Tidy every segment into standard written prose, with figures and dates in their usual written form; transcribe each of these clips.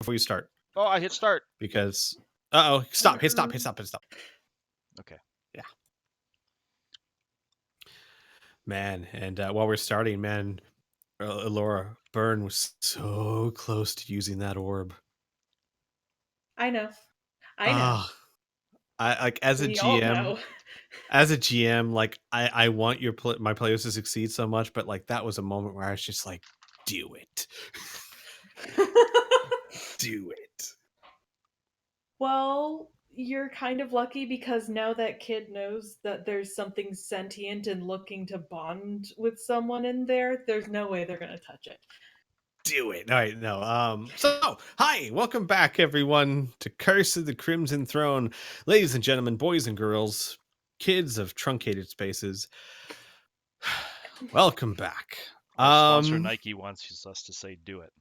before you start. Oh, I hit start. Because stop. Hit stop. Okay. Yeah. Man, and while we're starting, man, Laura, Byrne was so close to using that orb. I know. I like as a We all GM. know. As a GM, like I want my players to succeed so much, but like that was a moment where I was just like, do it. Do it. Well, you're kind of lucky because now that kid knows that there's something sentient and looking to bond with someone in there, there's no way they're gonna touch it. Do it. All right, no. So, hi, welcome back, everyone, to Curse of the Crimson Throne. Ladies and gentlemen, boys and girls, kids of truncated spaces, welcome back. Our sponsor Nike wants us to say do it.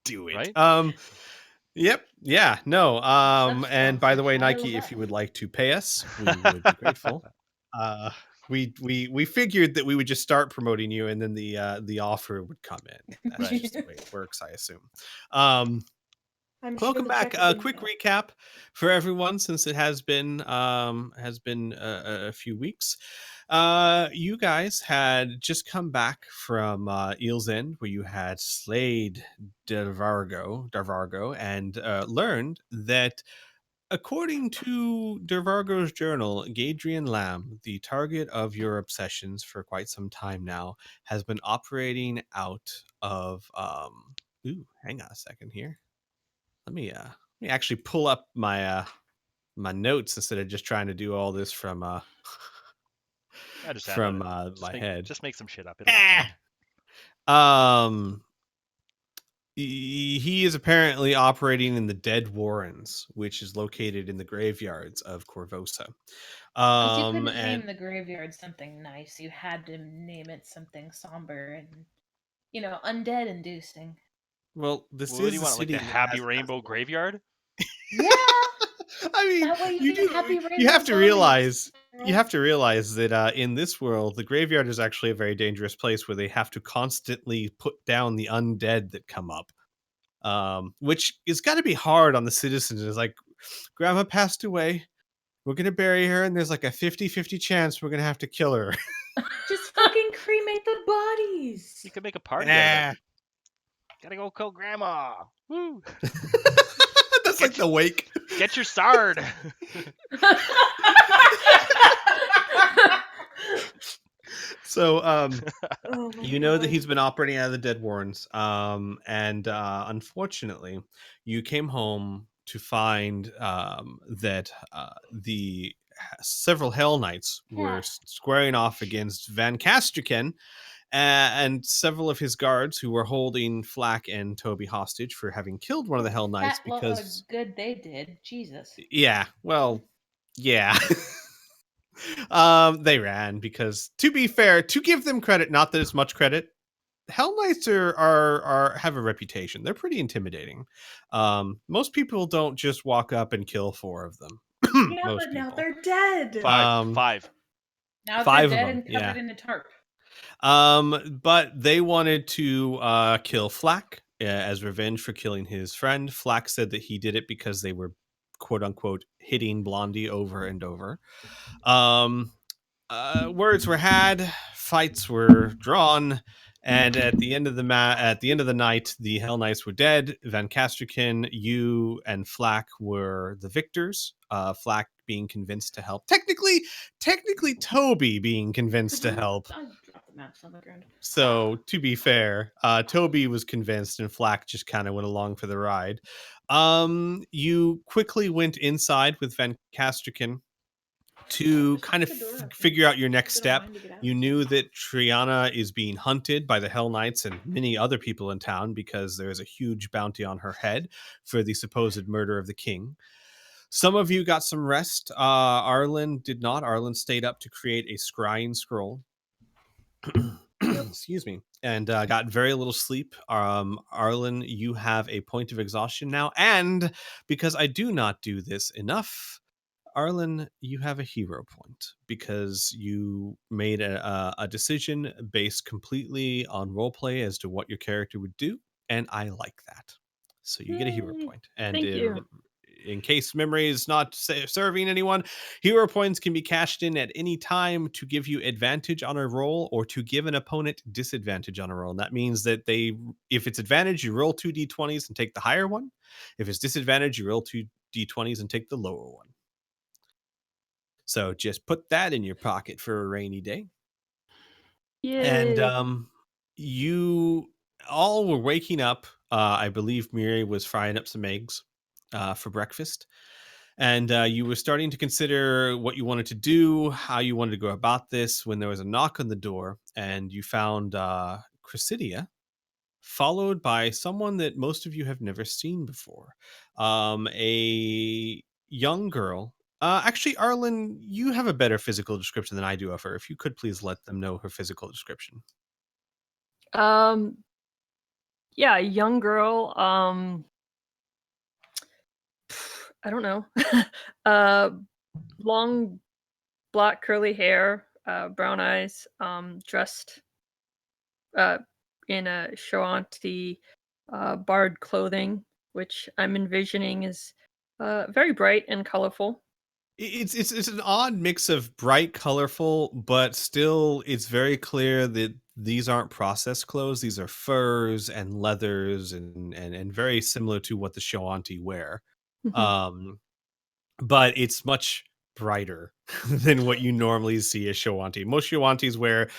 Do it. Right? Yep. Yeah. No. And by the way, Nike, if you would like to pay us, we would be grateful. We figured that we would just start promoting you, and then the offer would come in. That's just the way it works, I assume. Welcome back. A quick recap for everyone, since it has been a few weeks. You guys had just come back from Eel's End, where you had slayed Darvargo, and learned that, according to Darvargo's journal, Gadrian Lamb, the target of your obsessions for quite some time now, has been operating out of hang on a second here. Let me actually pull up my my notes instead of just trying to do all this from my head. Just make some shit up. It'll be fine. He is apparently operating in the Dead Warrens, which is located in the graveyards of Corvosa. You couldn't name the graveyard something nice. You had to name it something somber and, undead inducing. Well, this is the city, like the Happy Rainbow Graveyard. Yeah. I mean, you have to realize that in this world, the graveyard is actually a very dangerous place where they have to constantly put down the undead that come up, which is got to be hard on the citizens. It's like, Grandma passed away. We're going to bury her, and there's like a 50-50 chance we're going to have to kill her. Just fucking cremate the bodies. You could make a party out of it. Gotta go kill Grandma. Woo! That's like the wake. Get your sard. So, you know that he's been operating out of the Dead Warrens, and unfortunately, you came home to find that the several Hell Knights were squaring off against Van Casterken and several of his guards, who were holding Flack and Toby hostage for having killed one of the Hell Knights. Because good they did. Jesus. Yeah. Well, yeah. They ran because, to be fair, to give them credit, not that it's much credit, Hell Knights are have a reputation. They're pretty intimidating. Most people don't just walk up and kill 4 of them. Yeah, but now they're dead. 5. Now 5 they're dead of them, and covered in a tarp. But they wanted to kill Flack as revenge for killing his friend. Flack said that he did it because they were, quote unquote, hitting Blondie over and over. Words were had, fights were drawn, and at the end of the night, the Hell Knights were dead. Van Casterken, you, and Flack were the victors. Flack being convinced to help. Technically, Toby being convinced to help. So, to be fair, Toby was convinced, and Flack just kind of went along for the ride. You quickly went inside with Van Casterken to kind of figure out your next step. You knew that Triana is being hunted by the Hell Knights and many other people in town because there's a huge bounty on her head for the supposed murder of the king. Some of you got some rest. Arlen did not. Arlen stayed up to create a scrying scroll. Excuse me. And got very little sleep. Arlen, you have a point of exhaustion now. And because I do not do this enough, Arlen, you have a hero point because you made a decision based completely on roleplay as to what your character would do. and I like that. So you get a hero Yay. point. And Thank you. in case memory is not serving anyone, hero points can be cashed in at any time to give you advantage on a roll or to give an opponent disadvantage on a roll. And that means that if it's advantage, you roll 2 d20s and take the higher one. If it's disadvantage, you roll 2 d20s and take the lower one. So just put that in your pocket for a rainy day. Yay. And you all were waking up. I believe Miri was frying up some eggs for breakfast. And you were starting to consider what you wanted to do, how you wanted to go about this, when there was a knock on the door, and you found Chrysidia, followed by someone that most of you have never seen before. A young girl. Actually, Arlen, you have a better physical description than I do of her. If you could please let them know her physical description. Yeah, a young girl. I don't know. Long black curly hair, brown eyes, dressed in a Shoanti bard clothing, which I'm envisioning is very bright and colorful. It's an odd mix of bright, colorful, but still it's very clear that these aren't processed clothes. These are furs and leathers and very similar to what the Shoanti wear. Mhm. But it's much brighter than what you normally see as Shoanti. Most Shoantis wear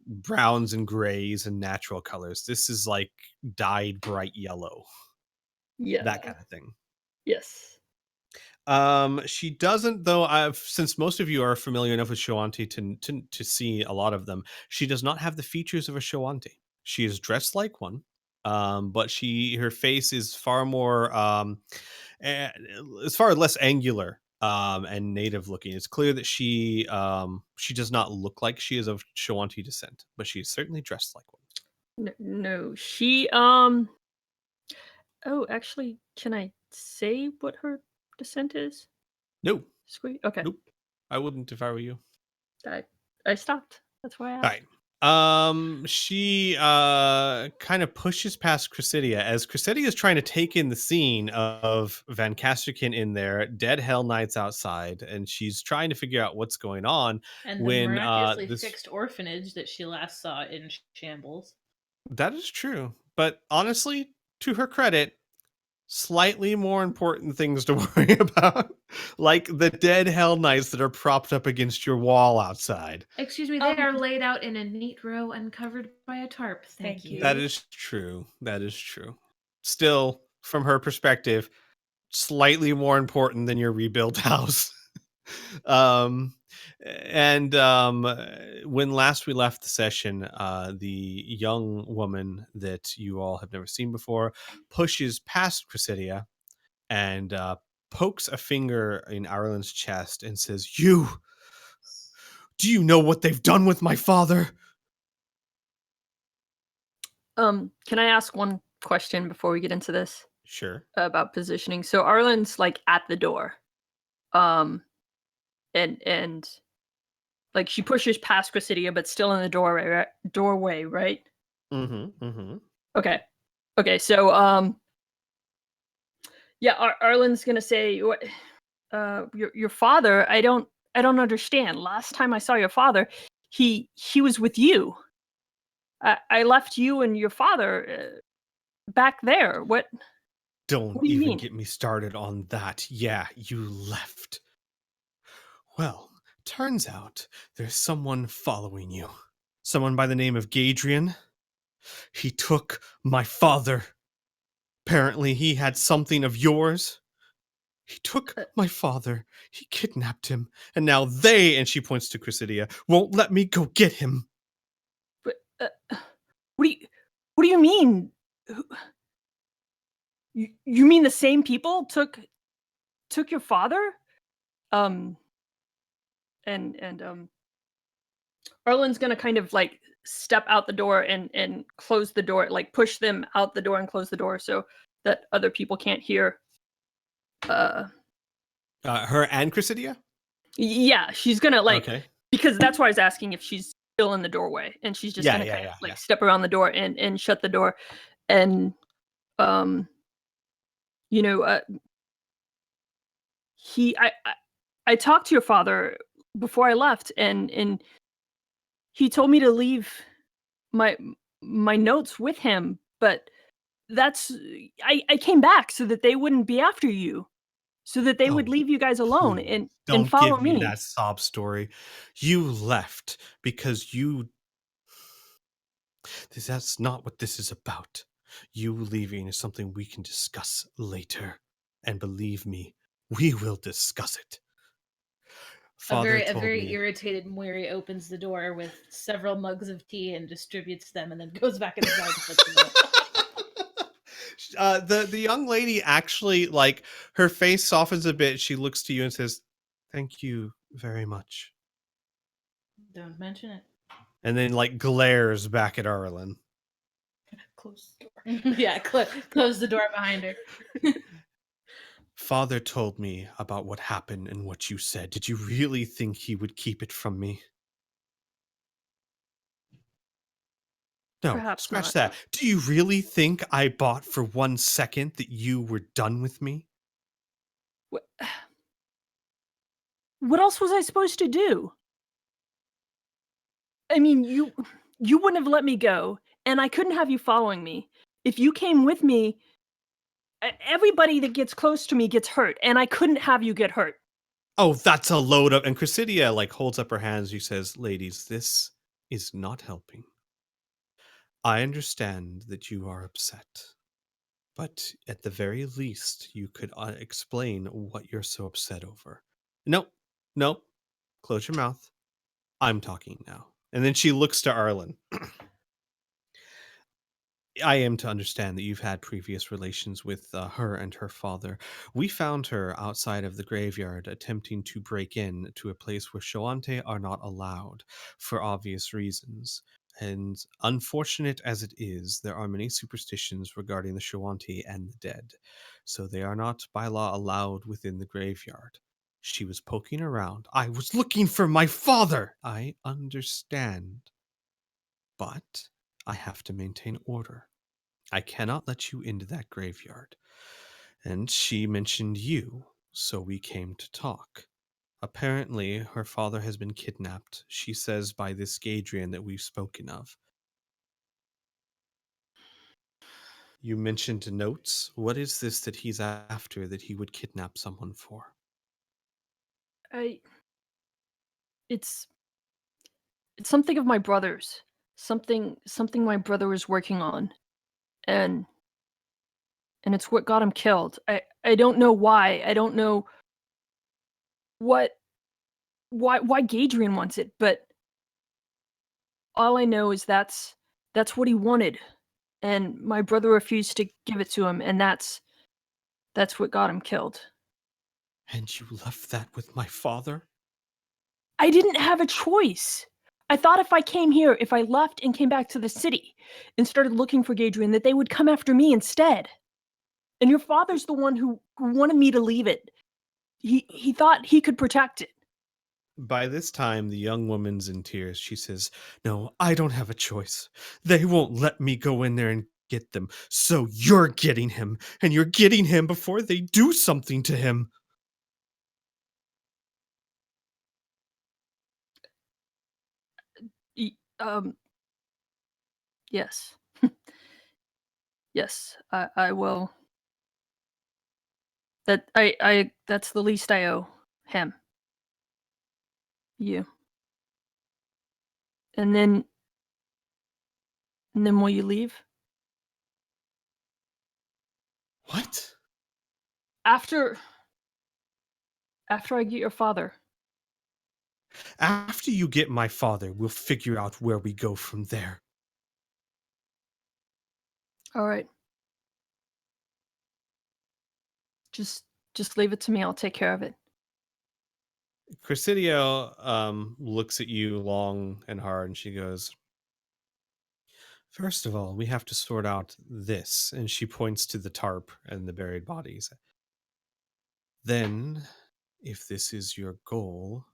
browns and grays and natural colors. This is like dyed bright yellow, Yeah. that kind of thing. Yes. She doesn't, though. Since most of you are familiar enough with Shoanti to see a lot of them, she does not have the features of a Shoanti. She is dressed like one, but her face is far more, as far less angular, and native looking. It's clear that she does not look like she is of Shoanti descent, but she is certainly dressed like one. No, she Oh, actually, can I say what her descent is? No, Sweet. Okay. nope. I wouldn't if I were you. I stopped. That's why I asked. All right. She kind of pushes past Chrysidia as Chrysidia is trying to take in the scene of Van Casterkin in there, dead Hell Knights outside, and she's trying to figure out what's going on. And the when miraculously fixed orphanage that she last saw in shambles. That is true, but honestly, to her credit, slightly more important things to worry about, like the dead Hell Knights that are propped up against your wall outside. Excuse me, they are laid out in a neat row and covered by a tarp. Thank you. That is true. That is true. Still, from her perspective, slightly more important than your rebuilt house. When last we left the session, the young woman that you all have never seen before pushes past Chrysidia and pokes a finger in Ireland's chest and says, do you know what they've done with my father? Can I ask one question before we get into this? Sure. About positioning. So Arlen's like at the door. And like she pushes past Chrysidia, but still in the doorway, right? Mm-hmm. Okay, so yeah, Arlen's gonna say, your father, I don't understand. Last time I saw your father, he was with you. I left you and your father back there. What Don't do you even mean? get me started on that. Yeah, you left. Well, turns out there's someone following you. Someone by the name of Gadrian. He took my father. Apparently he had something of yours. He took my father. He kidnapped him. And now they, and she points to Chrysidia, won't let me go get him. But what do you mean? You mean the same people took your father? Arlen's gonna kind of like step out the door and close the door, like push them out the door and close the door so that other people can't hear. Her and Chrysidia? Yeah, she's gonna like, okay. Because that's why I was asking if she's still in the doorway, and she's just gonna kind of like step around the door and shut the door. And you know, I talked to your father before I left, and he told me to leave my my notes with him, but that's I came back so that they wouldn't be after you, so that they would Oh, leave you guys alone and don't follow give me me. that sob story. You left because you. That's not what this is about. You leaving is something we can discuss later. And believe me, we will discuss it. Father A told very me. irritated Moiri opens the door with several mugs of tea and distributes them, and then goes back inside to put them up. The young lady actually, like, her face softens a bit. She looks to you and says, "Thank you very much," Don't mention it. and then like glares back at Arlen. Close the door. Yeah, close the door behind her. Father told me about what happened and what you said. Did you really think he would keep it from me? No, Perhaps scratch not. that. Do you really think I bought for 1 second that you were done with me? What, what else was I supposed to do? I mean, you wouldn't have let me go, and I couldn't have you following me. If you came with me, everybody that gets close to me gets hurt, and I couldn't have you get hurt. Oh, that's a load of. And Chrysidia like holds up her hands. She says, "Ladies, this is not helping. I understand that you are upset, but at the very least, you could explain what you're so upset over." Nope, nope. Close your mouth. I'm talking now. And then she looks to Arlen. I am to understand that you've had previous relations with her and her father. We found her outside of the graveyard attempting to break in to a place where Shoante are not allowed for obvious reasons. And unfortunate as it is, there are many superstitions regarding the Shoante and the dead. So they are not by law allowed within the graveyard. She was poking around. I was looking for my father! I understand. But I have to maintain order. I cannot let you into that graveyard. And she mentioned you, so we came to talk. Apparently, her father has been kidnapped, she says, by this Gadrian that we've spoken of. You mentioned notes. What is this that he's after that he would kidnap someone for? It's something of my brother's. Something my brother was working on. And it's what got him killed. I don't know why. I don't know why Gadrian wants it, but all I know is that's what he wanted. And my brother refused to give it to him, and that's what got him killed. And you left that with my father? I didn't have a choice. I thought if I came here, if I left and came back to the city and started looking for Gadrian, that they would come after me instead. And your father's the one who wanted me to leave it. He thought he could protect it. By this time, the young woman's in tears. She says, "No, I don't have a choice. They won't let me go in there and get them. So you're getting him, and you're getting him before they do something to him." Yes. Yes, I will. That's the least I owe him. You. And then will you leave? What? After I get your father. After you get my father, we'll figure out where we go from there. All right. Just leave it to me. I'll take care of it. Chrysidia looks at you long and hard, and she goes, "First of all, we have to sort out this." And she points to the tarp and the buried bodies. Then, if this is your goal,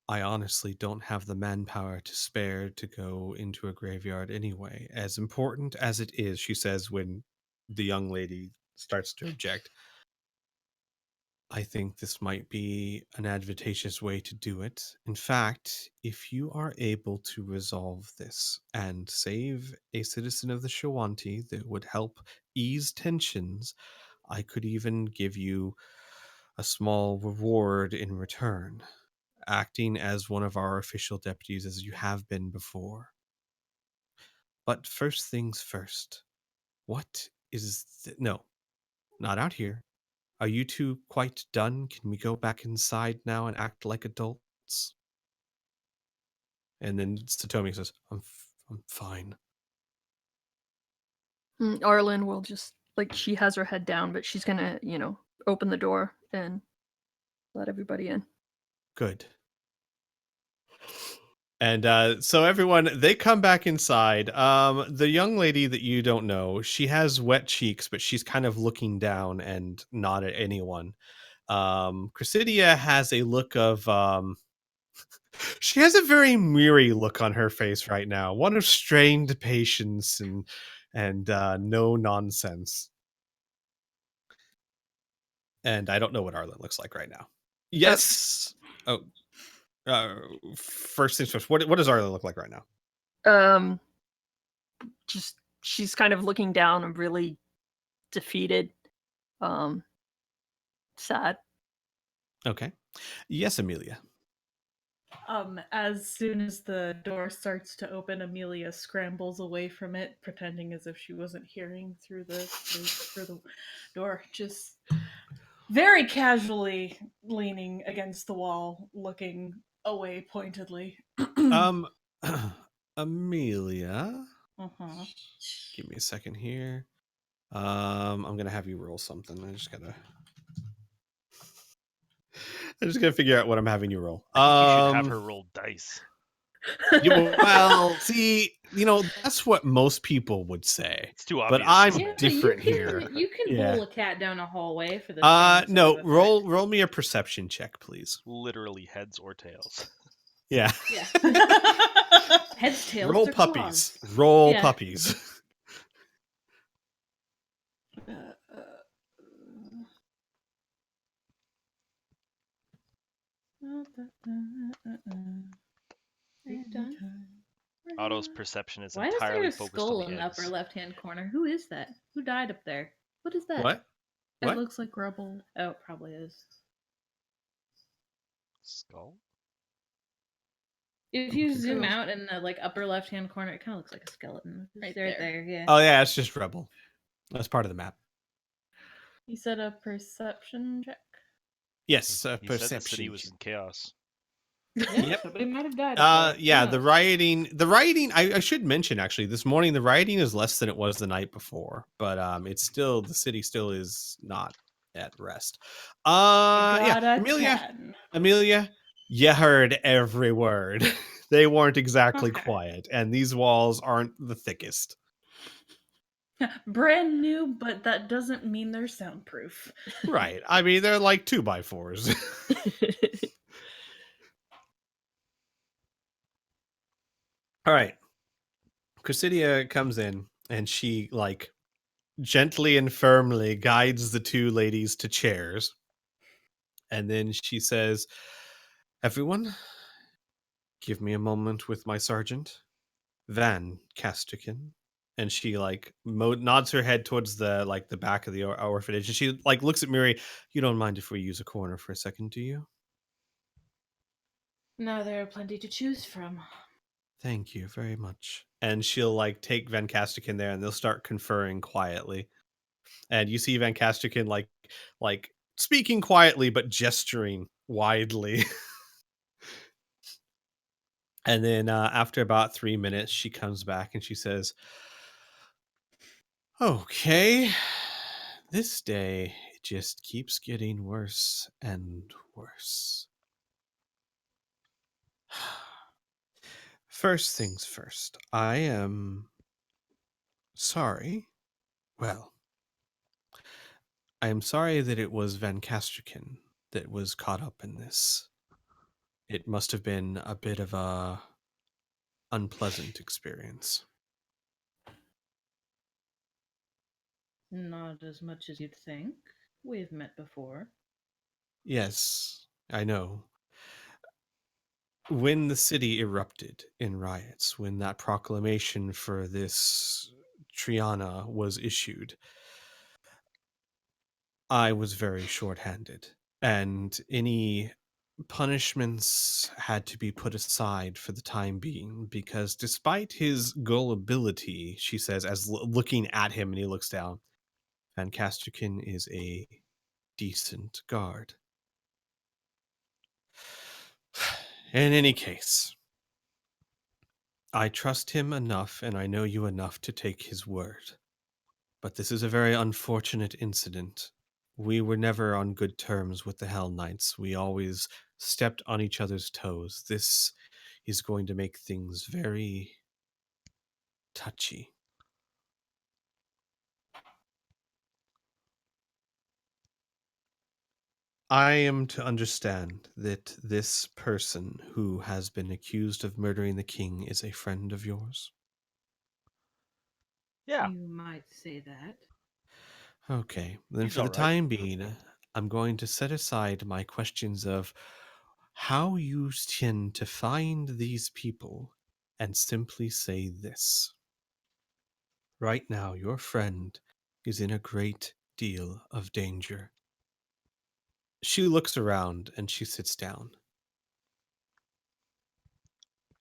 I honestly don't have the manpower to spare to go into a graveyard anyway. As important as it is, she says when the young lady starts to object. I think this might be an advantageous way to do it. In fact, if you are able to resolve this and save a citizen of the Shawanti that would help ease tensions, I could even give you a small reward in return, acting as one of our official deputies as you have been before. But first things first, what is no, not out here. Are you two quite done? Can we go back inside now and act like adults? And then Satomi says, I'm fine. Arlen will just, like, she has her head down, but she's gonna, open the door and let everybody in. Good. And so everyone, they come back inside. The young lady that you don't know, she has wet cheeks, but she's kind of looking down and not at anyone. Chrysidia has a look of she has a very weary look on her face right now, one of strained patience and no nonsense. And I don't know what Arlen looks like right now. Yes. Oh, first things first. What does Arlen look like right now? Just she's kind of looking down and really defeated, sad. Okay. Yes, Amelia. As soon as the door starts to open, Amelia scrambles away from it, pretending as if she wasn't hearing through the door, just very casually leaning against the wall, looking away pointedly. Amelia. Uh-huh. Give me a second here. I'm gonna have you roll something. I'm just gonna figure out what I'm having you roll. I think you should have her roll dice. Well, see, that's what most people would say. It's too But obvious. I'm isn't it? different here. You can Yeah. bowl a cat down a hallway for the No, roll me a perception check, please. Literally heads or tails. Yeah. Yeah. Heads, tails, Roll or puppies. claws. Roll Yeah. puppies. Are you done? Otto's perception is Why is entirely there a focused skull on in the the upper eggs. left-hand corner? Who is that? Who died up there? What is that? What? It What? looks like rubble. Oh, it probably is. Skull? If you zoom confused. out in the upper left-hand corner, it kind of looks like a skeleton. Right there. Yeah. Oh yeah, it's just rubble. That's part of the map. You said a perception check? Yes, He said the perception. city was in chaos. Yep. Somebody might have died up there. Yeah, the rioting I should mention actually this morning the rioting is less than it was the night before, but it's still, the city still is not at rest. Yeah, Amelia, you heard every word. They weren't exactly Okay. quiet, and these walls aren't the thickest. Brand new, but that doesn't mean they're soundproof. Right. I mean, they're like 2x4s. All right. Chrysidia comes in and she gently and firmly guides the two ladies to chairs. And then she says, "Everyone, give me a moment with my sergeant, Van Casterkin." And she nods her head towards the back of the orphanage. And she looks at Miri. "You don't mind if we use a corner for a second, do you?" No, there are plenty to choose from. "Thank you very much." And she'll take Van Casterkin there and they'll start conferring quietly. And you see Van Casterkin like speaking quietly but gesturing widely. And then after about 3 minutes, she comes back and she says, "Okay, this day it just keeps getting worse and worse. First things first, I am sorry. Well, I am sorry that it was Van Casterkin that was caught up in this. It must have been a bit of a unpleasant experience. Not as much as you'd think. We've met before. Yes, I know. When the city erupted in riots, when that proclamation for this Triana was issued, I was very short-handed, and any punishments had to be put aside for the time being because despite his gullibility, she says, as looking at him and he looks down, Van Casterkin is a decent guard. In any case, I trust him enough and I know you enough to take his word. But this is a very unfortunate incident. We were never on good terms with the Hell Knights. We always stepped on each other's toes. This is going to make things very touchy. I am to understand that this person who has been accused of murdering the king is a friend of yours? Yeah, You might say that. Okay, then he's for the all right. time being, I'm going to set aside my questions of how you tend to find these people and simply say this. Right now, your friend is in a great deal of danger. She looks around and she sits down.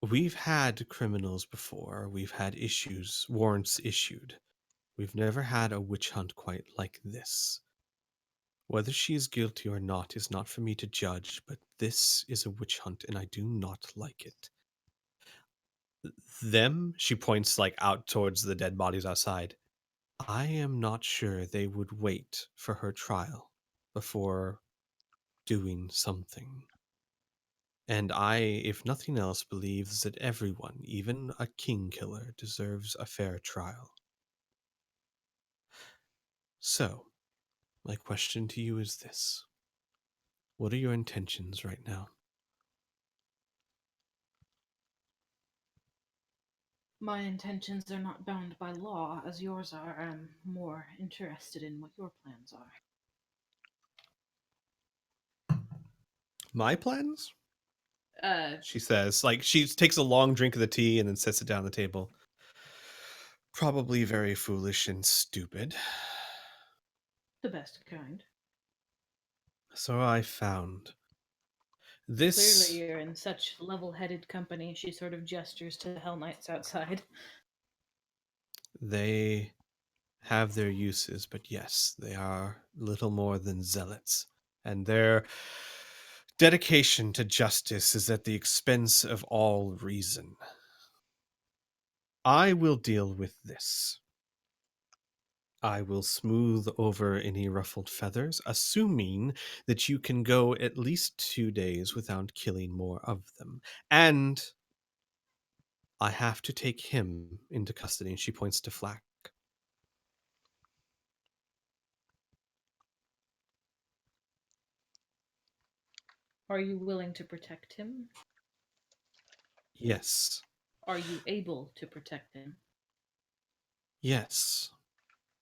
We've had criminals before, we've had issues, warrants issued. We've never had a witch hunt quite like this. Whether she is guilty or not is not for me to judge, but this is a witch hunt and I do not like it. Them, she points like out towards the dead bodies outside. I am not sure they would wait for her trial before doing something. And I, if nothing else, believes that everyone, even a king killer, deserves a fair trial. So, my question to you is this. What are your intentions right now? My intentions are not bound by law as yours are. I'm more interested in what your plans are. My plans? Uh, She says, like, she takes a long drink of the tea and then sets it down on the table. Probably very foolish and stupid. the best kind. So I found this. Clearly, you're in such level-headed company. She sort of gestures to the Hell Knights outside. They have their uses, but yes, they are little more than zealots. And their dedication to justice is at the expense of all reason. I will deal with this. I will smooth over any ruffled feathers, assuming that you can go at least 2 days without killing more of them. And I have to take him into custody. And she points to Flack. Are you willing to protect him? Yes. Are you able to protect him? Yes.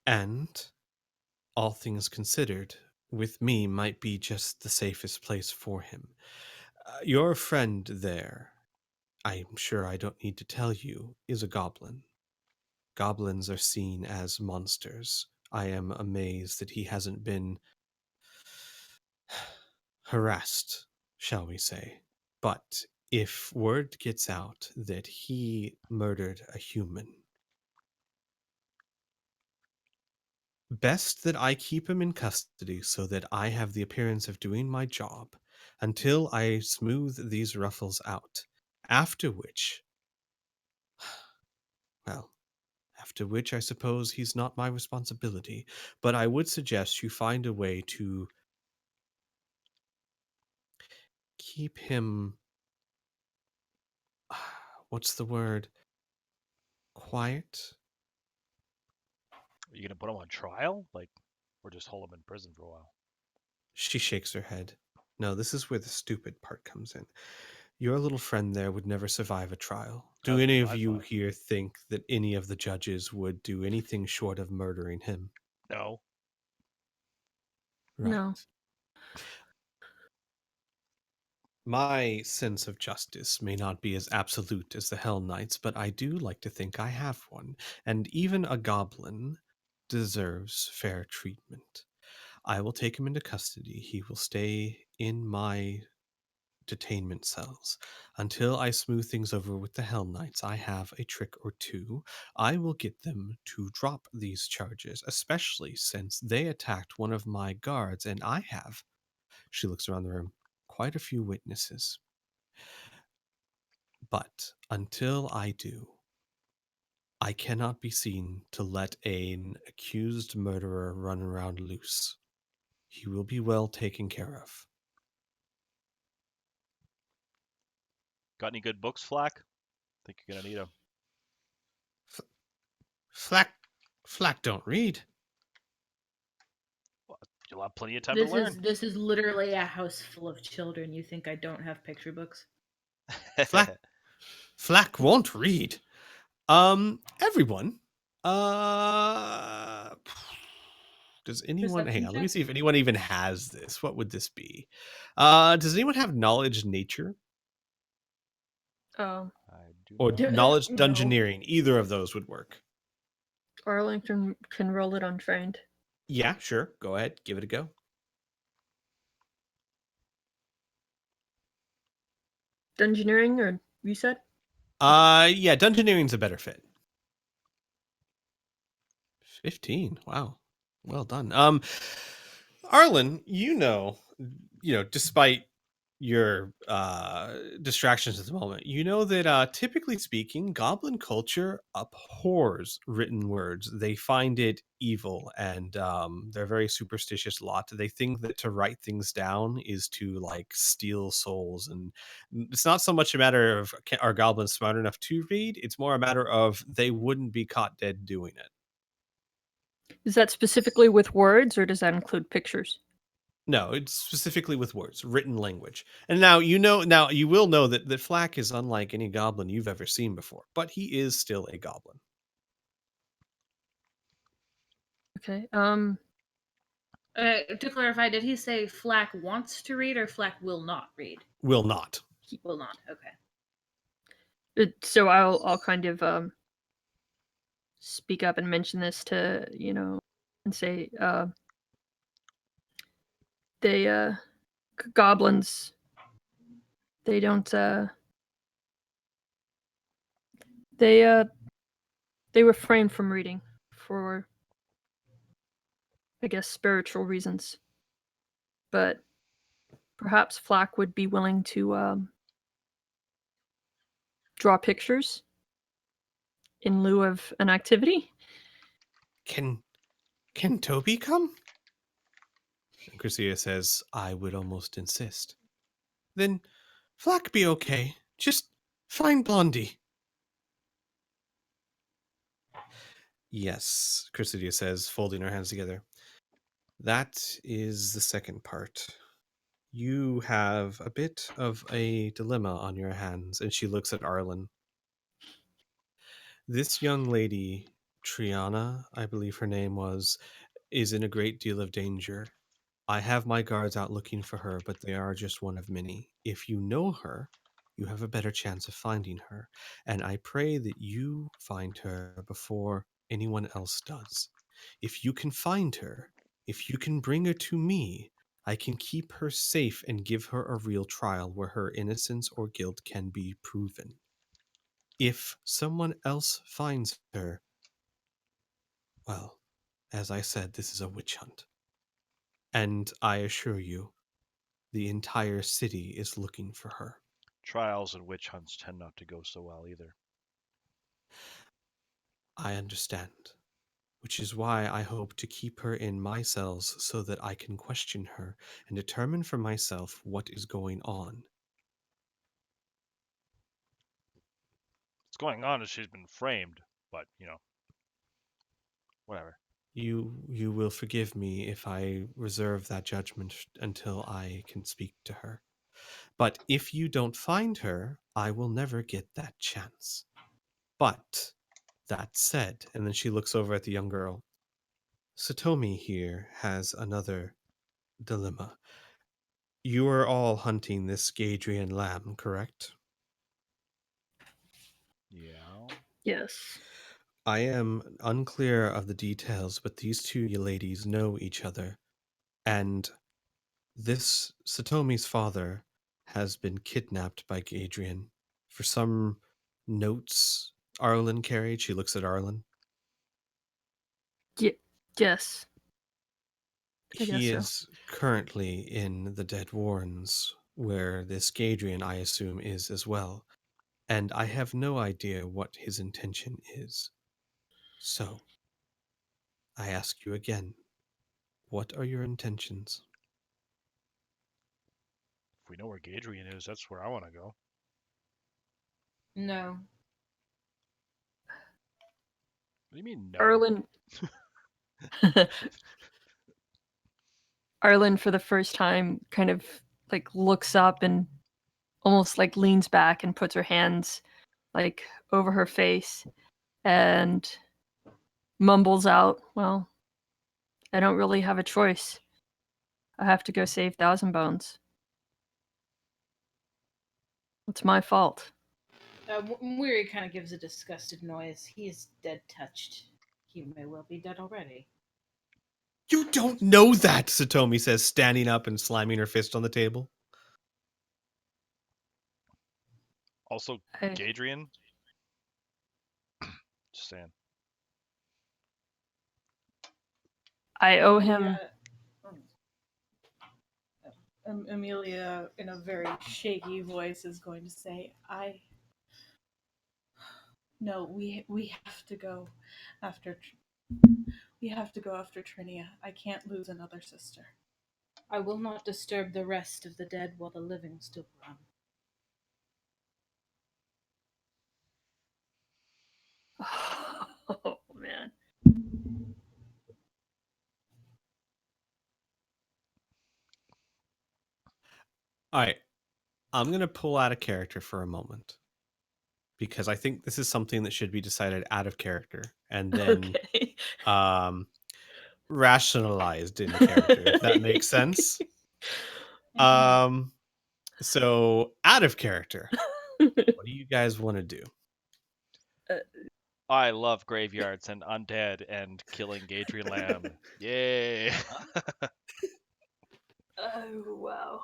And, all things considered, with me might be just the safest place for him. Your friend there, I'm sure I don't need to tell you, is a goblin. Goblins are seen as monsters. I am amazed that he hasn't been harassed, shall we say. But if word gets out that he murdered a human, best that I keep him in custody so that I have the appearance of doing my job until I smooth these ruffles out. After which, well, after which I suppose he's not my responsibility, but I would suggest you find a way to keep him, what's the word? Quiet? Are you gonna put him on trial, like, or just hold him in prison for a while? She shakes her head. No, this is where the stupid part comes in. Your little friend there would never survive a trial. Do That'd be any of my you thought. here think that any of the judges would do anything short of murdering him? No. Right. No. My sense of justice may not be as absolute as the Hell Knights, but I do like to think I have one, and even a goblin deserves fair treatment. I will take him into custody. He will stay in my detainment cells. Until I smooth things over with the Hell Knights, I have a trick or two. I will get them to drop these charges, especially since they attacked one of my guards, and I have, she looks around the room, quite a few witnesses. But until I do, I cannot be seen to let an accused murderer run around loose. He will be well taken care of. Got any good books, Flack? Think you're gonna need them. Flack don't read. You'll have plenty of time to learn. This is literally a house full of children. You think I don't have picture books? Flack won't read. Everyone. Uh does anyone hang Perception on, let me check? see if anyone even has this. What would this be? Does anyone have knowledge nature? Um, I do Or not. knowledge No. dungeoneering? Either of those would work. Arlington can roll it untrained. Yeah, sure. Go ahead. Give it a go. Dungeoneering, or you said? Yeah, dungeoneering's a better fit. 15. Wow. Well done. Arlen, despite your distractions at the moment, you know that typically speaking, goblin culture abhors written words. They find it evil, and they're very superstitious lot. They think that to write things down is to like steal souls, and it's not so much a matter of are goblins smart enough to read, it's more a matter of they wouldn't be caught dead doing it. Is that specifically with words, or does that include pictures? No, it's specifically with words, written language. And now you will know that Flack is unlike any goblin you've ever seen before, but he is still a goblin. Okay. To clarify, did he say Flack wants to read or Flack will not read? Will not. He will not. Okay. So I'll kind of speak up and mention this to and say they goblins, they don't they refrain from reading for, I guess, spiritual reasons. But perhaps Flack would be willing to draw pictures in lieu of an activity. Can Toby come? And Chrysia says, I would almost insist. Then Flack be okay. Just find Blondie. Yes, Chrysidia says, folding her hands together. That is the second part. You have a bit of a dilemma on your hands, and she looks at Arlen. This young lady, Triana, I believe her name was, is in a great deal of danger. I have my guards out looking for her, but they are just one of many. If you know her, you have a better chance of finding her, and I pray that you find her before anyone else does. If you can find her, if you can bring her to me, I can keep her safe and give her a real trial where her innocence or guilt can be proven. If someone else finds her, well, as I said, this is a witch hunt. And I assure you, the entire city is looking for her. Trials and witch hunts tend not to go so well either. I understand, which is why I hope to keep her in my cells so that I can question her and determine for myself what is going on. What's going on is she's been framed, but whatever. you will forgive me if I reserve that judgment until I can speak to her. But if you don't find her, I will never get that chance. But that said, and then she looks over at the young girl, Satomi here has another dilemma. You are all hunting this Gadrian lamb, correct? Yeah. Yes. I am unclear of the details, but these two ladies know each other, and this Satomi's father has been kidnapped by Gadrian for some notes Arlen carried. She looks at Arlen. Yes. I guess He so. is currently in the Dead Warrens, where this Gadrian, I assume, is as well. And I have no idea what his intention is. So, I ask you again, what are your intentions? If we know where Gadrian is, that's where I want to go. No. What do you mean, no? Arlen. Arlen, for the first time, kind of like looks up and almost like leans back and puts her hands like over her face and mumbles out, "Well, I don't really have a choice. I have to go save Thousand Bones. It's my fault." Weary kind of gives a disgusted noise. He is dead touched. He may well be dead already. You don't know that, Satomi says, standing up and slamming her fist on the table. Also, I- Gadrian? Just saying. I owe him. Amelia, in a very shaky voice, is going to say, No, we have to go after... We have to go after Trinia. I can't lose another sister. I will not disturb the rest of the dead while the living still run. Oh, man. All right. I'm going to pull out a character for a moment, because I think this is something that should be decided out of character and then Okay. rationalized in character, if that makes sense. So out of character, what do you guys want to do? I love graveyards and undead and killing Gadrian lamb. Yay! Oh, wow.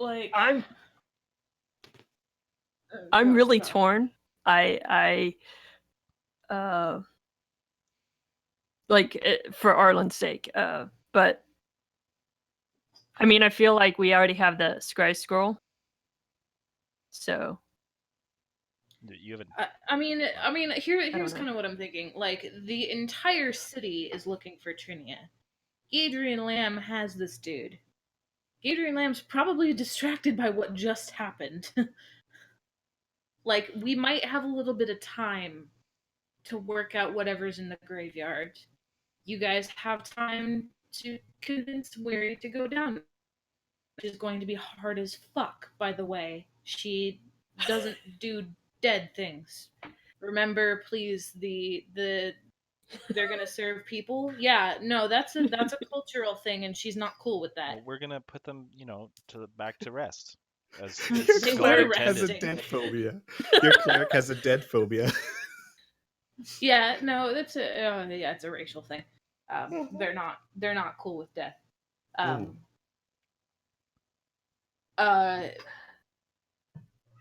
Like, I'm go, really go. torn. Like for Arlen's sake. But I mean, I feel like we already have the Scry Scroll. So You haven't. I mean, here's know. kind of what I'm thinking. Like, the entire city is looking for Trinia. Gadrian Lamb has this dude. Gadrian Lamb's probably distracted by what just happened. Like, we might have a little bit of time to work out whatever's in the graveyard. You guys have time to convince Weary to go down. Which is going to be hard as fuck, by the way. She doesn't do dead things. Remember, please, the they're gonna serve people. Yeah, no, that's a cultural thing, and she's not cool with that. Well, we're gonna put them, back to rest. As Your They God were cleric has a resting. dead phobia. Your cleric has a dead phobia. Yeah, no, that's it's a racial thing. They're not cool with death.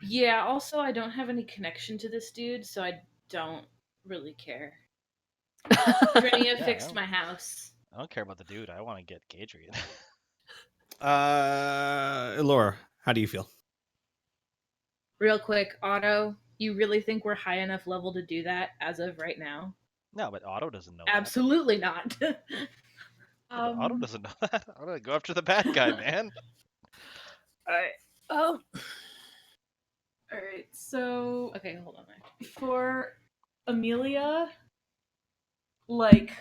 Yeah. Also, I don't have any connection to this dude, so I don't really care. Trinia fixed my house. I don't care about the dude. I want to get Gadrian. Laura, how do you feel? Real quick, Otto, you really think we're high enough level to do that as of right now? No, but Otto doesn't know Absolutely not. that. But Otto doesn't know that. I'm gonna go after the bad guy, man. Alright. All right, so Okay, hold on. for Amelia, like,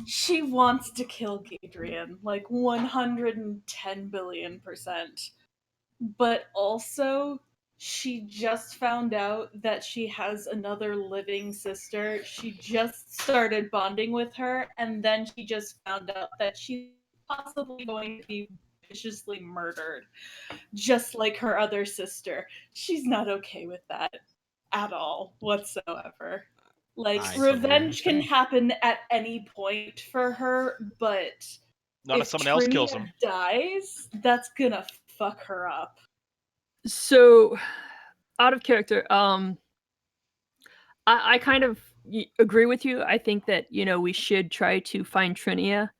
she wants to kill Gadrian, like 110 billion%. But also, she just found out that she has another living sister. She just started bonding with her, and then she just found out that she's possibly going to be viciously murdered, just like her other sister. She's not okay with that at all, whatsoever. Like, I totally revenge can understand. happen at any point for her, but Not if if someone else kills Trinia him. dies, that's gonna fuck her up. So, out of character, I kind of agree with you. I think that we should try to find Trinia.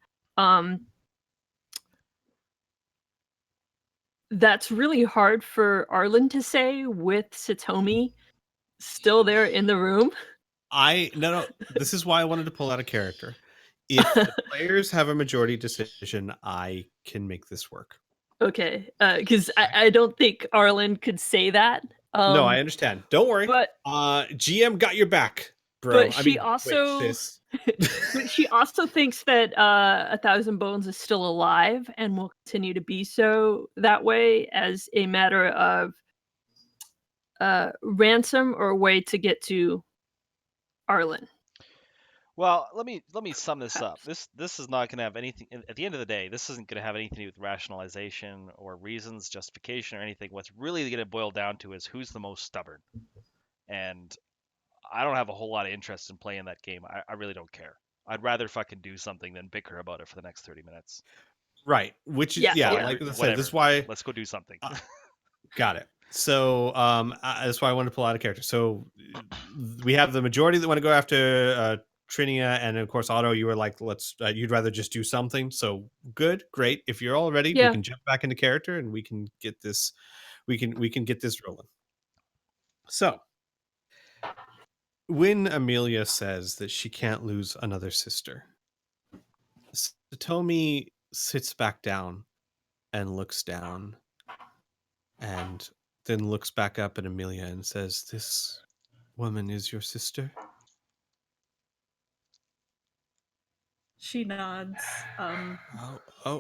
That's really hard for Arlen to say with Satomi still there in the room. No. This is why I wanted to pull out a character. If the players have a majority decision, I can make this work. Okay, because I don't think Arlen could say that. No, I understand. Don't worry. But GM got your back, bro. but she also sis. but she also thinks that 1,000 Bones is still alive and will continue to be so that way as a matter of ransom or a way to get to Arlen. Well, let me sum this up. This is not going to have anything. At the end of the day, this isn't going to have anything to do with rationalization or reasons, justification, or anything. What's really going to boil down to is who's the most stubborn. And I don't have a whole lot of interest in playing that game. I really don't care. I'd rather fucking do something than bicker about it for the next 30 minutes. Right. Which is Yeah. like I said, this is why. Let's go do something. Got it. So that's why I wanted to pull out a character. So we have the majority that want to go after Trinia, and of course Otto, you were like, let's you'd rather just do something. So good, great. If you're all ready, we can jump back into character and we can get this get this rolling. So when Amelia says that she can't lose another sister, Satomi sits back down and looks down and then looks back up at Amelia and says, "This woman is your sister?" She nods,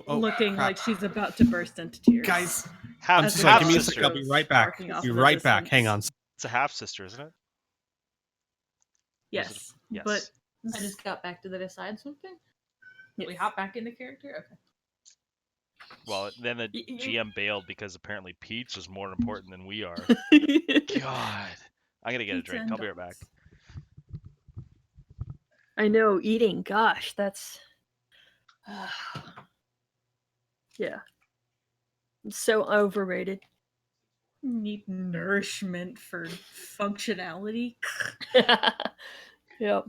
looking like she's about to burst into tears. Guys, I'm just like, give me a second. I'll be right back. Be right back. Hang on. It's a half sister, isn't it? Yes. Yes. But I just got back to decide something. yes. We hop back into character? Okay. Well, then the GM bailed because apparently Peach is more important than we are. God. I'm going to get a drink. I'll be right back. I know, eating. Gosh, that's... yeah. It's so overrated. Need nourishment for functionality. Yep.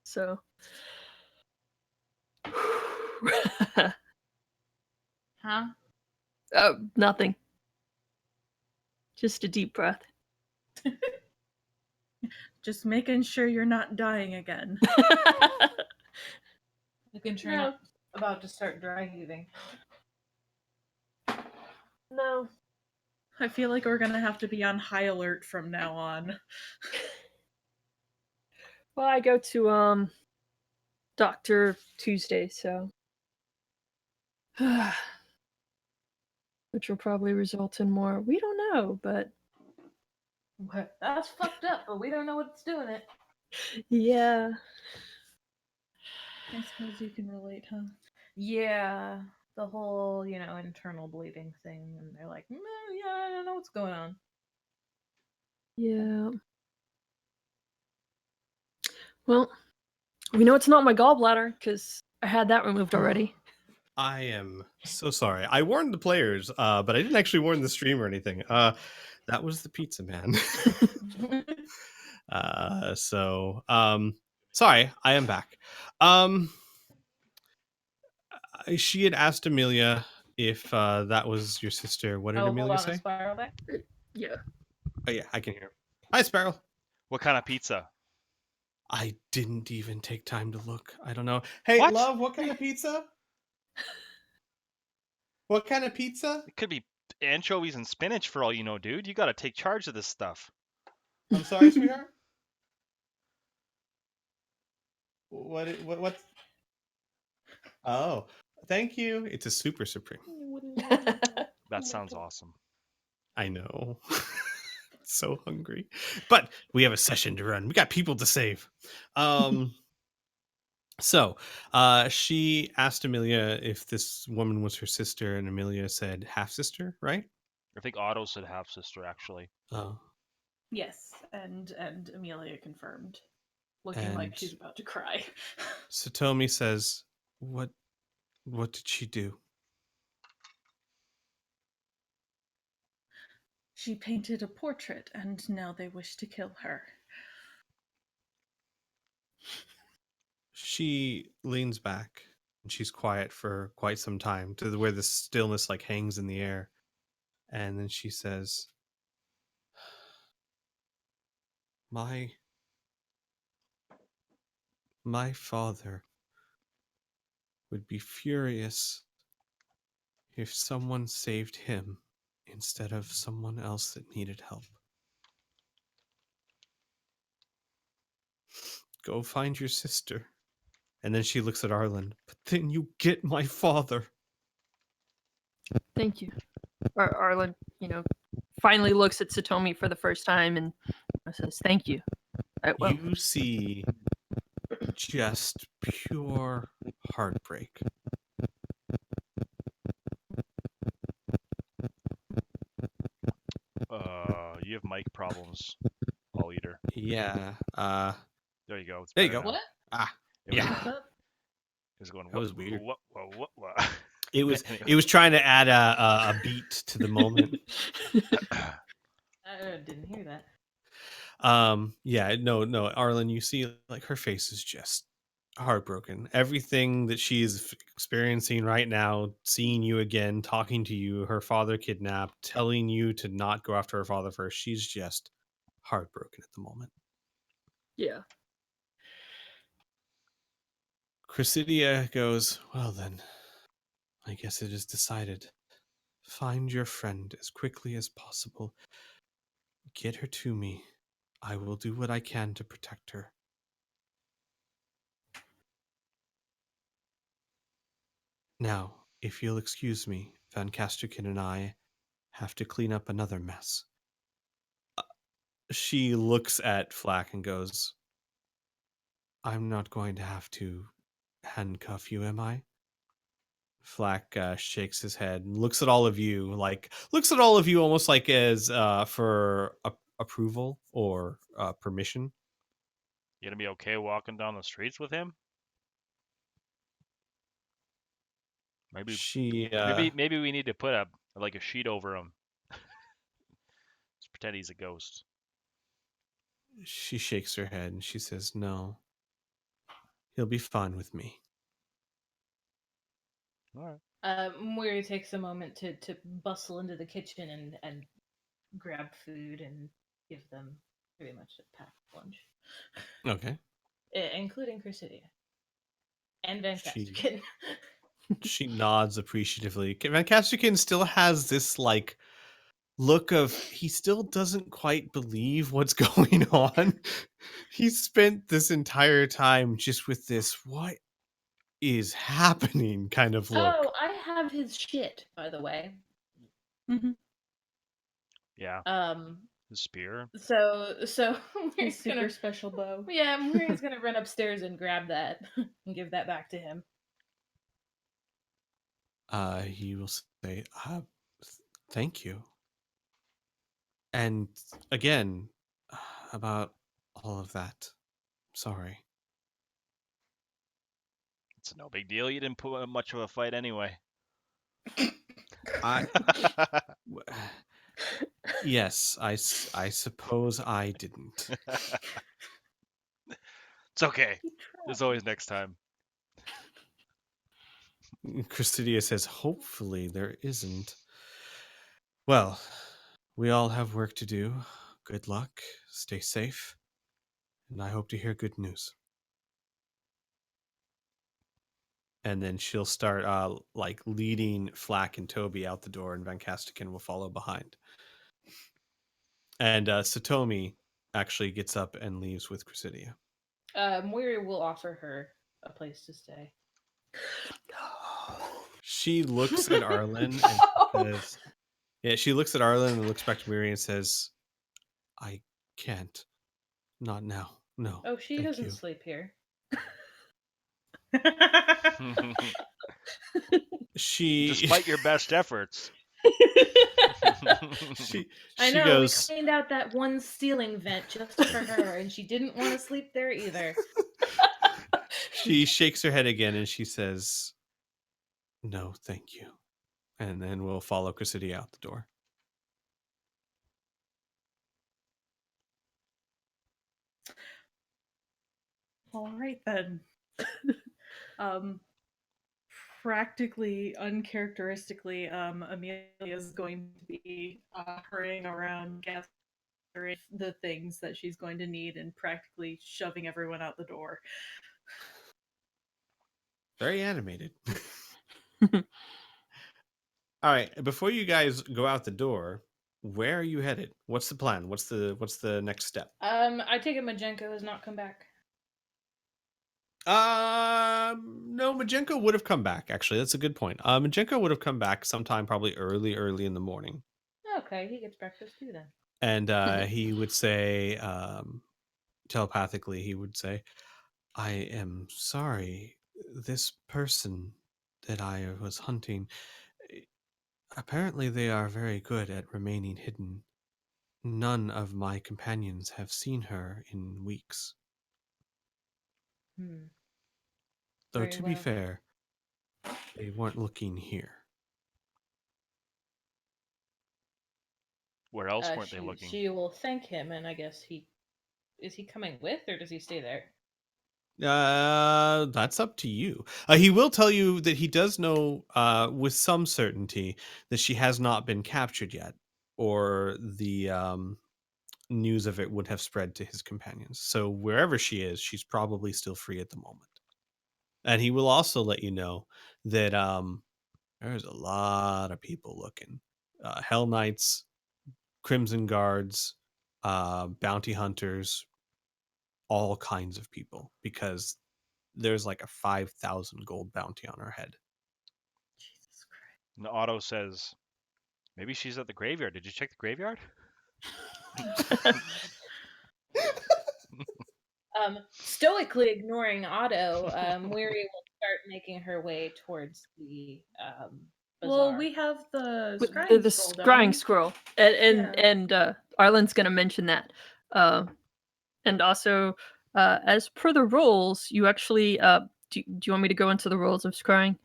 So... Huh? Nothing. Just a deep breath. Just making sure you're not dying again. You can turn up about to start dry heaving. No. I feel like we're gonna have to be on high alert from now on. Well, I go to Dr. Tuesday, so which will probably result in more. We don't know, but That's fucked up, but we don't know what's doing it. yeah. I suppose you can relate, huh? Yeah, the whole, internal bleeding thing, and they're like, yeah, I don't know what's going on. Yeah. Well, we know it's not my gallbladder because I had that removed already. I am so sorry. I warned the players, but I didn't actually warn the stream or anything. That was the pizza man. Sorry, I am back. She had asked Amelia if that was your sister. What did Amelia say? Spiral back? Yeah. Oh yeah, I can hear. Hi, Sparrow. What kind of pizza? I didn't even take time to look. I don't know. Hey, What? love, what kind of pizza? What kind of pizza? It could be anchovies and spinach for all you know, dude. You got to take charge of this stuff. I'm sorry, sweetheart. What? Oh, thank you. It's a super supreme. That sounds awesome. I know. So hungry, but we have a session to run. We got people to save. So she asked Amelia if this woman was her sister, and Amelia said half sister, right? I think Otto said half sister actually. Oh, Yes, and Amelia confirmed, looking And- like she's about to cry. Satomi says, What did she do?" She painted a portrait, and now they wish to kill her. She leans back and she's quiet for quite some time, to where the stillness like hangs in the air, and then she says, my father would be furious if someone saved him instead of someone else that needed help. Go find your sister. And then she looks at Arlen. But then you get my father. Thank you. Arlen, finally looks at Satomi for the first time and says, "Thank you." Well, You see just pure heartbreak. You have mic problems, All Eater. Yeah. There you go. It's There you better go. now. What? It was, Yeah. What's up? It was going. That was weird. What? It was Anyway. it was trying to add a beat to the moment. I didn't hear that. Yeah, no, Arlen, you see like her face is just heartbroken. Everything that she is experiencing right now, seeing you again, talking to you, her father kidnapped, telling you to not go after her father first, she's just heartbroken at the moment. yeah. Chrysidia goes, well then, I guess it is decided. Find your friend as quickly as possible. Get her to me. I will do what I can to protect her. Now, if you'll excuse me, Van Casterkin and I have to clean up another mess. She looks at Flack and goes, I'm not going to have to handcuff you, am I? Flack shakes his head and looks at all of you, almost like as for approval or permission. You gonna be okay walking down the streets with him? Maybe She maybe we need to put a sheet over him. Just pretend he's a ghost. she shakes her head and she says, no, he'll be fine with me. All right. Moira takes a moment to bustle into the kitchen and grab food and give them pretty much a packed lunch, Okay. including Chrysidia and Van She- Casterkin. She nods appreciatively. Van Casterkin still has this like look of he still doesn't quite believe what's going on. He spent this entire time just with this what is happening kind of look. Oh, I have his shit, by the way. Yeah. The spear. So His Moira's super gonna special bow. Moira's gonna run upstairs and grab that and give that back to him. He will say, thank you. And again, about all of that. Sorry. It's no big deal. You didn't put up much of a fight anyway. Yes, I suppose I didn't. It's okay. There's always next time. Chrysidia says, hopefully there isn't. Well, we all have work to do. Good luck, stay safe, and I hope to hear good news. and then she'll start like leading Flack and Toby out the door, and Van Castigan will follow behind. And Satomi actually gets up and leaves with Chrysidia. Moira will offer her a place to stay. She looks at Arlen and says, "Yeah." She looks at Arlen and looks back to Miri and says, "I can't. Not now. No. Oh, she thank doesn't you." sleep here. She Despite your best efforts. she I she know, goes. we cleaned out that one ceiling vent just for her, and she didn't want to sleep there either. She shakes her head again and she says, "No, thank you." And then we'll follow Chrysidia out the door. All right then. Practically uncharacteristically, Amelia is going to be hurrying around gathering the things that she's going to need and practically shoving everyone out the door. Very animated. All right, before you guys go out the door, where are you headed? What's the plan? What's the next step? I take it Majenko has not come back. No, Majenko would have come back. Actually, that's a good point. Majenko would have come back sometime probably early in the morning, Okay, he gets breakfast too then. and he would say, telepathically, he would say, "I am sorry. This person that I was hunting, apparently they are very good at remaining hidden. None of my companions have seen her in weeks. Hmm. Though Very to be well. fair, they weren't looking here." Where else weren't they looking? She will thank him, and I guess is he coming with, or does he stay there? That's up to you. He will tell you that he does know with some certainty that she has not been captured yet, or the news of it would have spread to his companions. So wherever she is, she's probably still free at the moment. And he will also let you know that there's a lot of people looking. Hell Knights, Crimson Guards, bounty hunters, all kinds of people, because there's like a 5,000 gold bounty on her head. Jesus Christ. And Otto says, maybe she's at the graveyard. Did you check the graveyard? Stoically ignoring Otto, Weary will start making her way towards the bazaar. Well, we have the With scrying the scroll, don't scrying we? scroll, Yeah. and Arlen's gonna mention that, and also as per the rules, you actually do you want me to go into the rules of scrying?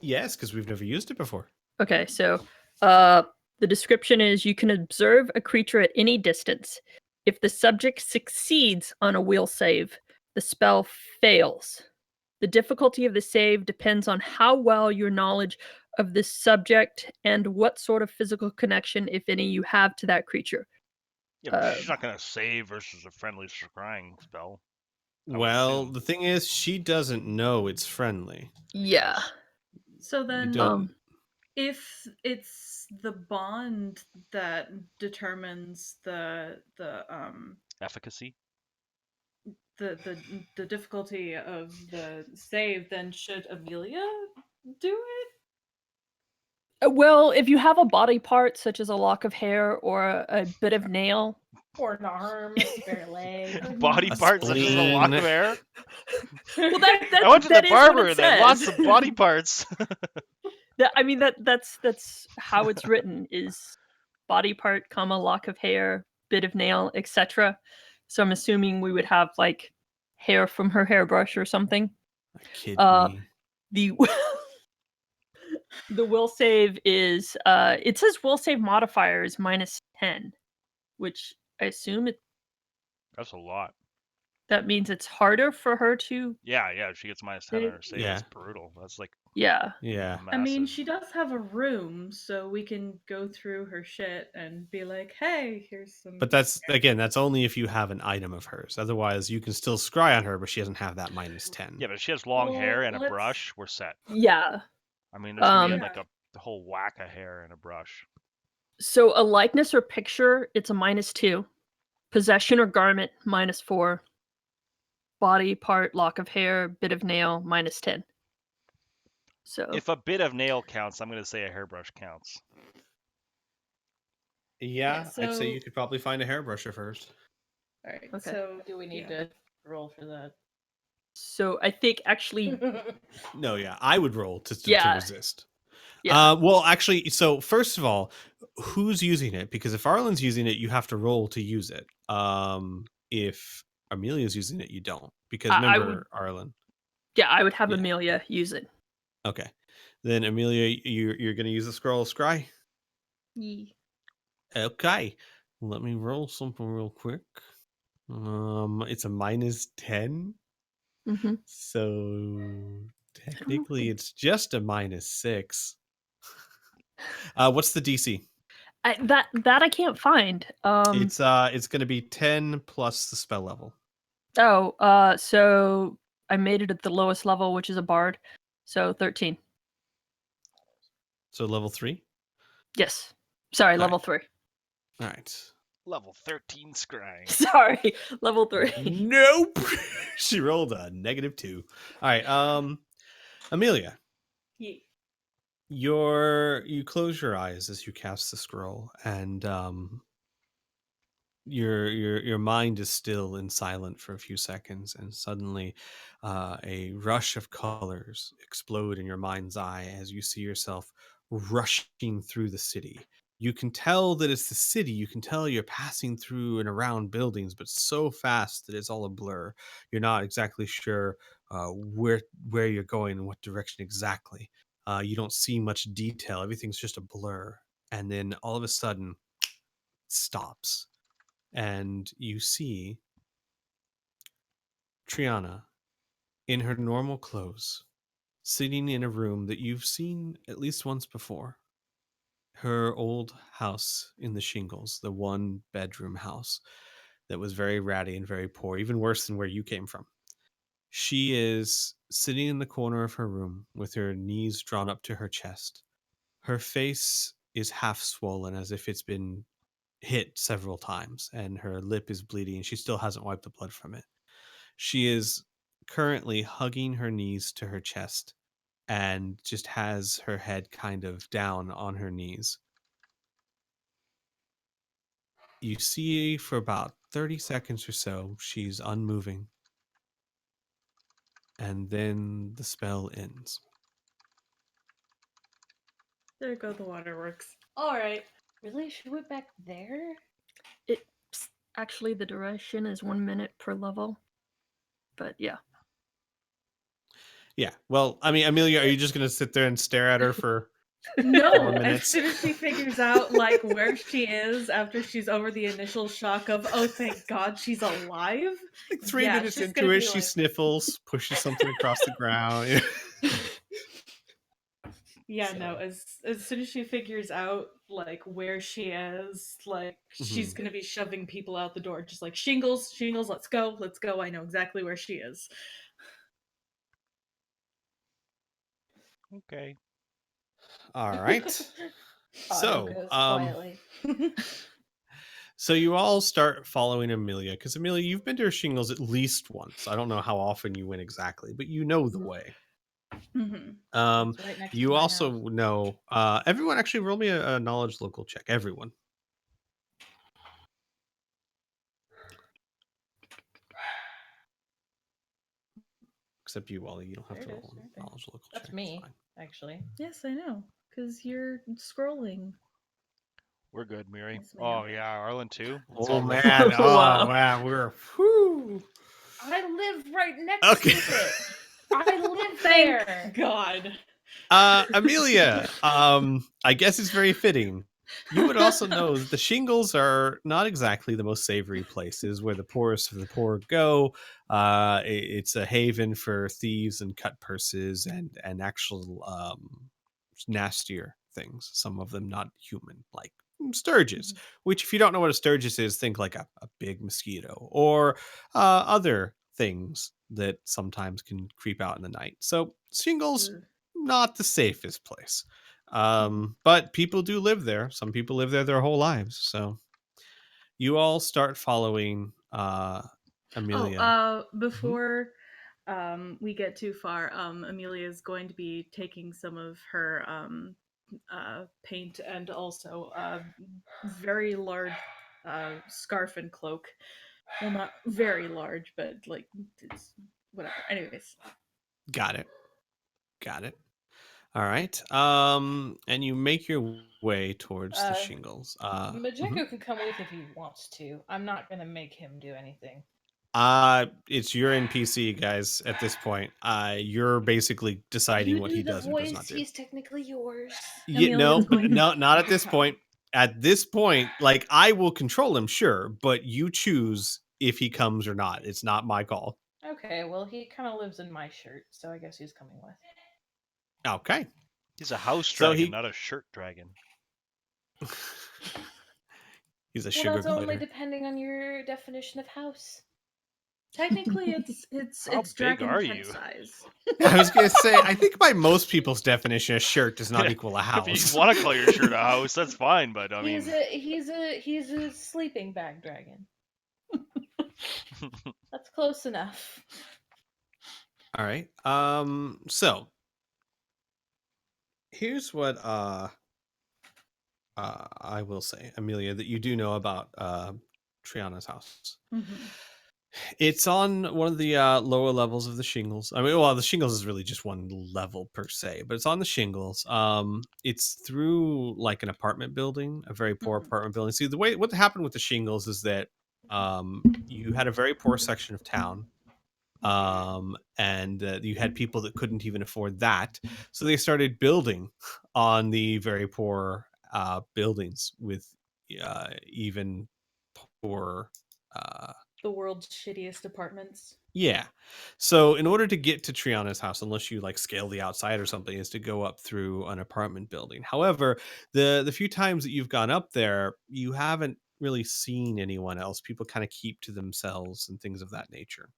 Yes, because we've never used it before. Okay, so the description is you can observe a creature at any distance. If the subject succeeds on a will save, the spell fails. The difficulty of the save depends on how well your knowledge of the subject and what sort of physical connection, if any, you have to that creature. Yeah, but she's not going to save versus a friendly scrying spell. I would Well, assume. the thing is, she doesn't know it's friendly. Yeah. So You then, don't. if it's the bond that determines the Efficacy? the difficulty of the save, then should Amelia do it? Well, if you have a body part such as a lock of hair or a bit of nail, or an arm, a spare leg. Body A parts such as a lock spleen. of hair? well, that I went to that the is what barber it and they had lots says. of body parts. I mean that's how it's written is body part, comma, lock of hair, bit of nail, etc. So I'm assuming we would have like hair from her hairbrush or something. A kidney. The the will save is it says will save modifier is -10, which I assume That's a lot. that means it's harder for her to Yeah, she gets -10 on her save. Yeah. That's brutal. That's like Yeah. Yeah. I mean, Massive. she does have a room, so we can go through her shit and be like, "Hey, here's some." But that's only if you have an item of hers. Otherwise, you can still scry on her, but she doesn't have that -10. Yeah, but if she has long hair Well, and a let's- brush, we're set. Yeah. I mean, there's gonna be Um, like a whole whack of hair and a brush. So a likeness or picture, it's a -2. Possession or garment, -4. Body part, lock of hair, bit of nail, -10. So If a bit of nail counts, I'm gonna say a hairbrush counts. Yeah, I'd say so- you could probably find a hairbrush first. All right. Okay. So Do we need yeah. to roll for that? so I think actually No, yeah, I would roll to Yeah. resist. yeah. Well, actually, so first of all, who's using it? Because if Arlen's using it, you have to roll to use it. If Amelia's using it, you don't. Because I remember, would- Arlen. Yeah, I would have Yeah. Amelia use it. Okay, then Amelia, you're going to use the scroll of scry. Ye- Okay, let me roll something real quick. It's a -10, Mhm. so technically it's just a -6. What's the DC? That I can't find. It's going to be 10 plus the spell level. So I made it at the lowest level, which is a bard. So 13. So level 3. Yes. Sorry, All level right. 3. All right. Level 13 scrying. Sorry, level 3. Nope. She rolled a -2. All right. Amelia, Yeah. you close your eyes as you cast the scroll, and your mind is still and silent for a few seconds, and suddenly a rush of colors explode in your mind's eye as you see yourself rushing through the city. You can tell that it's the city. You can tell you're passing through and around buildings, but so fast that it's all a blur. You're not exactly sure where you're going and what direction exactly. You don't see much detail. Everything's just a blur, and then all of a sudden, it stops, and you see Triana in her normal clothes, sitting in a room that you've seen at least once before. Her old house in the shingles, the 1-bedroom house that was very ratty and very poor, even worse than where you came from. She is sitting in the corner of her room with her knees drawn up to her chest. Her face is half swollen as if it's been hit several times, and her lip is bleeding, and she still hasn't wiped the blood from it. She is currently hugging her knees to her chest and just has her head kind of down on her knees. You see for about 30 seconds or so, she's unmoving. And then the spell ends. There go the waterworks. All right. Really? She went back there? Actually, the duration is 1 minute per level. But yeah. Yeah. Well, I mean, Amelia, are you just going to sit there and stare at her for No, 4 as minutes? soon as she figures out like where she is after she's over the initial shock of, oh, thank God she's alive. Like 3 Yeah, minutes she's into gonna it, be she like- sniffles, pushes something across the ground. Yeah, no. As soon as she figures out like where she is, like she's Mhm. gonna be shoving people out the door, just like shingles, let's go. I know exactly where she is. Okay. All right. Otto So, goes quietly. so you all start following Amelia, because Amelia, you've been to her shingles at least once. I don't know how often you went exactly, but you know the way. Mhm. It's right next to You my also house. know. Everyone, actually, roll me a knowledge local check. Everyone, except you, Wally. You don't have There to it roll is, right a there. knowledge local That's check. me. It's fine. Actually. Yes, I know, because you're scrolling. We're good, Miri. Yes, ma'am. Oh yeah, Arlen too. Let's Oh all roll. man! Oh Wow. wow! We're whew. I live right next Okay. to it. I live Thank there. God. Amelia. I guess it's very fitting. You would also know that the shingles are not exactly the most savory places where the poorest of the poor go. It's a haven for thieves and cut purses and actual nastier things. Some of them not human, like sturges. Which, if you don't know what a sturgis is, think like a big mosquito or other things that sometimes can creep out in the night. So shingles, not the safest place. But people do live there. Some people live there their whole lives. So you all start following Amelia. Before we get too far, Amelia is going to be taking some of her paint and also a very large scarf and cloak. Well, not very large, but like it's whatever. Anyways, Got it. All right. And you make your way towards the shingles. Majenko can come with if he wants to. I'm not gonna make him do anything. It's your NPC, guys. At this point, you're basically deciding You what do he the does or does voice. not do. He's technically yours. Yeah, no, Amelia's going to- no, not at this point. At this point, like I will control him, sure, but you choose if he comes or not. It's not my call. Okay, well he kind of lives in my shirt, so I guess he's coming with. Okay. He's a house So dragon, he- not a shirt dragon. He's a Well, sugar that's only glider. depending on your definition of house. technically it's How big dragon are tent you? size. I was gonna say, I think by most people's definition, a shirt does not equal a If house. you want to call your shirt a house, that's fine. But I mean, He's a sleeping bag dragon. That's close enough. All right. So here's what I will say, Amelia, that you do know about Triana's house. It's on one of the lower levels of the shingles. I mean, well, the shingles is really just one level per se, but it's on the shingles. It's through like an apartment building, a very poor apartment building. See, what happened with the shingles is that you had a very poor section of town, and you had people that couldn't even afford that, so they started building on the very poor buildings with even poorer. The world's shittiest apartments. Yeah. So in order to get to Triana's house, unless you like scale the outside or something, is to go up through an apartment building. However, the few times that you've gone up there, you haven't really seen anyone else. People kind of keep to themselves and things of that nature.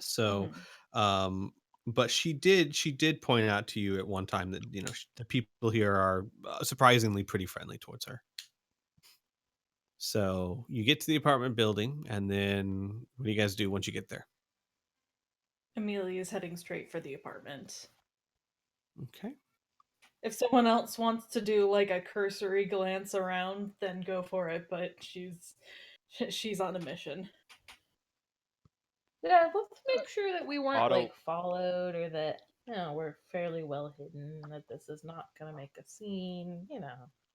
So, but she did point out to you at one time that the people here are surprisingly pretty friendly towards her. So you get to the apartment building, and then what do you guys do once you get there? Amelia's heading straight for the apartment. Okay. If someone else wants to do like a cursory glance around, then go for it, but she's on a mission. Yeah, let's make sure that we weren't Auto- like followed, or that we're fairly well hidden. That this is not gonna make a scene.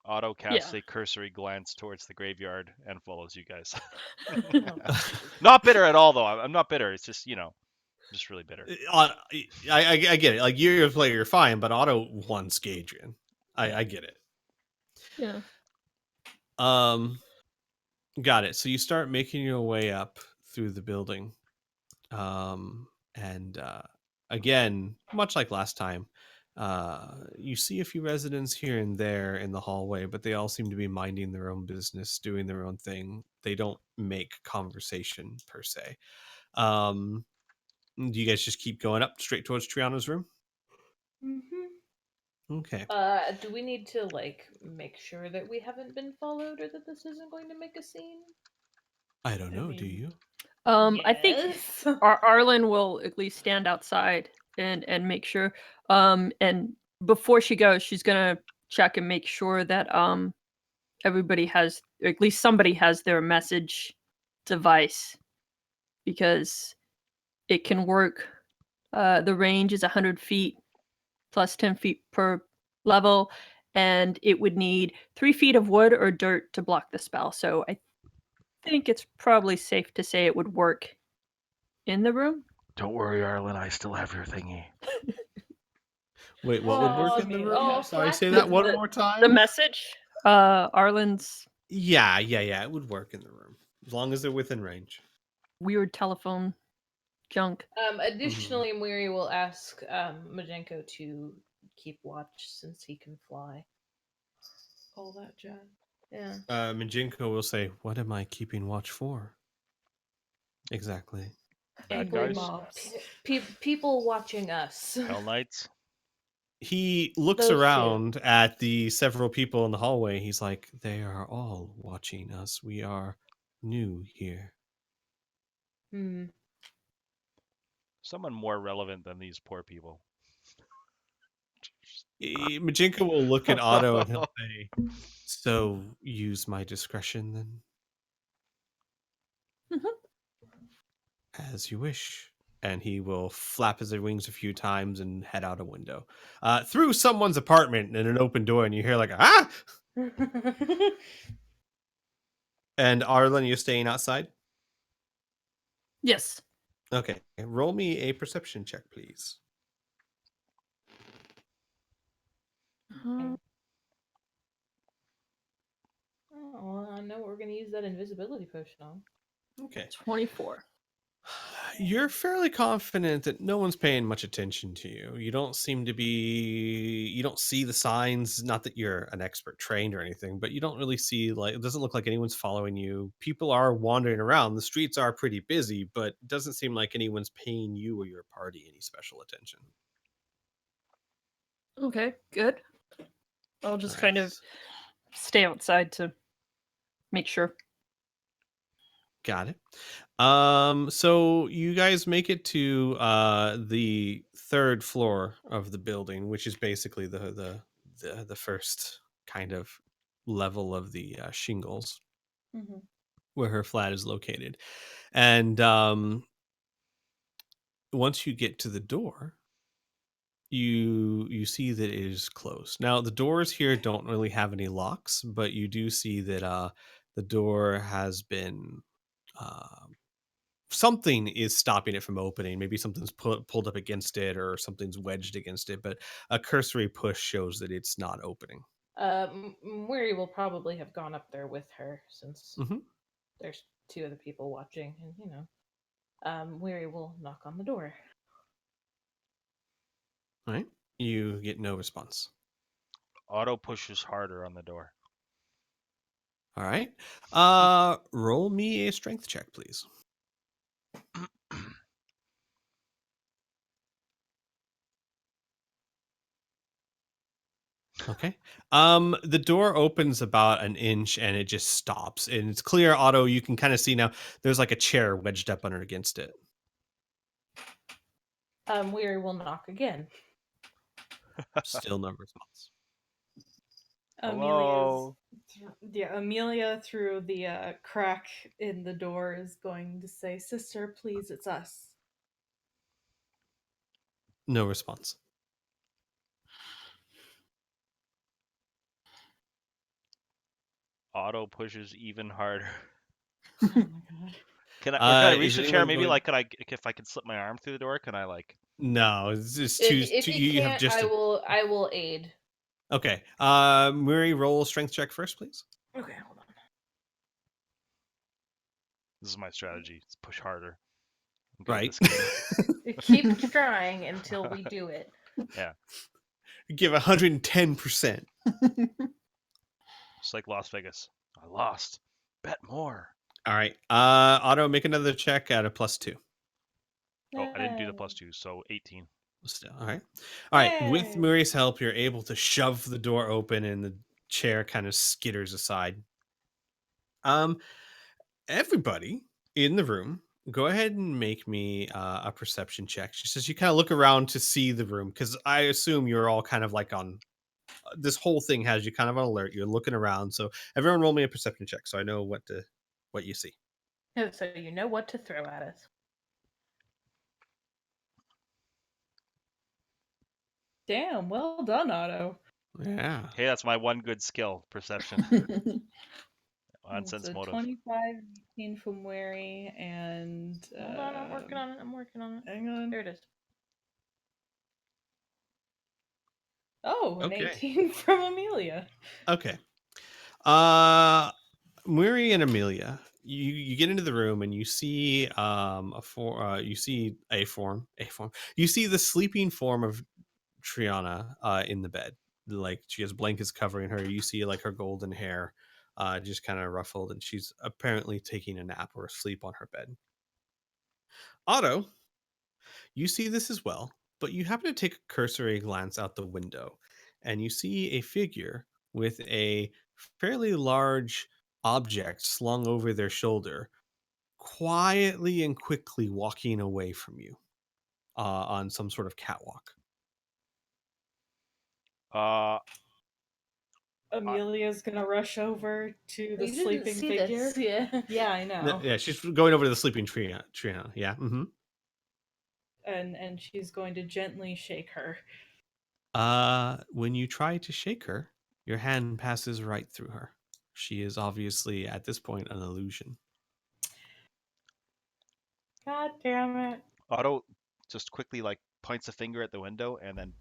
Otto casts a cursory glance towards the graveyard and follows you guys. Not bitter at all, though. I'm not bitter. It's just just really bitter. I get it. Like you're a player, you're fine, but Otto wants Gadrian. I get it. Yeah. Got it. So you start making your way up through the building, and again, much like last time, you see a few residents here and there in the hallway, but they all seem to be minding their own business, doing their own thing. They don't make conversation per se. Do you guys just keep going up straight towards Triana's room? Okay. Do we need to like make sure that we haven't been followed, or that this isn't going to make a scene? I don't know. Do you? I think Yes. Arlen will at least stand outside and make sure. And before she goes, she's gonna check and make sure that everybody has, or at least somebody has their message device, because it can work. The range is 100 feet plus 10 feet per level, and it would need 3 feet of wood or dirt to block the spell. So I think it's probably safe to say it would work in the room. Don't worry, Arlen. I still have your thingy. Wait, what would work in the room? Oh, Sorry, flash say the- that one more time. The message. Arlen's Yeah. It would work in the room as long as they're within range. weird telephone junk. Additionally, Miri will ask Majenko to keep watch since he can fly. All that jazz. Yeah. Mijinko will say, "What am I keeping watch for?" Exactly. Bad Angry guys? mobs. People watching us. Hell Knights. He looks Those two. around at the several people in the hallway. He's like, "They are all watching us. We are new here." Hmm. Someone more relevant than these poor people. Majinka will look at Otto and he'll say, "So use my discretion then, as you wish." And he will flap his wings a few times and head out a window, through someone's apartment in an open door, and you hear like ah. And Arlen, you're staying outside. Yes. Okay, roll me a perception check, please. Uh, Oh, I know what we're gonna use that invisibility potion on. Okay. 24. You're fairly confident that no one's paying much attention to you. You don't seem to be, you don't see the signs, not that you're an expert trained or anything, but you don't really see, like, it doesn't look like anyone's following you. People are wandering around. The streets are pretty busy, but it doesn't seem like anyone's paying you or your party any special attention. Okay, good. I'll just All kind right. of stay outside to make sure. Got it. So you guys make it to the third floor of the building, which is basically the first kind of level of the shingles Mm-hmm. where her flat is located. And once you get to the door, you see that it is closed. Now the doors here don't really have any locks, but you do see that the door has been something is stopping it from opening. Maybe something's pulled up against it or something's wedged against it, but a cursory push shows that it's not opening. Miri will probably have gone up there with her since Mm-hmm. there's two other people watching, and Miri will knock on the door. All right. You get no response. Otto pushes harder on the door. All right. Roll me a strength check, please. Okay. The door opens about an inch and it just stops. And it's clear, Otto, you can kind of see now there's like a chair wedged up under against it. Miri will knock again. Still no response. Hello? Amelia through the crack in the door is going to say, "Sister, please, it's us." No response. Otto pushes even harder. Oh my god. Can I reach Is the chair? anyone Maybe going- if I can slip my arm through the door, can I like? No, it's just If two. you You have can't, just I will aid. Okay. Murray, roll strength check first, please. Okay, hold on. This is my strategy. It's push harder. I'm good at Right. this game. Keep trying until we do it. Give 110%. It's like Las Vegas. I lost. Bet more. All right. Otto, make another check at a +2. Oh, I didn't do the +2, so 18. Still, all right. All right. With Yay. Murray's help, you're able to shove the door open and the chair kind of skitters aside. Everybody in the room, go ahead and make me a perception check. Just as you kind of look around to see the room, because I assume you're all kind of like on this whole thing has you kind of on alert. You're looking around, so everyone roll me a perception check so I know what you see. Oh, so you know what to throw at us. Damn, well done, Otto. Yeah. Hey, that's my one good skill, perception. On sense So motive. 25, 18 from Wary, and Hold on, I'm working on it. I'm working on it. hang on. There it is. Oh, an Okay. 18 from Amelia. Okay. Muri and Amelia, you get into the room and you see you see a form. You see the sleeping form of Triana in the bed. Like she has blankets covering her. You see like her golden hair just kind of ruffled, and she's apparently taking a nap or asleep on her bed. Otto, you see this as well, but you happen to take a cursory glance out the window, and you see a figure with a fairly large object slung over their shoulder, quietly and quickly walking away from you on some sort of catwalk. Uh, Amelia's gonna rush over to the You didn't sleeping see figure. this, yeah. Yeah, I know. Yeah, she's going over to the sleeping tree. Yeah. Mm-hmm. And she's going to gently shake her. When you try to shake her, your hand passes right through her. She is obviously at this point an illusion. God damn it. Otto just quickly like points a finger at the window and then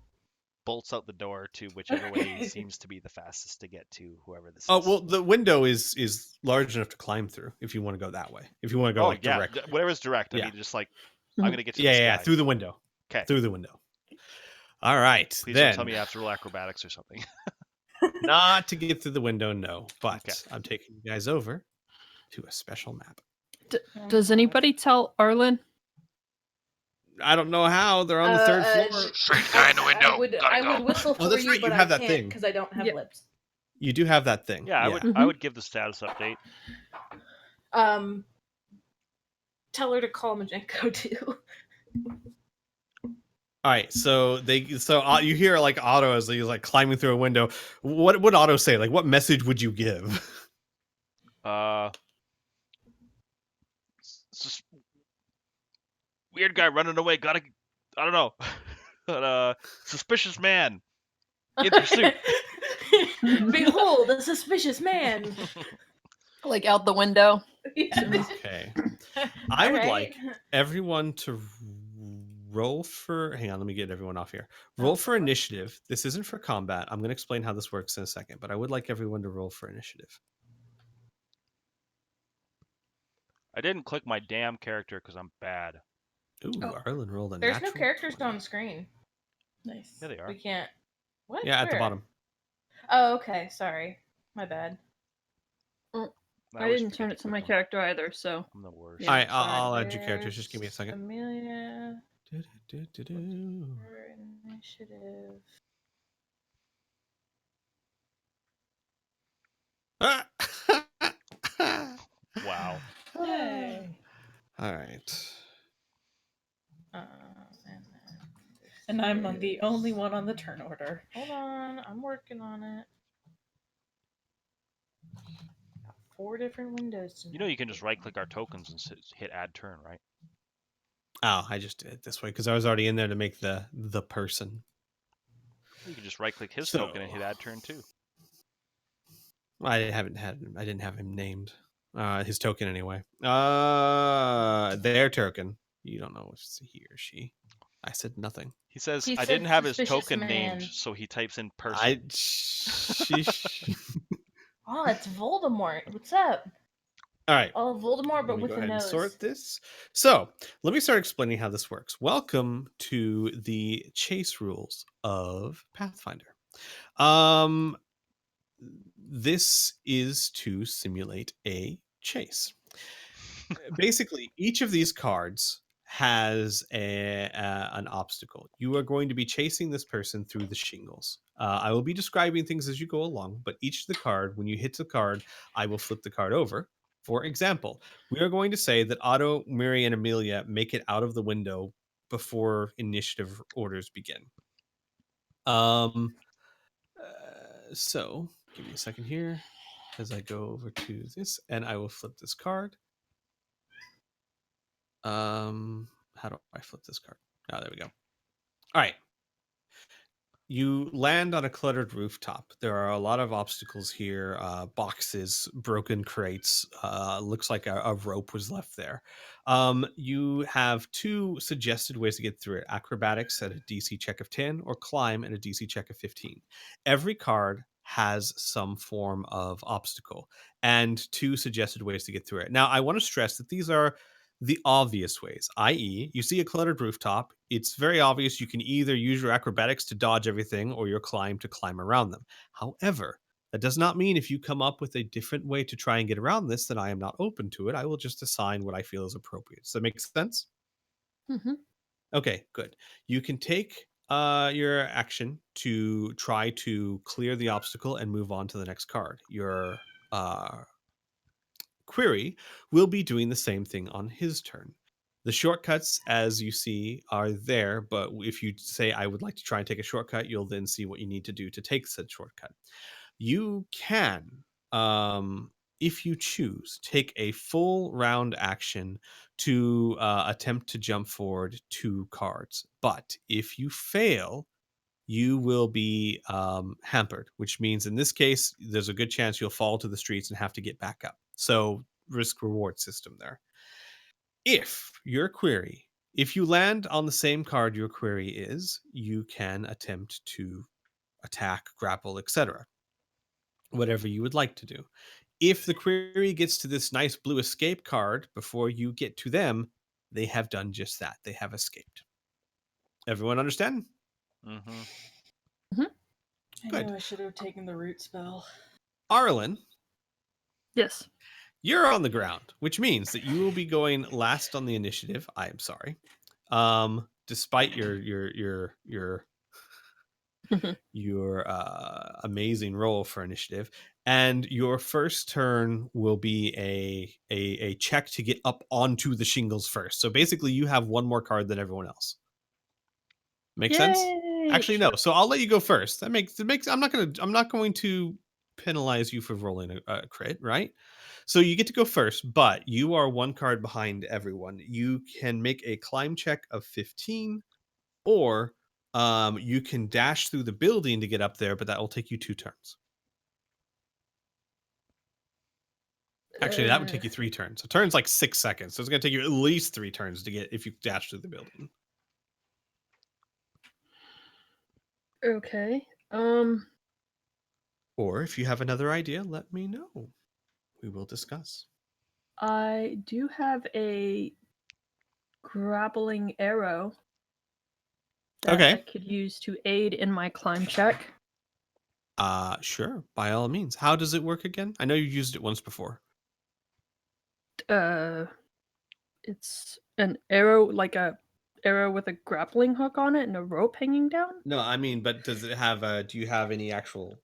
bolts out the door to whichever way seems to be the fastest to get to whoever this Oh is. well, the window is large enough to climb through if you want to go that way. If you want to go like direct, whatever's direct. I Yeah. mean, just like I'm gonna get to the yeah, sky. through the window. 'Kay. Through the window. All right, Please then don't tell me I have to roll acrobatics or something. not to get through the window, no. But Okay. I'm taking you guys over to a special map. Does anybody tell Arlen? I don't know how they're on the third floor. Straight guy in the window. I would whistle for that's you, right, you but have I that can't thing. because I don't have Yeah. lips. You do have that thing. Yeah, I would give the status update. Tell her to call Majenko too. All right, so you hear like Otto as he's like climbing through a window. What would Otto say? Like, what message would you give? It's just weird guy running away. I don't know. But suspicious man in pursuit. Behold, a suspicious man. Like out the window? Okay, I would Alright. like everyone to roll for. Hang on, let me get everyone off here. Roll for initiative. This isn't for combat. I'm going to explain how this works in a second, but I would like everyone to roll for initiative. I didn't click my damn character because I'm bad. Ooh, Oh, Arlen rolled a There's no natural characters 20. on screen. Nice. Yeah, they are. We can't. What? Yeah, at the Where? bottom. Oh, okay. Sorry. My bad. I didn't turn it to my character either, so. I'm the worst. Yeah, All right, sorry. I'll add your characters. Just give me a second. Amelia. Do-do-do-do-do. For initiative. Ah! Wow. Yay. All right. And then And I'm the only one on the turn order. hold on, I'm working on it. Got 4 different windows. To You know you can just right click our tokens and hit add turn, right? Oh, I just did it this way because I was already in there to make the person. You can just right click his So- token and hit add turn too. I didn't have him named. His token anyway. Their token. You don't know if it's he or she. I said nothing. He says He I said didn't have his suspicious token man. named, so he types in person. Oh, it's Voldemort. What's up? All right. Oh, Voldemort, Let but me with go a ahead and nose. sort this. So let me start explaining how this works. Welcome to the chase rules of Pathfinder. This is to simulate a chase. Basically, each of these cards has an obstacle. You are going to be chasing this person through the shingles. I will be describing things as you go along, but each of the card, when you hit the card, I will flip the card over. For example, we are going to say that Otto, Miri, and Amelia make it out of the window before initiative orders begin. So give me a second here as I go over to this, and I will flip this card. How do I flip this card? Oh, there we go. All right. You land on a cluttered rooftop. There are a lot of obstacles here, boxes, broken crates. Looks like a rope was left there. You have 2 suggested ways to get through it: acrobatics at a DC check of 10 or climb at a DC check of 15. Every card has some form of obstacle and 2 suggested ways to get through it. Now, I want to stress that these are the obvious ways, i.e., you see a cluttered rooftop. It's very obvious you can either use your acrobatics to dodge everything or your climb to climb around them. However, that does not mean if you come up with a different way to try and get around this, that I am not open to it. I will just assign what I feel is appropriate. Does that make sense? Mhm. Okay, good. You can take your action to try to clear the obstacle and move on to the next card. Your query will be doing the same thing on his turn. The shortcuts, as you see, are there, but if you say, I would like to try and take a shortcut, you'll then see what you need to do to take said shortcut. You can, if you choose, take a full round action to attempt to jump forward 2 cards. But if you fail, you will be hampered, which means in this case, there's a good chance you'll fall to the streets and have to get back up. So, risk reward system there. If you land on the same card your query is, you can attempt to attack, grapple, etc. Whatever you would like to do. If the query gets to this nice blue escape card before you get to them, they have done just that. They have escaped. Everyone understand? Mm-hmm. I Good. knew I should have taken the root spell. Arlen, Yes. you're on the ground, which means that you will be going last on the initiative. I am sorry. Despite your amazing roll for initiative, and your first turn will be a check to get up onto the shingles first. So basically, you have 1 more card than everyone else. Make sense? Yay! Actually, no. So I'll let you go first. That makes. I'm not going to penalize you for rolling a crit, right? So you get to go first, but you are 1 card behind everyone. You can make a climb check of 15, or you can dash through the building to get up there, but that will take you 2 turns. Actually, that would take you 3 turns. A turn's like 6 seconds, so it's going to take you at least 3 turns to get if you dash through the building. Okay. Or if you have another idea, let me know. We will discuss. I do have a grappling arrow that Okay. I could use to aid in my climb check. Sure, by all means. How does it work again? I know you used it once before. It's an arrow, like a arrow with a grappling hook on it and a rope hanging down. No, I mean, but does it have do you have any actual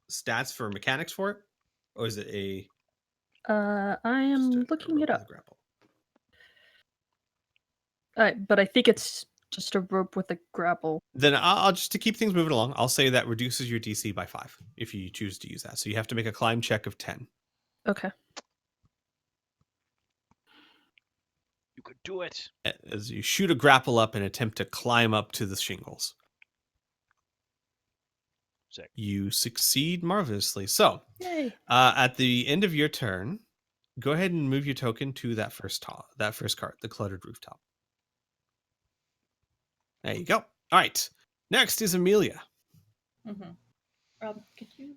stats for mechanics for it? Or is it I just am a looking rope it with up. a grapple? But I think it's just a rope with a grapple. Then I'll just, to keep things moving along, I'll say that reduces your DC by 5 if you choose to use that. So you have to make a climb check of 10. Okay. You could do it. As you shoot a grapple up and attempt to climb up to the shingles. Sick. You succeed marvelously. So, Yay. at the end of your turn, go ahead and move your token to that first card, the cluttered rooftop. There you go. All right. Next is Amelia. Mm-hmm. Could you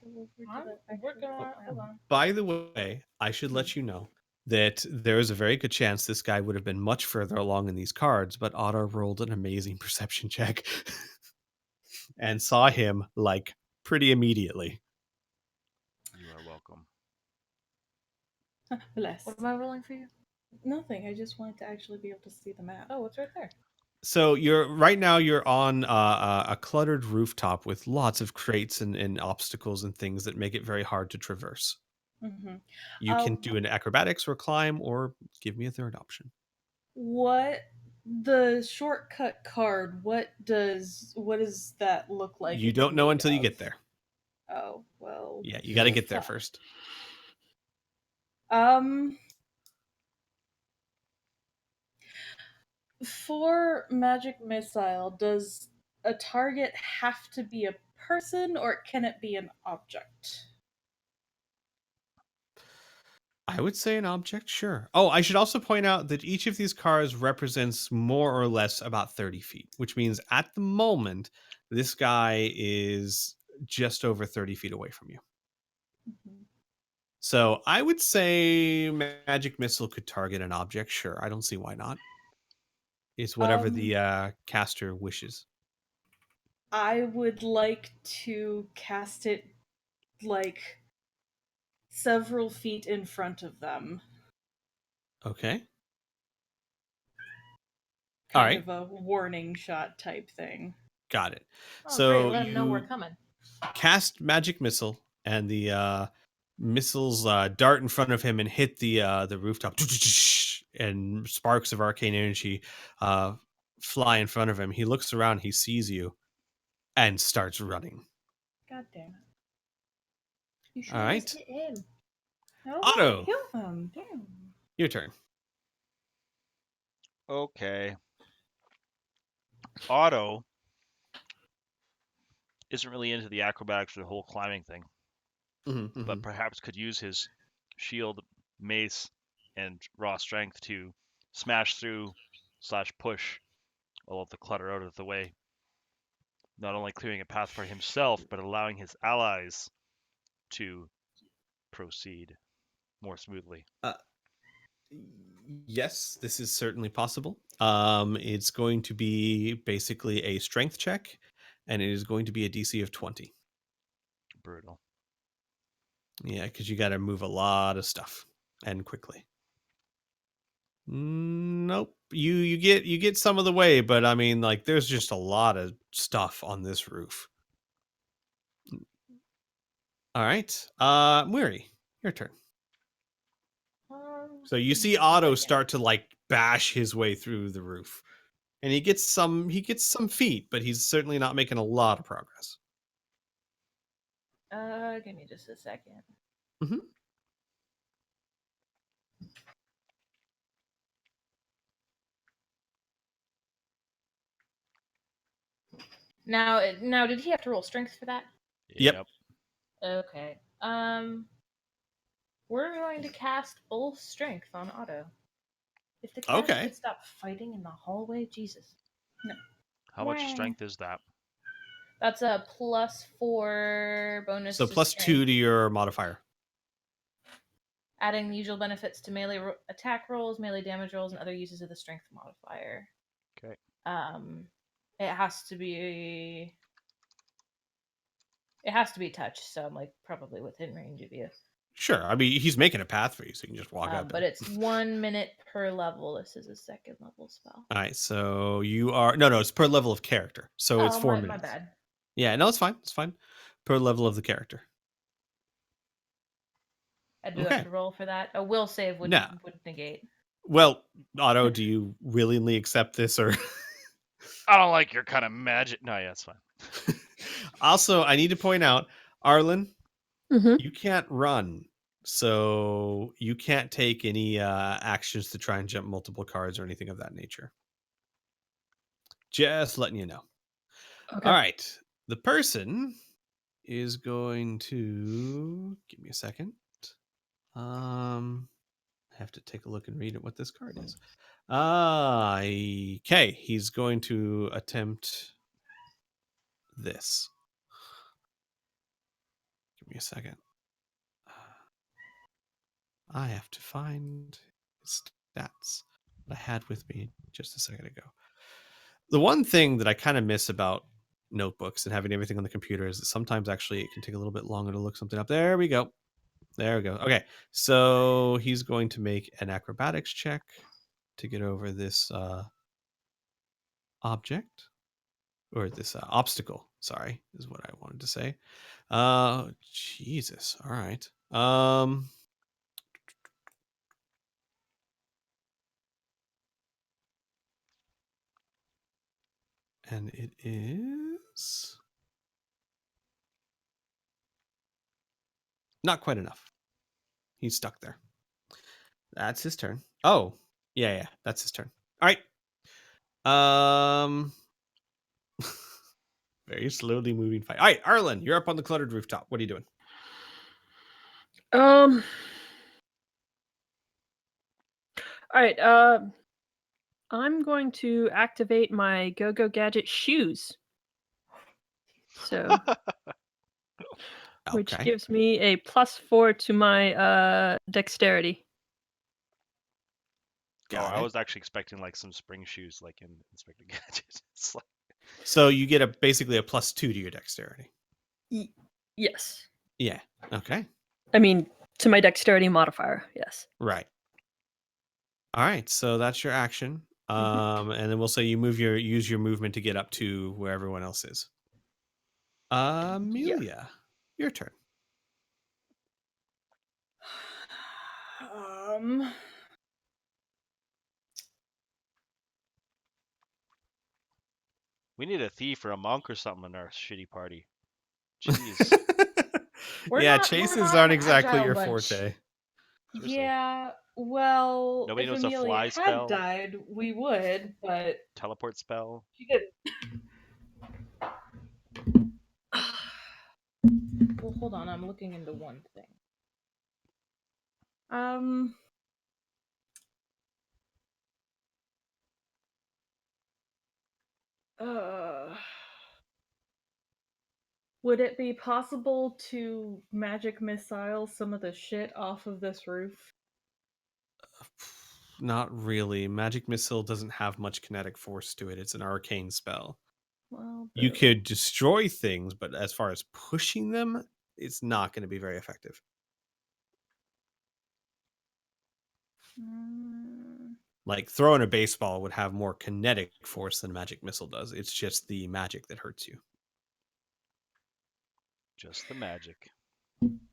go over to the Working on it. Hold on. By the way, I should let you know that there is a very good chance this guy would have been much further along in these cards, but Otto rolled an amazing perception check and saw him like pretty immediately. You are welcome. Bless. What am I rolling for you? Nothing. I just wanted to actually be able to see the map. Oh, it's right there. So you're on a cluttered rooftop with lots of crates and obstacles and things that make it very hard to traverse. Mm-hmm. You can do an acrobatics or climb, or give me a third option. What the shortcut card? What does that look like? You it's don't know made until you of? get there. Oh well. Yeah, you got to get there fuck. first. For magic missile, does a target have to be a person, or can it be an object? I would say an object, sure. Oh, I should also point out that each of these cards represents more or less about 30 feet, which means at the moment, this guy is just over 30 feet away from you. Mhm. So I would say magic missile could target an object. Sure, I don't see why not. It's whatever the caster wishes. I would like to cast it like several feet in front of them. Okay. Kind Alright. of a warning shot type thing. Got it. Oh, So great! Let him know we're you coming. cast magic missile, and the missiles dart in front of him and hit the rooftop, and sparks of arcane energy fly in front of him. He looks around, he sees you, and starts running. God damn it. You should All have right. just hit him. I don't Otto. want to kill them. Damn. Your turn. Okay. Otto isn't really into the acrobatics or the whole climbing thing, but perhaps could use his shield, mace, and raw strength to smash through / push all of the clutter out of the way. Not only clearing a path for himself, but allowing his allies to proceed more smoothly. Yes, this is certainly possible. It's going to be basically a strength check, and it is going to be a DC of 20. Brutal. Yeah, because you got to move a lot of stuff and quickly. Nope. You get some of the way, but I mean, like, there's just a lot of stuff on this roof. All right, Miri, your turn. So you see Otto start to like bash his way through the roof, and he gets some feet, but he's certainly not making a lot of progress. Give me just a second. Mhm. Now, did he have to roll strength for that? Yep. Okay. We're going to cast full strength on Otto. If the cast Okay. could stop fighting in the hallway, Jesus. No. How much Wah. strength is that? That's a +4 bonus. So to plus strength, 2 to your modifier. adding the usual benefits to melee attack rolls, melee damage rolls, and other uses of the strength modifier. Okay. It has to be touch, so I'm like probably within range of you. Sure. I mean, he's making a path for you, so you can just walk up. But it's 1 minute per level. This is a 2nd level spell. All right. So you are no, it's per level of character. So it's 4 minutes. My bad. Yeah. No, it's fine. It's fine. Per level of the character. I do have to roll for that. A will save would negate. Well, Otto, do you willingly accept this, or? I don't like your kind of magic. No, yeah, it's fine. Also, I need to point out, Arlen, Mhm. you can't run, so you can't take any actions to try and jump multiple cards or anything of that nature. Just letting you know. Okay. All right. The person is going to give me a second. I have to take a look and read at what this card is. Okay. He's going to attempt this. Give me a second. I have to find his stats that I had with me just a second ago. The one thing that I kind of miss about notebooks and having everything on the computer is that sometimes actually it can take a little bit longer to look something up. There we go. Okay. So he's going to make an acrobatics check to get over this object, or this obstacle. Sorry, is what I wanted to say. Jesus. All right. And it is not quite enough. He's stuck there. That's his turn. Oh, yeah, that's his turn. All right. Very slowly moving fight. All right, Arlen, you're up on the cluttered rooftop. What are you doing? All right. I'm going to activate my Go-Go Gadget shoes. So which Okay. gives me a +4 to my dexterity. Got I it. was actually expecting like some spring shoes, like in Inspector Gadget. It's like, So you get basically a +2 to your dexterity. Yes. Yeah. Okay. I mean, to my dexterity modifier, yes. Right. All right. So that's your action. And then we'll say you use your movement to get up to where everyone else is. Amelia, your turn. we need a thief or a monk or something in our shitty party. Jeez. Yeah, We're chases not aren't an exactly agile your bunch. forte. Seriously. Yeah, well, Nobody if knows a Amelia fly had spell? died, we would, but Teleport spell. she didn't. Well, hold on. I'm looking into one thing. Would it be possible to magic missile some of the shit off of this roof? Not really. Magic missile doesn't have much kinetic force to it. It's an arcane spell. Well, You could destroy things, but as far as pushing them, it's not going to be very effective. Like throwing a baseball would have more kinetic force than magic missile does. It's just the magic that hurts you. Just the magic.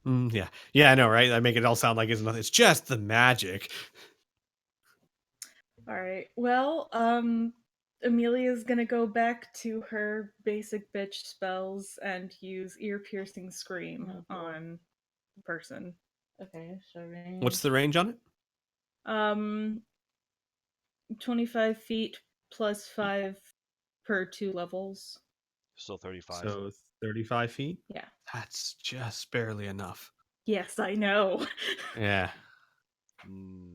Yeah. Yeah, I know, right? I make it all sound like it's nothing. It's just the magic. All right. Well, Amelia's gonna go back to her basic bitch spells and use ear-piercing scream Oh, boy. on the person. Okay, so range. What's the range on it? 25 feet plus 5 per 2 levels. Still 35. So 35 feet? Yeah. That's just barely enough. Yes, I know. Yeah.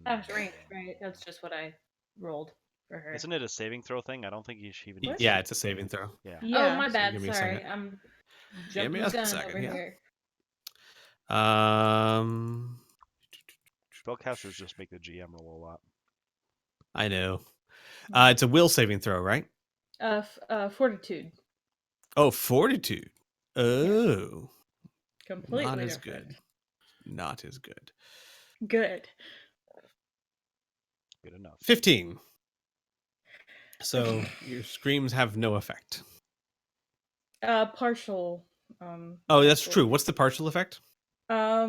That's range, right? That's just what I rolled for her. Isn't it a saving throw thing? I don't think you should even. What? Yeah, it's a saving throw. Yeah. Yeah. Oh, my So bad. give me a Sorry, second. I'm Give jumping me the a gun second, over yeah. here. Spellcasters just make the GM roll a lot. I know. It's a will saving throw, right? Fortitude. Oh, fortitude. Oh. Completely Not as different. good. Not as good. Good. Good enough. 15. So your screams have no effect. Partial. Oh, that's true. What's the partial effect? I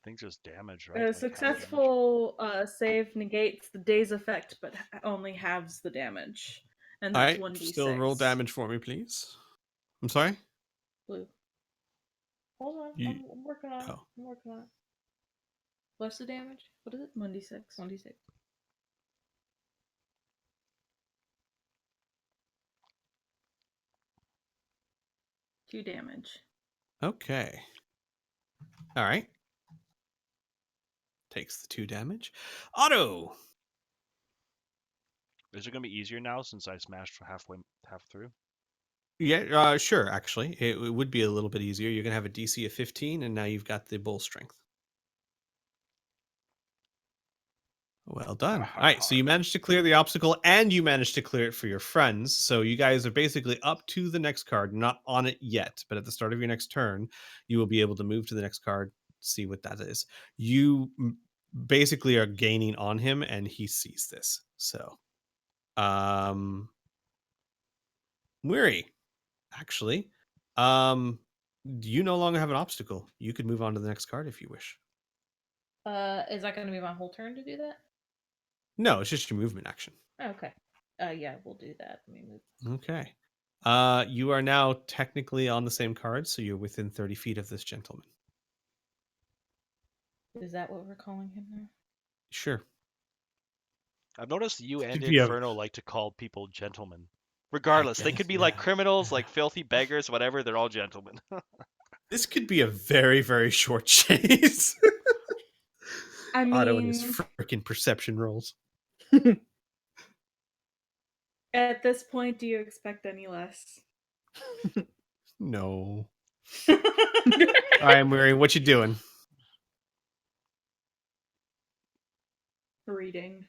think just damage, right? A Like half damage. successful save negates the day's effect, but only halves the damage, and All that's right. 1d6. Still roll damage for me, please. I'm sorry? Blue. Hold on, I'm working on it. Oh. I'm working on it. What's the damage? What is it? 1d6. 1d6. Two damage. Okay. All right. Takes the 2 damage. Otto. Is it going to be easier now since I smashed for half through? Yeah, sure, actually. It would be a little bit easier. You're going to have a DC of 15, and now you've got the bull strength. Well done. All right, so you managed to clear the obstacle, and you managed to clear it for your friends. So you guys are basically up to the next card, not on it yet, but at the start of your next turn, you will be able to move to the next card, see what that is. You basically are gaining on him, and he sees this. So, Weary, actually, you no longer have an obstacle. You could move on to the next card if you wish. Is that going to be my whole turn to do that? No, it's just your movement action. Okay. Yeah, we'll do that. Let me move. Okay. You are now technically on the same card, so you're within 30 feet of this gentleman. Is that what we're calling him now? Sure. I've noticed you and Could be a- Inferno like to call people gentlemen. Regardless, they could be like criminals, like filthy beggars, whatever. They're all gentlemen. This could be a very, very short chase. I mean, Otto and his freaking perception rolls. at this point, do you expect any less? No. All right, Murray, what you doing? Reading.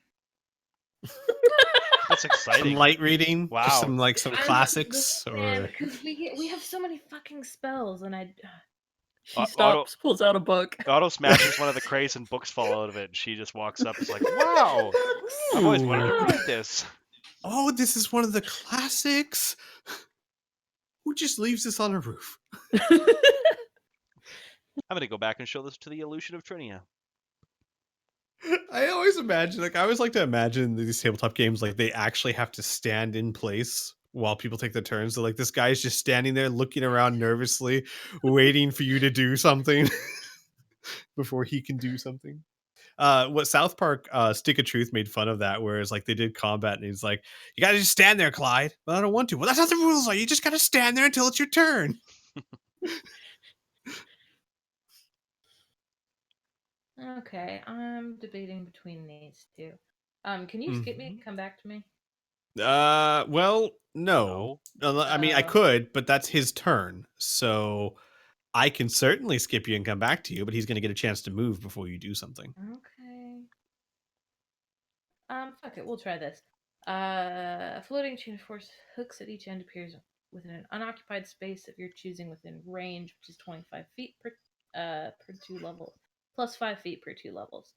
That's Some exciting. light reading? Wow. Just some classics? Man, Or because we have so many fucking spells, and I She Auto- stops, pulls out a book. Auto smashes one of the crates and books fall out of it, and she just walks up. It's like, wow, I've always wanted to read this. Oh, this is one of the classics? Who just leaves this on a roof? I'm gonna go back and show this to the Illusion of Trinia. I always imagine, I always like to imagine these tabletop games, like they actually have to stand in place while people take their turns. So like this guy's just standing there looking around nervously, waiting for you to do something before he can do something. What South Park Stick of Truth made fun of that, whereas like they did combat and he's like, you gotta just stand there, Clyde. But I don't want to. Well, that's not the rules are. You just gotta stand there until it's your turn. Okay, I'm debating between these two. Can you skip me and come back to me? Well, no. I mean, I could, but that's his turn. So I can certainly skip you and come back to you, but he's going to get a chance to move before you do something. Okay. Fuck it, we'll try this. A floating chain of force hooks at each end appears within an unoccupied space of your choosing within range, which is 25 feet per 2 levels, plus 5 feet per 2 levels.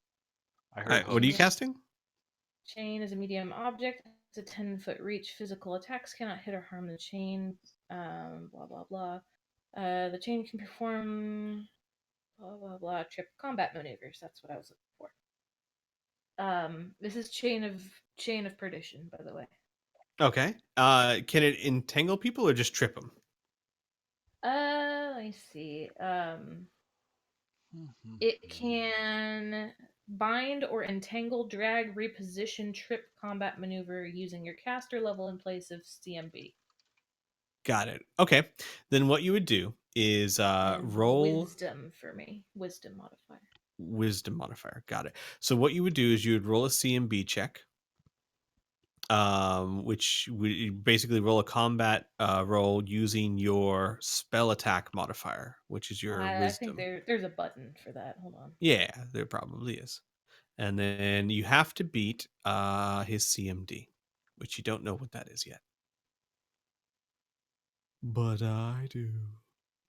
I All heard. right, what are you casting? Chain is a medium object. It's a 10-foot reach. Physical attacks cannot hit or harm the chain. Blah blah blah. The chain can perform blah blah blah trip combat maneuvers. That's what I was looking for. This is chain of perdition, by the way. Okay. Can it entangle people or just trip them? Let me see. It can bind or entangle, drag, reposition, trip, combat maneuver using your caster level in place of CMB. Got it. Okay. Then what you would do is And roll wisdom for me. Wisdom modifier. wisdom modifier. Got it. So what you would do is you would roll a CMB check, which would basically roll a combat roll using your spell attack modifier, which is your I wisdom. think there's a button for that. Hold on. Yeah, there probably is. And then you have to beat his CMD, which you don't know what that is yet. But I do.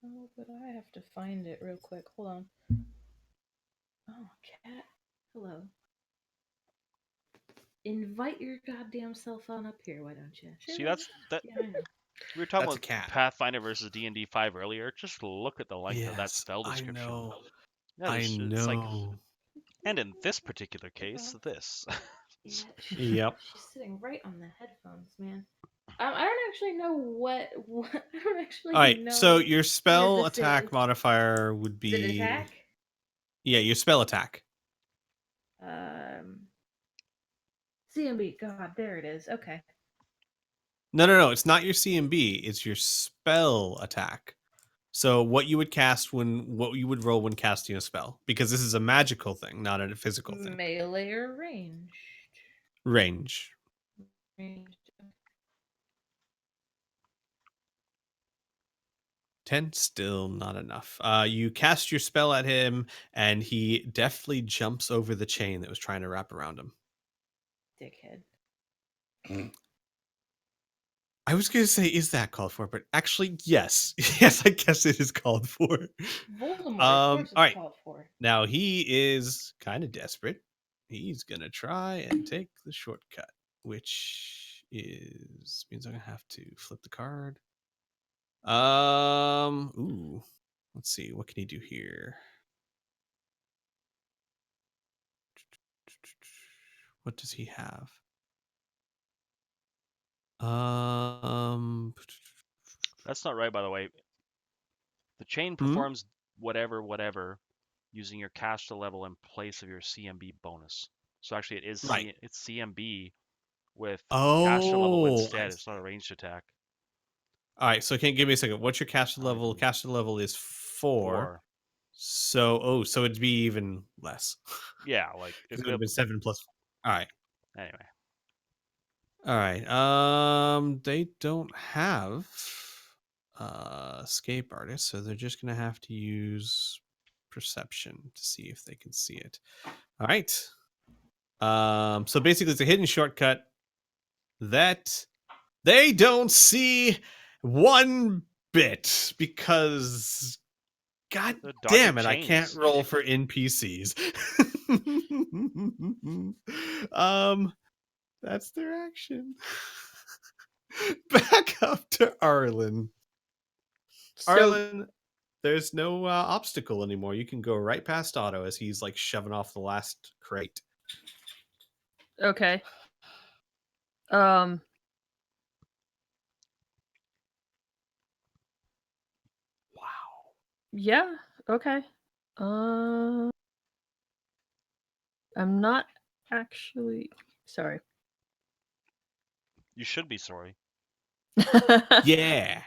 Oh, but I have to find it real quick. Hold on. Oh, cat. Hello. Invite your goddamn self on up here, why don't you? See, that's that. Yeah, I know. We were talking That's a about cat. Pathfinder versus D&D 5 earlier. Just look at the length of that Yes, spell I description. know. That I is- know. It's like, and in this particular case, this. Yeah, Yep. she's sitting right on the headphones, man. I don't actually know what I don't actually All right, know. so your spell this attack is. modifier would be Is it attack? Yeah, your spell attack. CMB. God, there it is. Okay. No, it's not your CMB, it's your spell attack. So what you would roll when casting a spell, because this is a magical thing, not a physical thing. Melee or ranged? Range. Ranged. 10, still not enough. You cast your spell at him, and he deftly jumps over the chain that was trying to wrap around him. Dickhead. I was going to say, is that called for? But actually, yes. Yes, I guess it is called for. Voldemort, All of course it's right. called for. Now, he is kind of desperate. He's going to try and take the shortcut, which means I'm going to have to flip the card. Ooh. Let's see. What can he do here? What does he have? That's not right, by the way. The chain performs whatever using your caster level in place of your CMB bonus. So actually, it is Right. it's CMB with caster level I instead. It's see. not a ranged attack. All right, so give me a second. What's your caster level? Caster level is 4. So it'd be even less. Yeah, like It would have been 7 plus 4. All right. Anyway. All right. They don't have escape artist, so they're just going to have to use perception to see if they can see it. All right. So basically, it's a hidden shortcut that they don't see one bit because, god The dog damn in it, I can't chains. roll for NPCs. That's their action. Back up to Arlen. So Arlen, there's no obstacle anymore. You can go right past Otto as he's like shoving off the last crate. okay. Um. Wow. Yeah. Okay. I'm not actually sorry. You should be sorry. Yeah.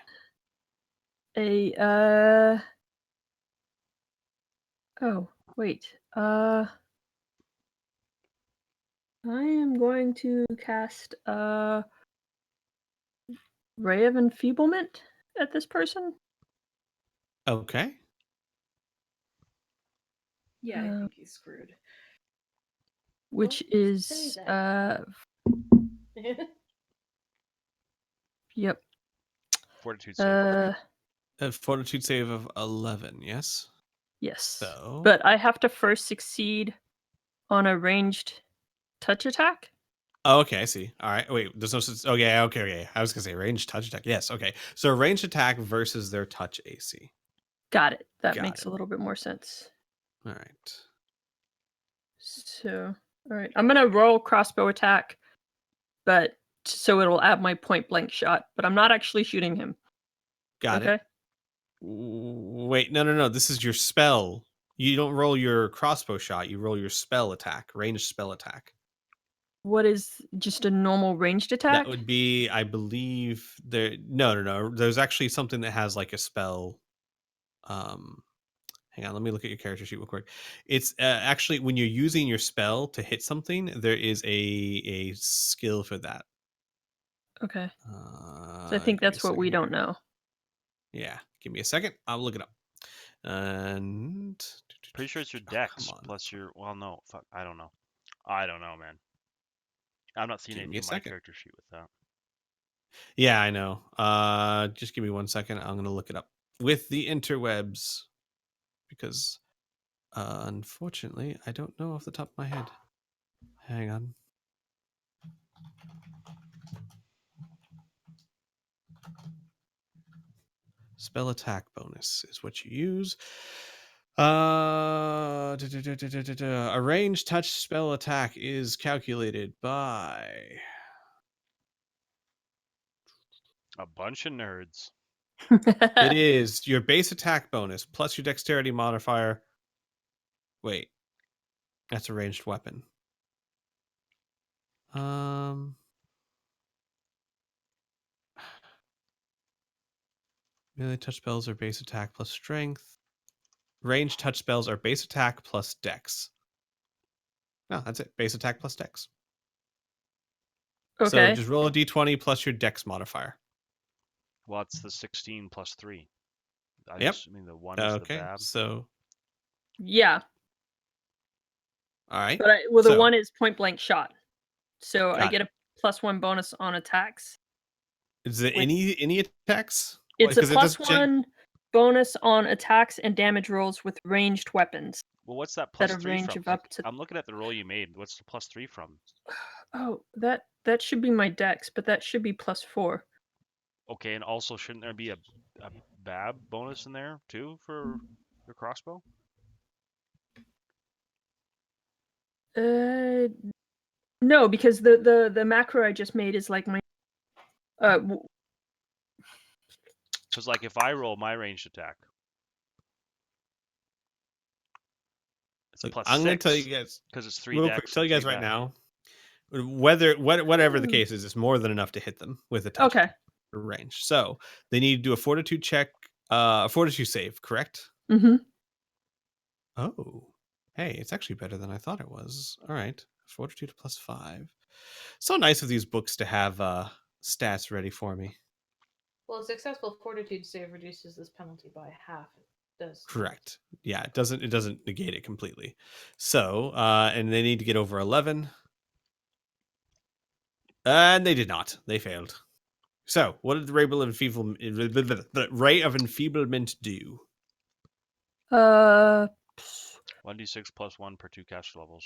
Oh, wait. I am going to cast Ray of Enfeeblement at this person. Okay. Yeah, I think he's screwed. Which Don't is say that. Yep. Fortitude save. A fortitude save of 11, yes? Yes. So But I have to first succeed on a ranged touch attack. Oh, okay, I see. All right. Wait, there's no okay. I was gonna say ranged touch attack. Yes, okay. So ranged attack versus their touch AC. Got it. That Got makes it. a little bit more sense. All right. So, all right. I'm gonna roll crossbow attack, but so it'll add my point blank shot. But I'm not actually shooting him. Got Okay. it. Wait, no. This is your spell. You don't roll your crossbow shot. You roll your spell attack, ranged spell attack. What is just a normal ranged attack? That would be, I believe, there. No. There's actually something that has like a spell. Hang on, let me look at your character sheet real quick. It's actually when you're using your spell to hit something, there is a skill for that. Okay. So I think that's what we don't know. Yeah, give me a second. I'll look it up. And Pretty sure it's your oh, dex come on. plus your. Well, no, fuck. I don't know. I don't know, man. I'm not seeing Give me anything a in my second. character sheet with that. Yeah, I know. Just give me 1 second. I'm gonna look it up with the interwebs because unfortunately I don't know off the top of my head. Hang on. Spell attack bonus is what you use. A ranged touch spell attack is calculated by A bunch of nerds. it is your base attack bonus plus your dexterity modifier. Wait, that's a ranged weapon. Melee touch spells are base attack plus strength. Ranged touch spells are base attack plus dex. No, that's it. Base attack plus dex. Okay. So just roll a d20 plus your dex modifier. Well, it's the 16 plus 3. I'm Yep. assuming the 1 is the Okay. bab. So Yeah. all right. But the So- one is point blank shot. So I Got get a +1 bonus on attacks. Is it With- any attacks? It's Because a it doesn't +1 bonus on attacks and damage rolls with ranged weapons. Well, what's that That plus a 3 range from? of up to. I'm looking at the roll you made. What's the plus 3 from? Oh, that should be my dex, but that should be +4. Okay, and also shouldn't there be a bab bonus in there too for your crossbow? No, because the macro I just made is like my. Because like if I roll my ranged attack, it's Look, plus I'm going 6 to tell you guys because it's 3 real dex. quick. Tell you and guys 3 right bab. now, whatever the case is, it's more than enough to hit them with a touch Okay. range. So they need to do a fortitude check, a fortitude save, correct? Mm-hmm. Oh, hey, it's actually better than I thought it was. All right, fortitude +5. So nice of these books to have stats ready for me. Well, a successful fortitude save reduces this penalty by half. It does. Correct. Yeah, it doesn't negate it completely. So, and they need to get over 11. And they did not. They failed. So, what did the ray of enfeeblement do? 1d6 plus 1 per 2 caster levels.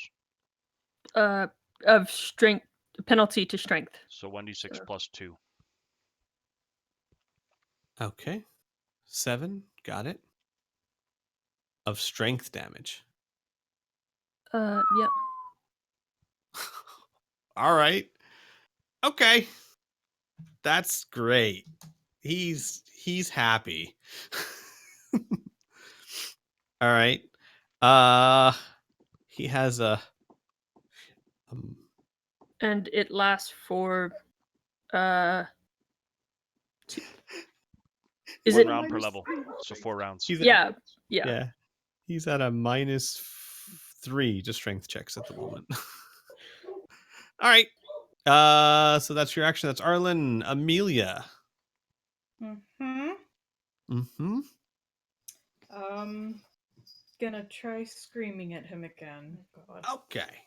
Of strength, penalty to strength. So 1d6 So- plus 2. Okay. 7. Got it. Of strength damage. Yep. All right. Okay. That's great. He's happy. All right. He has a And it lasts for is One it round per level. So 4 rounds. yeah. He's at a -3 to strength checks at the moment. All right. So that's your action. That's Arlen. Amelia. Mm-hmm. Mm-hmm. Gonna try screaming at him again. God. Okay.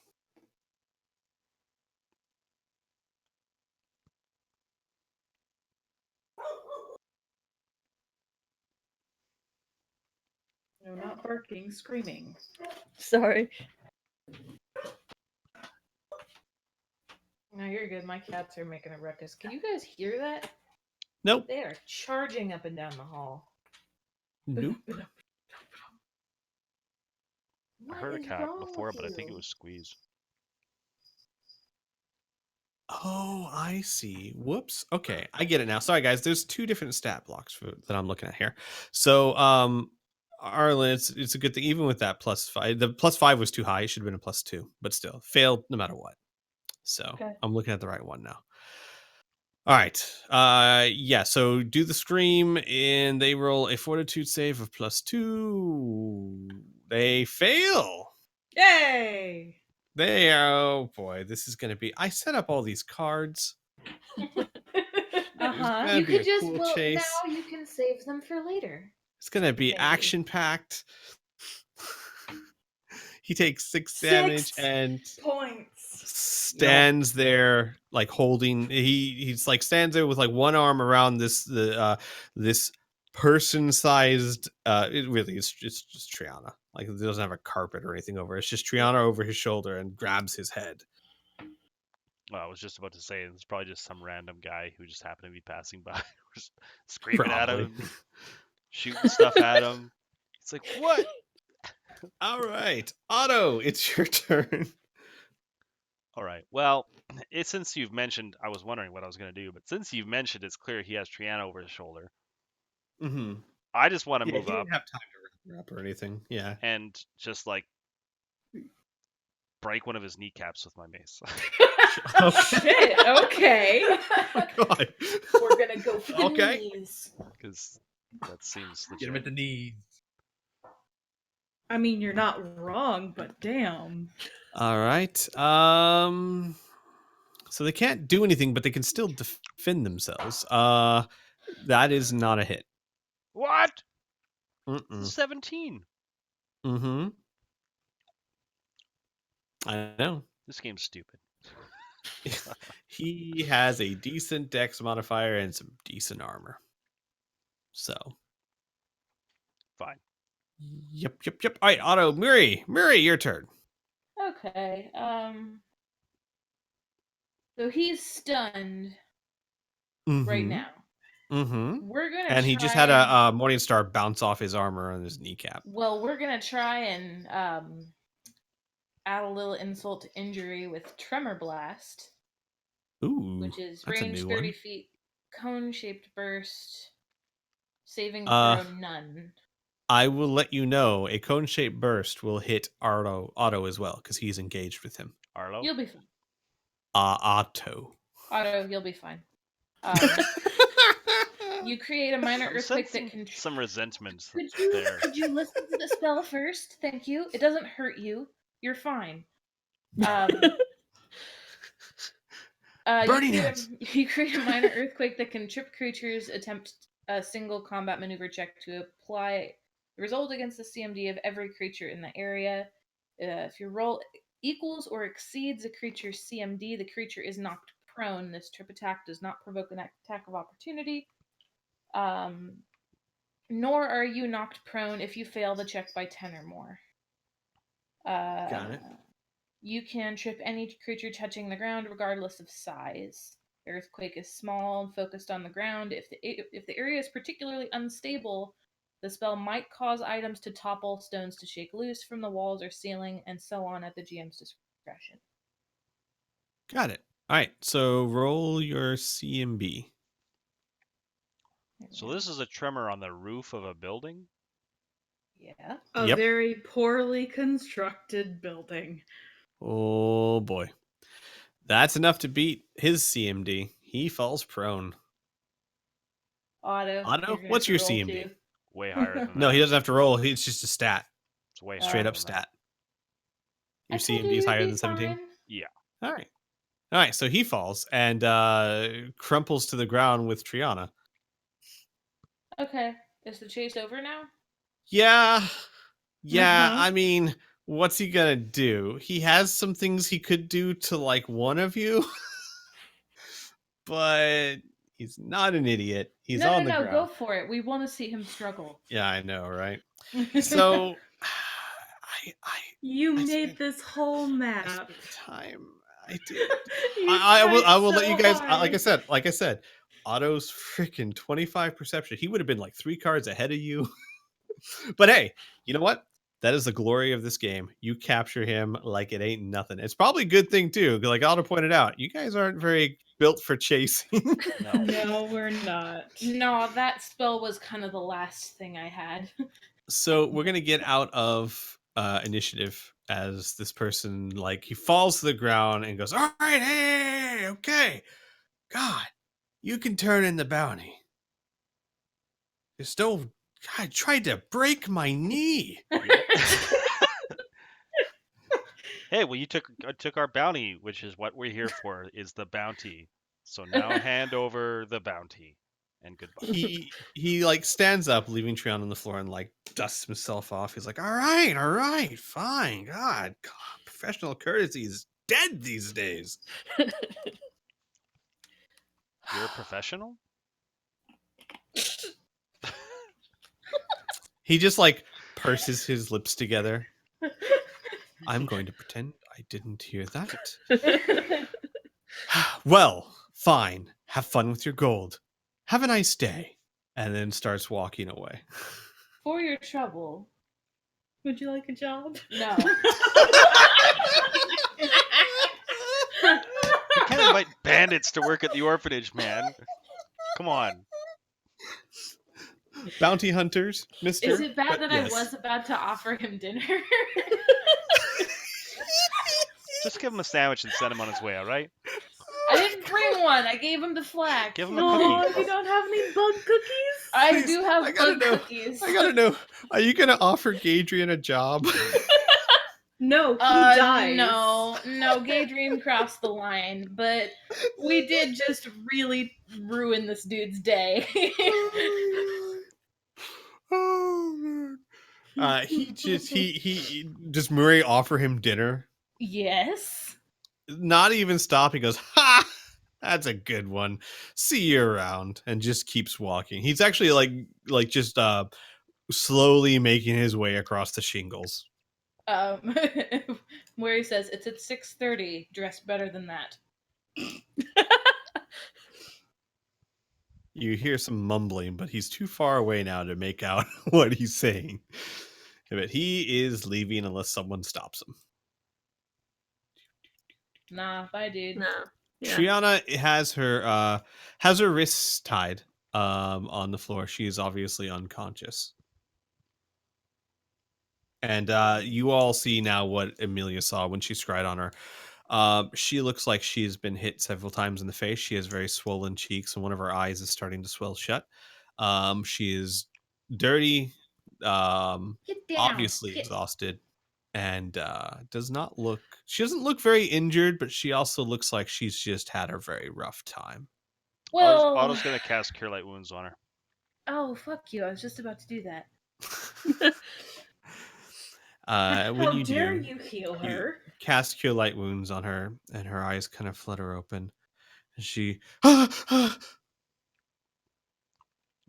No, not barking, screaming. Sorry. No, you're good. My cats are making a ruckus. Can you guys hear that? Nope. They are charging up and down the hall. Nope. I heard a cat before, but I think it was Squeeze. Oh, I see. Whoops. Okay, I get it now. Sorry, guys. There's 2 different stat blocks that I'm looking at here. So, Arlen, it's a good thing. Even with that +5, the +5 was too high. It should have been a +2, but still failed no matter what. So Okay. I'm looking at the right one now. All right. Yeah. So do the scream, and they roll a fortitude save of +2. They fail. Yay! They are. Oh boy, this is gonna be. I set up all these cards. Uh-huh. You be a could just cool chase. now you can save them for later. It's gonna be Maybe. action packed. He takes 6 damage 6 and points. stands there like holding. He's like stands there with like one arm around this person sized. It really is just Triana. Like it doesn't have a carpet or anything over. It's just Triana over his shoulder and grabs his head. Well, I was just about to say it's probably just some random guy who just happened to be passing by, just screaming at Probably. him, shooting stuff at him. It's like, what? All right, Otto, it's your turn. All right. Well, since you've mentioned, I was wondering what I was going to do, but since you've mentioned, it's clear he has Triana over his shoulder. Mm-hmm. I just want to Yeah, move he up didn't have time to wrap or anything. Yeah. and just like break one of his kneecaps with my mace. Shit, okay. Oh, God. We're gonna go for the Okay. knees. Because that seems Get him legit. at the knees. I mean, you're not wrong, but damn. All right. So they can't do anything, but they can still defend themselves. That is not a hit. What? Mm-mm. 17. Mm-hmm. I know. This game's stupid. He has a decent dex modifier and some decent armor. So. Fine. Yep. All right, Otto, Murray, your turn. Okay. So he's stunned right now. Mm-hmm. We're gonna And he just had a Morningstar bounce off his armor on his kneecap. Well, we're gonna try and add a little insult to injury with Tremor Blast, Ooh, which is that's a range new 30 one. feet, cone-shaped burst, saving throw none. I will let you know a cone-shaped burst will hit Otto as well because he's engaged with him. Arlo? You'll be fine. Otto. Otto, you'll be fine. You create a minor I'm earthquake sensing that can. some resentment Could you listen to the spell first? Thank you. It doesn't hurt you. You're fine. Burning you hands. you create a minor earthquake that can trip creatures. Attempt a single combat maneuver check to apply the result against the CMD of every creature in the area. If your roll equals or exceeds a creature's CMD, the creature is knocked prone. This trip attack does not provoke an attack of opportunity. Nor are you knocked prone if you fail the check by 10 or more. Got it. You can trip any creature touching the ground, regardless of size. The earthquake is small and focused on the ground. If the area is particularly unstable, the spell might cause items to topple, stones to shake loose from the walls or ceiling, and so on at the GM's discretion. Got it. All right. So roll your CMB. So this is a tremor on the roof of a building? Yeah. A Yep. very poorly constructed building. Oh boy. That's enough to beat his CMD. He falls prone. Otto, Otto, you're gonna what's have to your roll CMD? too. Way higher than that. No, he doesn't have to roll. It's just a stat. It's way Straight higher up than stat. I Your told CMD you is you'd higher be than 17? fine. Yeah. All right. All right. So he falls and crumples to the ground with Triana. Okay. Is the chase over now? Yeah. Yeah. Uh-huh. I mean, what's he going to do? He has some things he could do to like one of you, but he's not an idiot. He's on the No, ground. go for it. We want to see him struggle. Yeah, I know, right? So You I made spent- this whole I map. spent time. I did. You I will tried let you so guys hard. like I said, Otto's freaking 25 perception. He would have been like 3 cards ahead of you. But hey, you know what? That is the glory of this game. You capture him like it ain't nothing. It's probably a good thing too. Like Otto pointed out, you guys aren't very built for chasing. No. No, we're not. No, that spell was kind of the last thing I had. So we're gonna get out of initiative as this person like he falls to the ground and goes, all right, hey, okay. God, you can turn in the bounty. Just don't. God, tried to break my knee. Hey, well, you took our bounty, which is what we're here for, is the bounty. So now hand over the bounty, and goodbye. He like stands up, leaving Trion on the floor, and like dusts himself off. He's like, all right, fine. God, professional courtesy is dead these days. You're a professional? He just like purses his lips together. I'm going to pretend I didn't hear that. Well, fine. Have fun with your gold. Have a nice day. And then starts walking away. For your trouble. Would you like a job? No. You can't invite bandits to work at the orphanage, man. Come on. Bounty hunters, mister. Is it bad But that yes. I was about to offer him dinner? Just give him a sandwich and send him on his way, all right? I didn't bring one. I gave him the flax. Give him a Oh, cookie. you don't have any bug cookies? I Please, do have I gotta bug know. cookies. I gotta know. Are you gonna offer Gadrian a job? No, he dies. No, Gadrian crossed the line, but we did just really ruin this dude's day. Oh man. He does Murray offer him dinner? Yes. Not even stop. He goes, ha! That's a good one. See you around, and just keeps walking. He's actually like just slowly making his way across the shingles. Where he says it's at 6:30. Dress better than that. You hear some mumbling, but he's too far away now to make out what he's saying. But he is leaving unless someone stops him. Nah, bye, dude. No. Yeah. Triana has her wrists tied on the floor. She is obviously unconscious. And you all see now what Amelia saw when she scryed on her. She looks like she's been hit several times in the face. She has very swollen cheeks, and one of her eyes is starting to swell shut. She is dirty, Get down. obviously Get- exhausted. and she doesn't look very injured, but she also looks like she's just had a very rough time. Well, Otto's gonna cast Cure Light Wounds on her. oh fuck you! I was just about to do that. When How you dare do, you heal you her? cast Cure Light Wounds on her, and her eyes kind of flutter open, and she It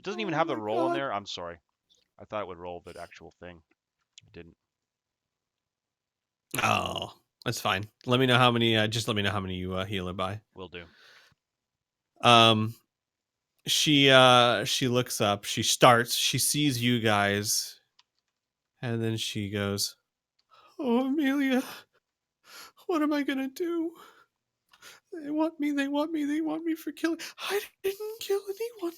doesn't even Oh have the my roll in God. there. I'm sorry. I thought it would roll the actual thing. It didn't. Oh, that's fine. Let me know how many. Just let me know how many you heal her by. Will do. She looks up. She sees you guys, and then she goes, "Oh, Amelia, what am I gonna do? They want me. They want me. They want me for killing. I didn't kill anyone."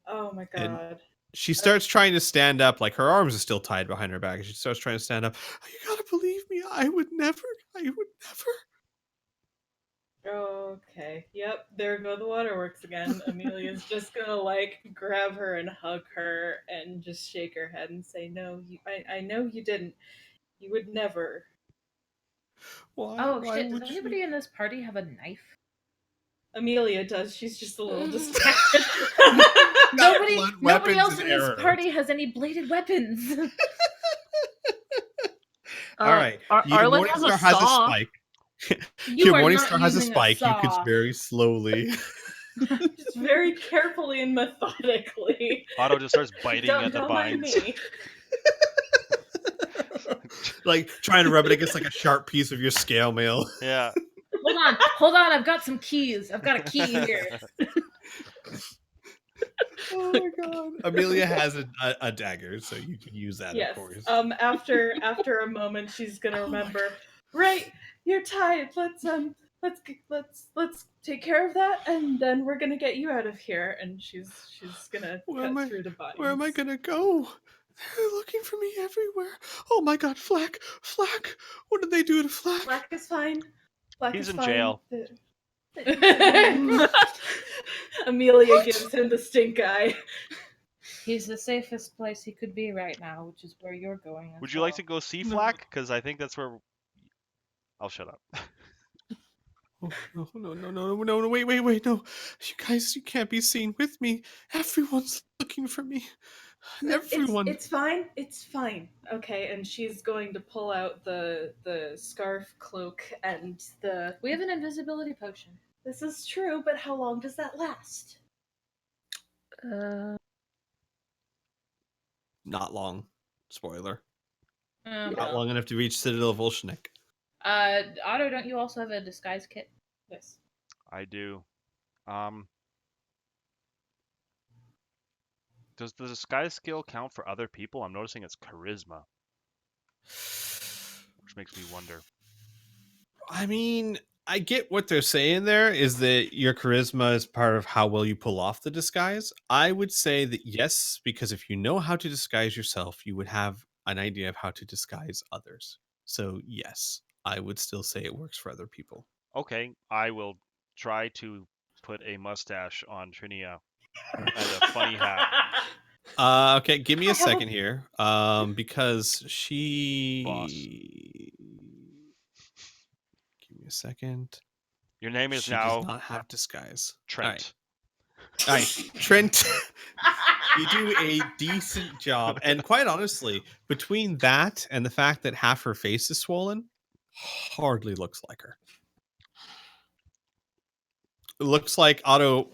Oh my And god. she starts trying to stand up, like her arms are still tied behind her back. She starts trying to stand up. You gotta believe me. I would never. Okay. Yep. There go the waterworks again. Amelia's just gonna like grab her and hug her and just shake her head and say, "No, I know you didn't. You would never." Why? Oh Why shit! Does would anybody in this party have a knife? Amelia does. She's just a little distracted. Nobody blunt nobody weapons else and in this arrows. party has any bladed weapons. All right. Your Arlen has a Morningstar has a saw. spike. You Your are Morningstar not has a using a spike. You could saw. very slowly. Just very carefully and methodically. Otto just starts biting at the Don't mind vines. me. Like trying to rub it against like a sharp piece of your scale mail. Yeah. Hold on, I've got some keys. I've got a key here. Oh my god. Amelia has a dagger, so you can use that, Yes. of course. After a moment, she's gonna remember. Right, you're tired. Let's take care of that, and then we're gonna get you out of here. And she's gonna cut through the vines. Where am I gonna go? They're looking for me everywhere. Oh my god, Flack! What did they do to Flack? Flack is fine. Flack He's is in fine. jail. Amelia gives him the stink eye. He's the safest place he could be right now, which is where you're going. Would you like to go see Flack? Because I think that's where. I'll shut up. Oh, no, wait, no. You guys, you can't be seen with me. Everyone's looking for me. Everyone. It's fine. Okay, and she's going to pull out the scarf, cloak, and the. We have an invisibility potion. This is true, but how long does that last? Not long. Spoiler. Oh, Not well. long enough to reach Citadel Volshnik. Otto, don't you also have a disguise kit? Yes. I do. Does the disguise skill count for other people? I'm noticing it's charisma, which makes me wonder. I mean, I get what they're saying there is that your charisma is part of how well you pull off the disguise. I would say that yes, because if you know how to disguise yourself, you would have an idea of how to disguise others. So yes, I would still say it works for other people. Okay, I will try to put a mustache on Trinia and a funny hat. Okay, give me a second here. Because she. Boss. Give me a second. Your name is She now does not have disguise. Trent. All right, Trent. You do a decent job, and quite honestly, between that and the fact that half her face is swollen, hardly looks like her. It looks like Otto.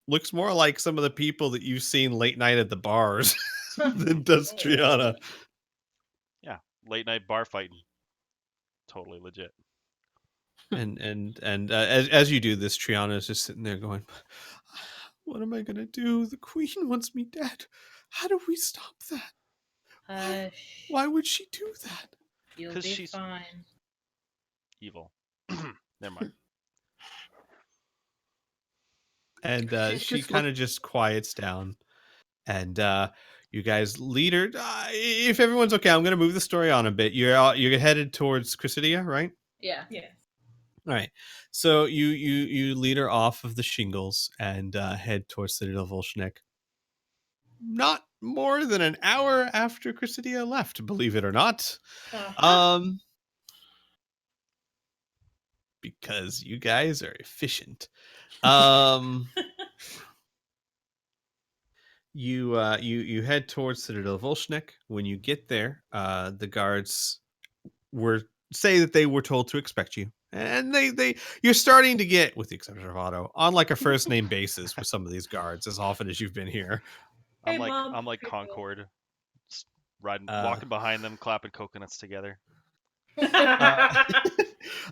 Looks more like some of the people that you've seen late night at the bars than does Triana. Yeah, late night bar fighting. Totally legit. And as you do this, Triana is just sitting there going, "What am I gonna do? The queen wants me dead. How do we stop that? Hush. Why would she do that?" You'll 'Cause be she's- fine. Evil. Never mind. And She's she just kind of just quiets down, and you guys lead her. If everyone's okay, I'm gonna move the story on a bit. You're headed towards Chrysidia, right? Yeah. Yes. All right. So you lead her off of the shingles and head towards Citadel Volshnik. not more than an hour after Chrysidia left, believe it or not. Uh-huh. Because you guys are efficient. You head towards Citadel Volshnik. When you get there, the guards say that they were told to expect you. And you're starting to get, with the exception of Otto, on like a first name basis with some of these guards as often as you've been here. Hey, Mom. I'm like Hey, Bill. Concord, just Uh, walking behind them, clapping coconuts together.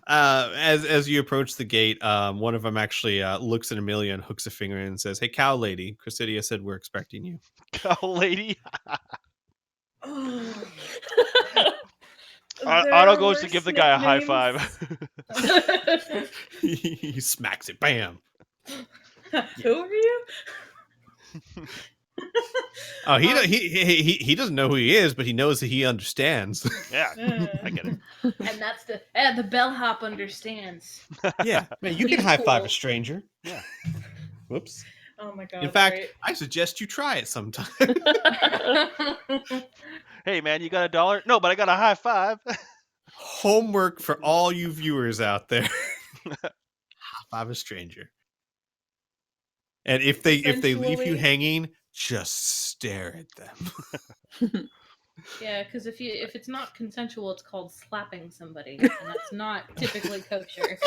As you approach the gate, one of them actually looks at Amelia and hooks a finger in and says, "Hey, cow lady, Chrysidia said we're expecting you." Cow lady. Oh, Otto goes to give the guy a high five. He smacks it. Bam. Who are you? Oh, he doesn't know who he is, but he knows that he understands. Yeah, I get it. And that's the bellhop understands. Yeah, man, you He's can high five a cool. stranger. Yeah. Whoops. Oh my god. In fact, right. I suggest you try it sometime. Hey man, you got $1? No, but I got a high five. Homework for all you viewers out there. High five a stranger. And if they leave you Sensually. hanging, just stare at them. Yeah, because if it's not consensual, it's called slapping somebody, and that's not typically kosher.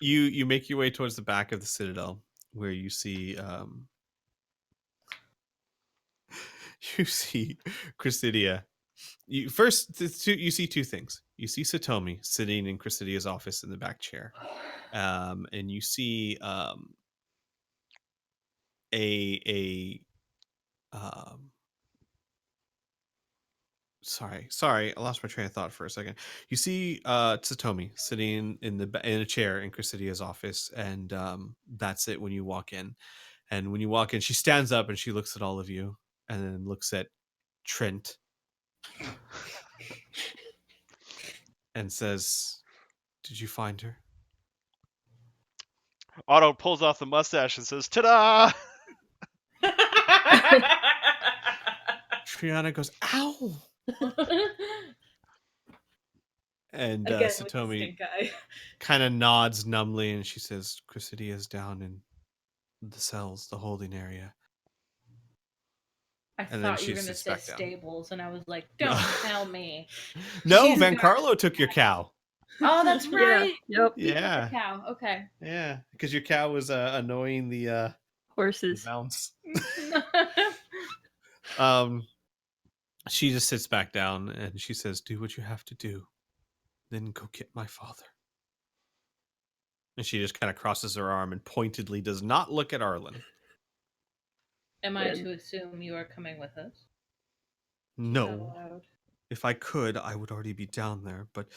You make your way towards the back of the Citadel, where you see Chrysidia. You see two things. You see Satomi sitting in Chrysidia's office in the back chair, and you see sorry, I lost my train of thought for a second. You see Satomi sitting in a chair in Chrysidia's office, and that's it when you walk in. And when you walk in, she stands up and she looks at all of you, and then looks at Trent and says, "Did you find her?" Otto pulls off the mustache and says, "Ta-da!" Triana goes, "Ow!" And Again, with the Satomi stink eye. kind of nods numbly, and she says, "Chrysidia's down in the cells, the holding area." I And then thought she you were going to sits say back down. stables, and I was like, don't tell me. No, She's Van got- Carlo took your cow. Oh, that's right. Yep. You took Yeah. the cow. Okay. Yeah, because your cow was annoying the Horses. bounce. She just sits back down and she says, "Do what you have to do, then go get my father." And she just kind of crosses her arm and pointedly does not look at Arlen. Am I to assume you are coming with us? No. Out loud. If I could, I would already be down there, but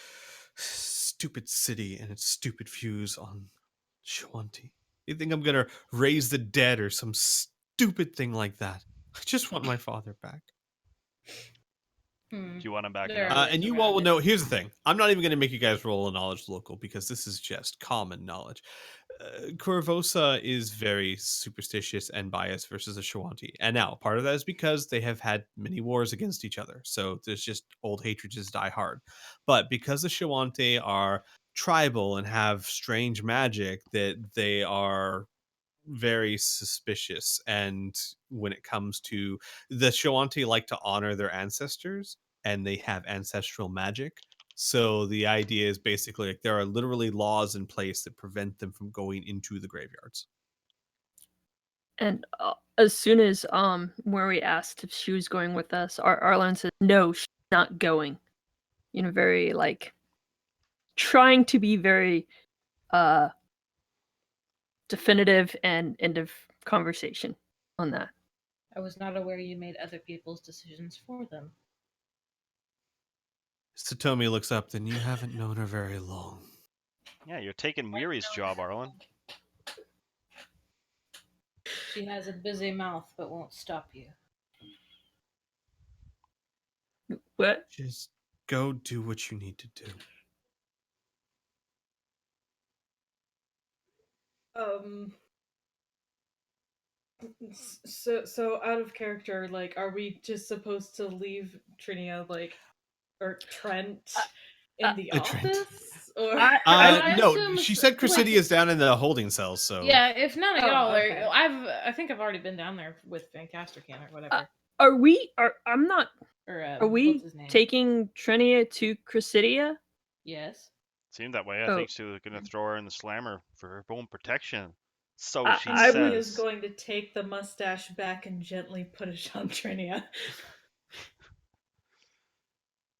stupid city and its stupid views on Shawanti. You think I'm gonna raise the dead or some stupid thing like that? I just want my father back. Do you want him back? There Or are not? ways And you around all will it. know. Here's the thing: I'm not even going to make you guys roll a knowledge local because this is just common knowledge. Corvosa is very superstitious and biased versus the Shawanti, and now part of that is because they have had many wars against each other, so there's just old hatred just die hard. But because the Shawanti are tribal and have strange magic, that they are very suspicious, and when it comes to the Shawanti like to honor their ancestors and they have ancestral magic. So the idea is basically like there are literally laws in place that prevent them from going into the graveyards. And as soon as where we asked if she was going with us, Arlen said no, she's not going. You know, very like trying to be very definitive and end of conversation on that. I was not aware you made other people's decisions for them. Satomi looks up, "Then you haven't known her very long." Yeah, you're taking Weary's job, Arlen. She has a busy mouth, but won't stop you. What? Just go do what you need to do. So out of character, like, are we just supposed to leave Trinia, like, or Trent in the Trent. office? Or I No, assume she s- said like- Cressidia's down in the holding cells, so Yeah, if none of Oh, y'all okay. are, I think I've already been down there with Van Castercan or whatever. Are we? I'm not. Or Are what's we his name? taking Trinia to Cressidia? Yes. Seemed that way. I Oh. think she was gonna throw her in the slammer for her own protection. So I- she I Emily says. is going to take the mustache back and gently put it on Trinia.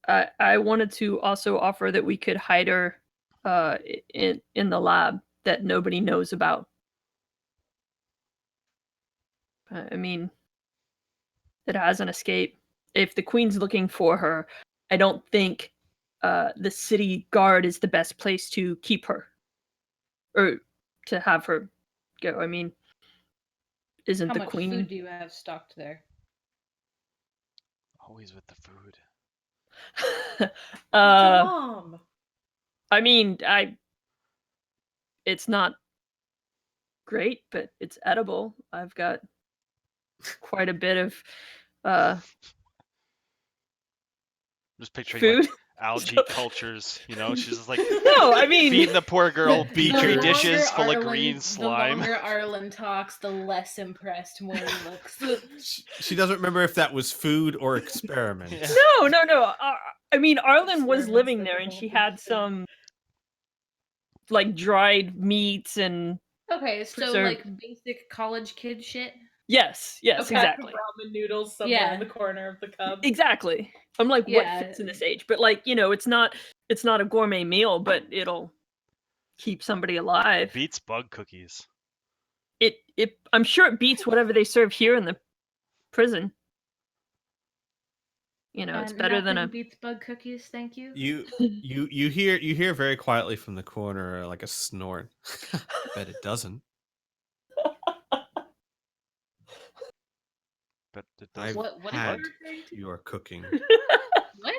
I wanted to also offer that we could hide her in the lab that nobody knows about. I mean, that has an escape. If the queen's looking for her, I don't think the city guard is the best place to keep her or to have her go. I mean, isn't How the much queen? food do you have stocked there? Always with the food. Mom. I mean, it's not great, but it's edible. I've got quite a bit of Just picturing food. like algae So- cultures. You know, she's just like No, I mean, feeding the poor girl The petri longer dishes full of Arlen- green slime. The longer Arlen talks, the less impressed Mori looks. she doesn't remember if that was food or experiment. Yeah. no. I mean, Arlen was Experiments living that there, and develop she in had food. some like dried meats and Okay, so Preserved. like basic college kid shit. yes, Okay. exactly. Ramen noodles somewhere Yeah. in the corner of the cub. Exactly. I'm like, Yeah. what fits in this age? But like, it's not a gourmet meal, but it'll keep somebody alive. Beats bug cookies. I'm sure it beats whatever they serve here in the prison. It's better than nothing a beats bug cookies. Thank you. You hear very quietly from the corner like a snort. Bet it doesn't. But it I've does. What are you had referring to? your cooking. What?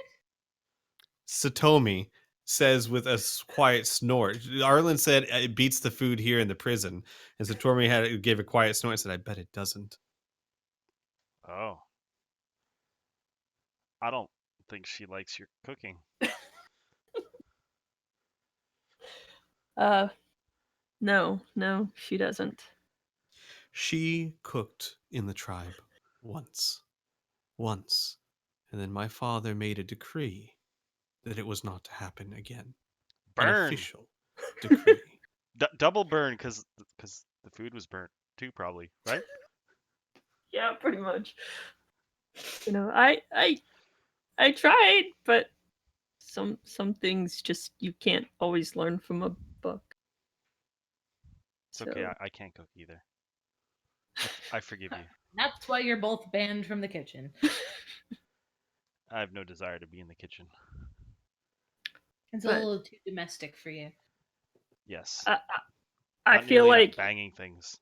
Satomi says with a quiet snort. Arlen said it beats the food here in the prison, and Satomi gave a quiet snort and said, "I bet it doesn't." Oh. I don't think she likes your cooking. No, she doesn't. She cooked in the tribe once, and then my father made a decree that it was not to happen again. An Burn. official decree. Double burn because the food was burnt too, probably, right? Yeah, pretty much. I tried, but some things just you can't always learn from a book. It's okay. I can't cook either. I forgive you. That's why you're both banned from the kitchen. I have no desire to be in the kitchen. It's But- a little too domestic for you. Yes. I Not feel nearly like banging things.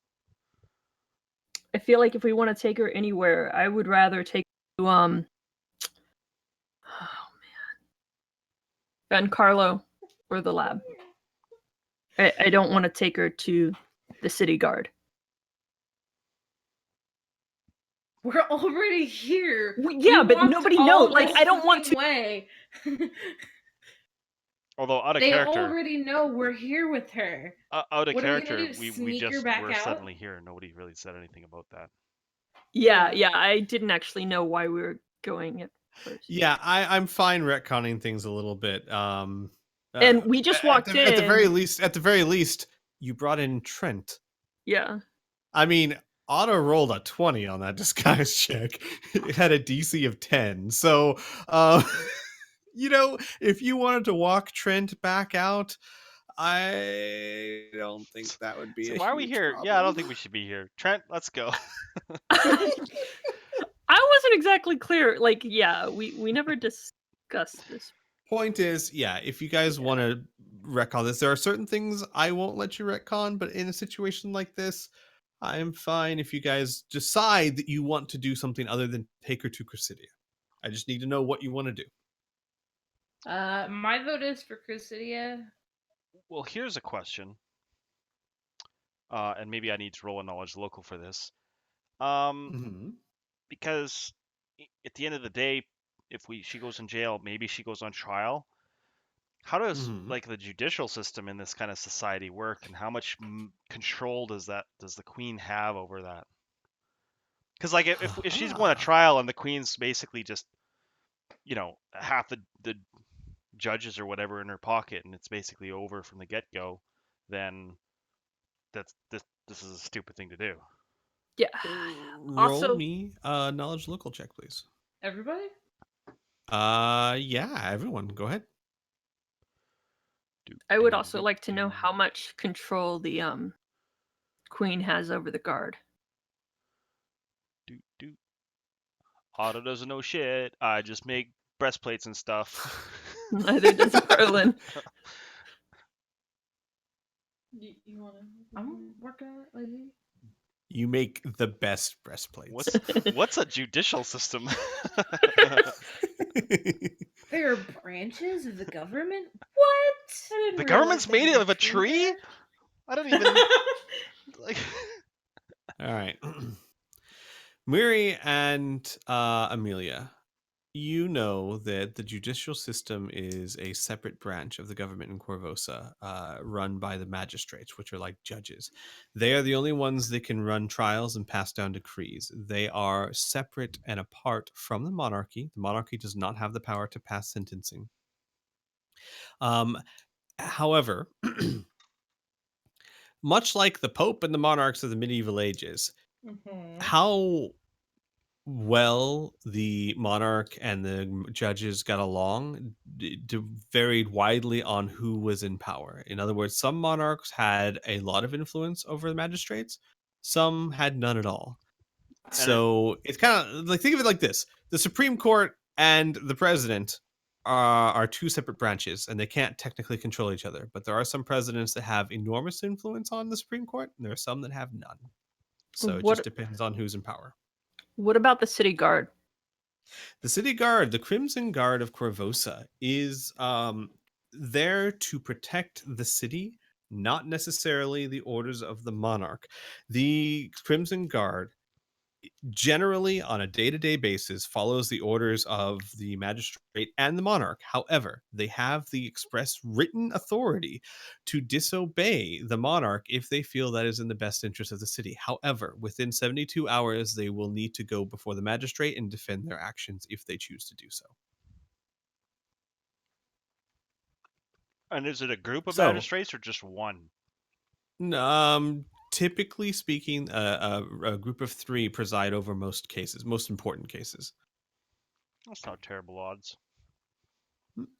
if we want to take her anywhere, I would rather take her to oh man, Van Carlo or the lab. I don't want to take her to the city guard. We're already here. Yeah, We but walked nobody all knows. Like, this I don't want fucking to. Way. Although out of They character, already know we're here with her. out of What are we gonna character, do, we sneak her just back were out? suddenly here. Nobody really said anything about that. Yeah, I didn't actually know why we were going at first. Yeah, I'm fine retconning things a little bit. And we just walked in. At the very least, you brought in Trent. Yeah. I mean, Otto rolled a 20 on that disguise check. It had a DC of 10. So, if you wanted to walk Trent back out, I don't think that would be So a why are we huge here? problem. Yeah, I don't think we should be here. Trent, let's go. I wasn't exactly clear. Like, yeah, we never discussed this. Point is, yeah, if you guys want to retcon this, there are certain things I won't let you retcon, but in a situation like this, I'm fine if you guys decide that you want to do something other than take her to Cressidia. I just need to know what you want to do. My vote is for Cressidia. Well, here's a question. And maybe I need to roll a knowledge local for this. Mhm. Because at the end of the day, if she goes in jail, maybe she goes on trial. How does Mhm. like the judicial system in this kind of society work, and how much control does the queen have over that? Because like if she's going to Ah. trial and the queen's basically just half the judges or whatever in her pocket, and it's basically over from the get-go, then this is a stupid thing to do. Yeah. Roll Also, me a knowledge local check, please. Everybody? Yeah, everyone, go ahead. I would also like to know how much control the queen has over the guard. Otto doesn't know shit. I just make breastplates and stuff. Neither does Arlen. You want to? I'm working on it, lady. You make the best breastplates. What's a judicial system? There are branches of the government? What? The government's made out of a tree? I don't even like. All right. Miri and Amelia, you know that the judicial system is a separate branch of the government in Corvosa, run by the magistrates, which are like judges. They are the only ones that can run trials and pass down decrees. They are separate and apart from the monarchy. The monarchy does not have the power to pass sentencing. However, much like the Pope and the monarchs of the medieval ages, how well the monarch and the judges got along varied widely on who was in power. In other words, some monarchs had a lot of influence over the magistrates, some had none at all. So it's kind of like, think of it like this: the Supreme Court and the president are two separate branches, and they can't technically control each other. But there are some presidents that have enormous influence on the Supreme Court, and there are some that have none. So it just depends on who's in power. What about the city guard? The city guard, the Crimson Guard of Corvosa, is there to protect the city, not necessarily the orders of the monarch. The Crimson Guard generally on a day-to-day basis follows the orders of the magistrate and the monarch. However, they have the express written authority to disobey the monarch if they feel that is in the best interest of the city. However, within 72 hours they will need to go before the magistrate and defend their actions if they choose to do so. And is it a group of magistrates or just one? Typically speaking, a group of 3 preside over most cases, most important cases. That's not terrible odds.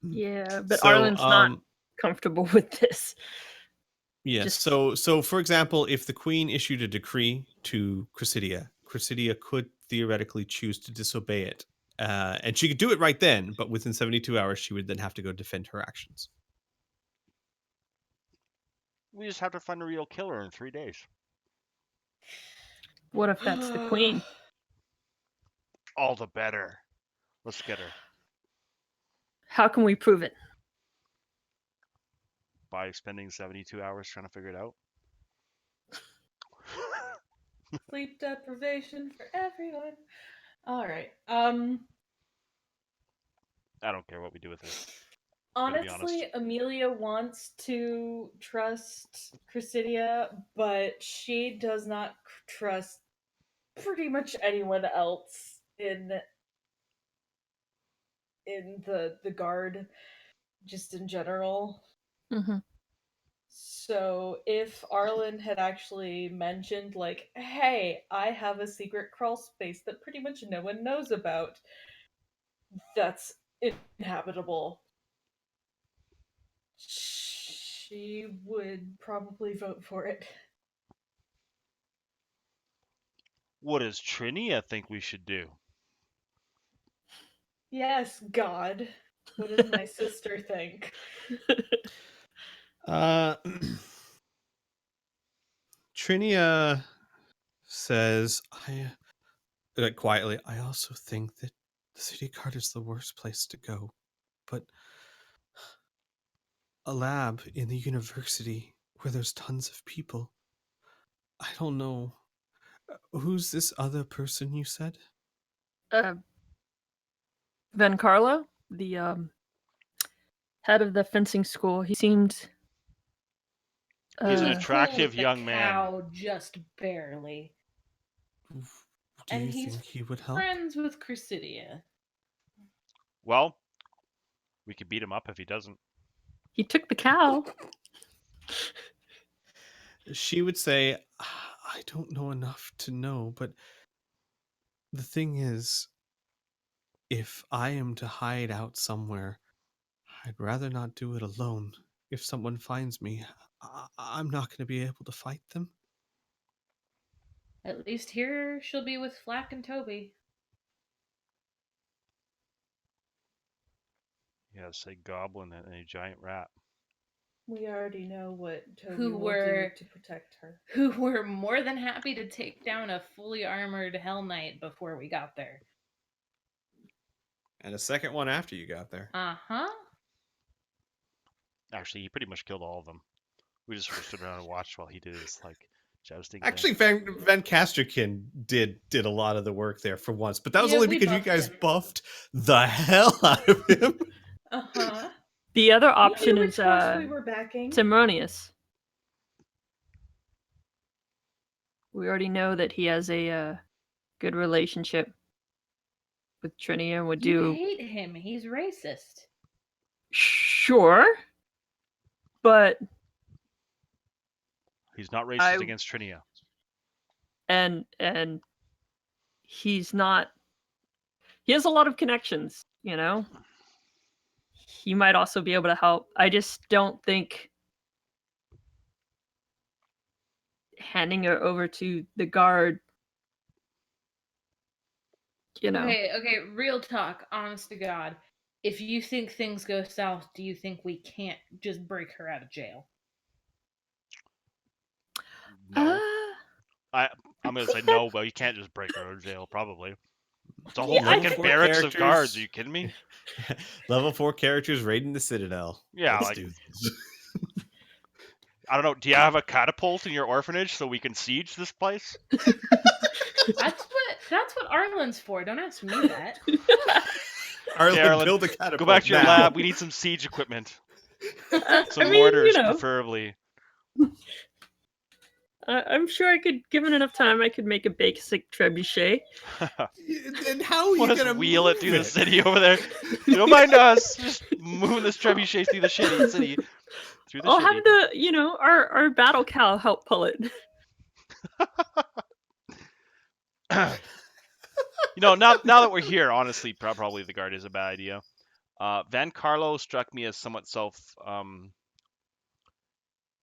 Yeah, but Arlen's not comfortable with this. Yes. So for example, if the queen issued a decree to Chrysidia could theoretically choose to disobey it. And she could do it right then, but within 72 hours, she would then have to go defend her actions. We just have to find a real killer in 3 days. What if that's the queen? All the better. Let's get her. How can we prove it? By spending 72 hours trying to figure it out. Sleep deprivation for everyone. All right. I don't care what we do with it. Honestly, Amelia wants to trust Chrysidia, but she does not trust pretty much anyone else in the guard, just in general. Mm-hmm. So if Arlen had actually mentioned, like, hey, I have a secret crawl space that pretty much no one knows about, that's inhabitable, she would probably vote for it. What does Trinia think we should do? Yes, God. What does my sister think? Trinia says, quietly, I also think that the city guard is the worst place to go. But a lab in the university where there's tons of people, I don't know. Who's this other person you said? Van Carlo, the head of the fencing school. He seemed. He's an uh, attractive Pulled the young man. cow just barely. Do And you he's think he would help? friends with Chrysidia. Well, we could beat him up if he doesn't. He took the cow. She would say, I don't know enough to know, but the thing is, if I am to hide out somewhere, I'd rather not do it alone. If someone finds me, I'm not going to be able to fight them. At least here she'll be with Flack and Toby. Yes, a goblin and a giant rat. We already know what Toby Who will were- do to protect her. Who were more than happy to take down a fully armored Hell Knight before we got there. And a second one after you got there. Uh-huh. Actually, he pretty much killed all of them. We just sort of stood around and watched while he did his jousting. Actually, thing. Van Casterkin did a lot of the work there for once, but that was Yeah, only we because you buffed guys him. buffed the hell out of him. Uh-huh. The other You option knew is which horse we were backing. Timonius. We already know that he has a good relationship with Trinia and would You do. hate him. He's racist. Sure, but He's not racist I- against Trinia. and he's not. He has a lot of connections, you know. He might also be able to help. I just don't think handing her over to the guard, you know. Okay, real talk, honest to God. If you think things go south, do you think we can't just break her out of jail? No. Uh, I'm gonna say no, but you can't just break her out of jail, probably. It's a whole Yeah, I freaking think- barracks of characters- guards, are you kidding me? Level 4 characters raiding the Citadel. Yeah, Let's like- do this. I don't know, do you have a catapult in your orphanage so we can siege this place? That's what Arlen's for. Don't ask me that. Arlen, Arlen, build a catapult. Go back to your now. lab, we need some siege equipment. Some I mean, mortars, you know, preferably. I'm sure I could, given enough time, I could make a basic trebuchet. And how are you We'll going just to wheel it through the city over there. You don't mind us just moving this trebuchet through the shitty city. Through the I'll shitty. have the, you know, our battle cow help pull it. You know, now that we're here, honestly, probably the guard is a bad idea. Van Carlo struck me as somewhat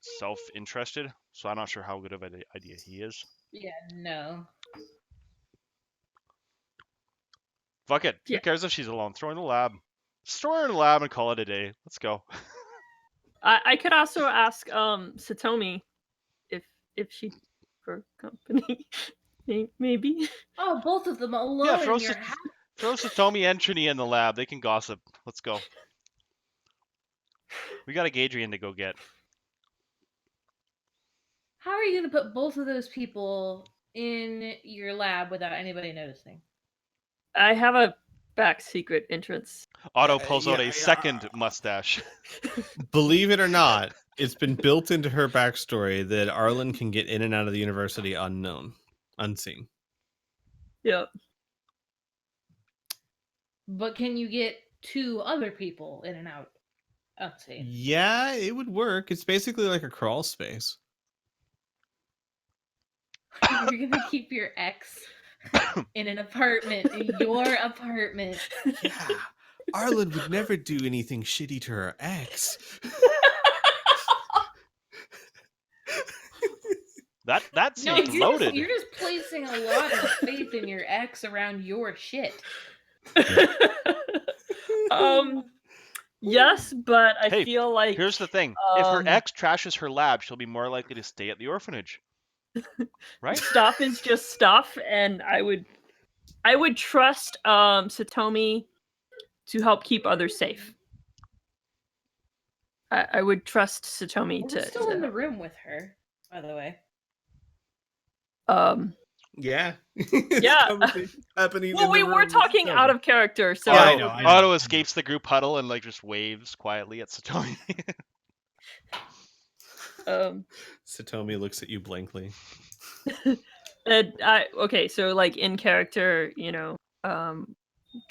self-interested, so I'm not sure how good of an idea he is. Yeah, no. Fuck it. Yeah. Who cares if she's alone? Throw her in the lab. Just throw her in the lab and call it a day. Let's go. I could also ask Satomi if she for company. Maybe. Oh, both of them alone Yeah, throw in your house. Throw Satomi and Trini in the lab. They can gossip. Let's go. We got a Gadrian to go get. How are you going to put both of those people in your lab without anybody noticing? I have a back secret entrance. Otto pulls out yeah, a second mustache. Believe it or not, it's been built into her backstory that Arlen can get in and out of the university unseen. Yep. But can you get two other people in and out unseen? Yeah, it would work. It's basically like a crawl space. You're gonna keep your ex in an apartment, in your apartment. Yeah. Arlen would never do anything shitty to her ex. That No, seems loaded. you're just placing a lot of faith in your ex around your shit. Yes, but I Hey, feel like Here's the thing. If her um, ex trashes her lab, she'll be more likely to stay at the orphanage. Right? stuff is just stuff, and I would trust Satomi to help keep others safe. I would trust Satomi We're to still in the room with her, by the way. Yeah. Yeah. Conversation happening Well, in the we were room. talking out of character, so Yeah, I Otto, know, I Otto escapes the group huddle and like just waves quietly at Satomi. Satomi looks at you blankly. Okay, so like in character,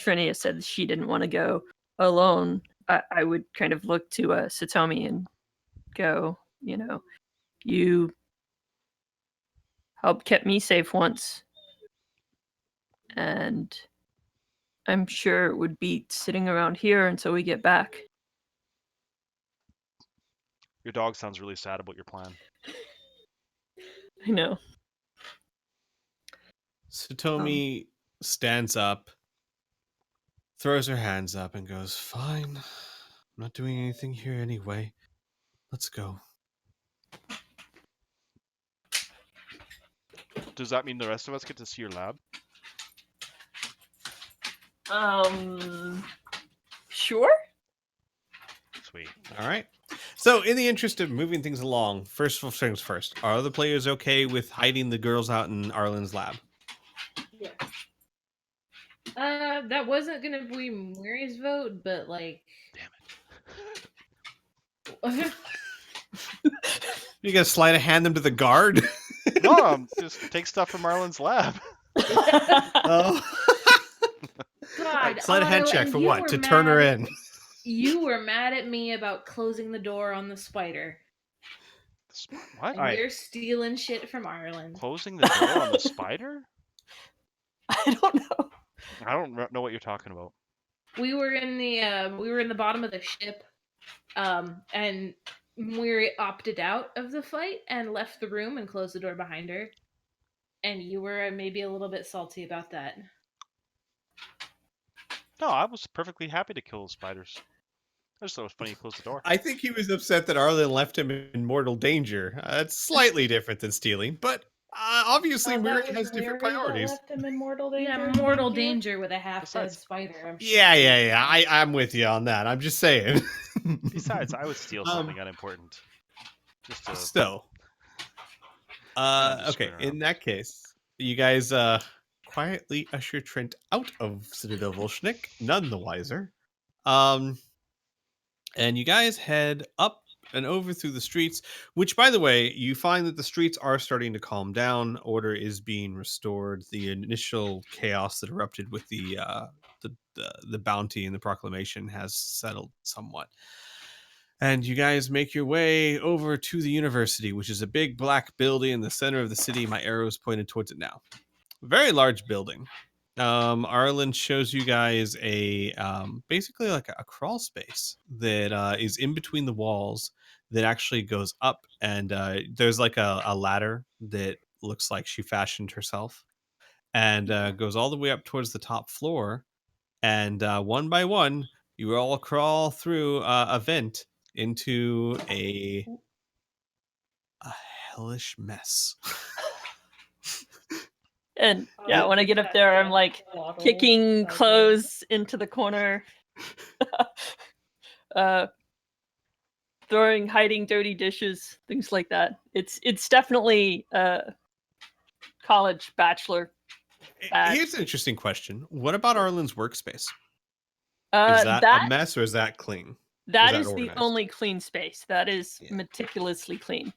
Trinia said she didn't want to go alone. I would kind of look to Satomi and go, you helped kept me safe once, and I'm sure it would be sitting around here until we get back. Your dog sounds really sad about your plan. I know. Satomi stands up, throws her hands up, and goes, "Fine. I'm not doing anything here anyway. Let's go." Does that mean the rest of us get to see your lab? Sure. Sweet. All right. So, in the interest of moving things along, first things first, are the players okay with hiding the girls out in Arlen's lab? Yeah. That wasn't gonna be Muri's vote, but like, Damn You gonna slide a hand them to the guard? No, just take stuff from Marlon's lab. Oh. God, Slide a head Otto, check and for you what? were To turn her mad- in. You were mad at me about closing the door on the spider. What? And Alright, you're stealing shit from Ireland. closing the door on the spider? I don't know. I don't know what you're talking about. We were in the bottom of the ship, and Muri opted out of the fight and left the room and closed the door behind her. And you were maybe a little bit salty about that. No, I was perfectly happy to kill spiders. I just thought it was funny you closed the door. I think he was upset that Arlen left him in mortal danger. It's slightly different than stealing, but obviously Miri has different priorities. Left him in mortal danger. Yeah, mortal danger with a half-dead Besides- spider. I'm Yeah. I'm with you on that. I'm just saying. Besides, I would steal something unimportant. Just to... So, I'm just okay. screwing In around. that case, you guys quietly usher Trent out of Citadel Volshnik, none the wiser. And you guys head up and over through the streets, which, by the way, you find that the streets are starting to calm down. Order is being restored. The initial chaos that erupted with the bounty and the proclamation has settled somewhat. And you guys make your way over to the university, which is a big black building in the center of the city. My arrow is pointed towards it now. Very large building. Arlen shows you guys a basically like a crawl space that is in between the walls that actually goes up, and there's like a ladder that looks like she fashioned herself, and goes all the way up towards the top floor, and one by one you all crawl through a vent into a hellish mess. And yeah, when I get up there, I'm like kicking clothes into the corner, hiding dirty dishes, things like that. It's definitely college bachelor. Here's an interesting question: what about Arlen's workspace? Uh, Is that a mess or is that clean? that is is that the organized? only clean space. That is Yeah. meticulously clean.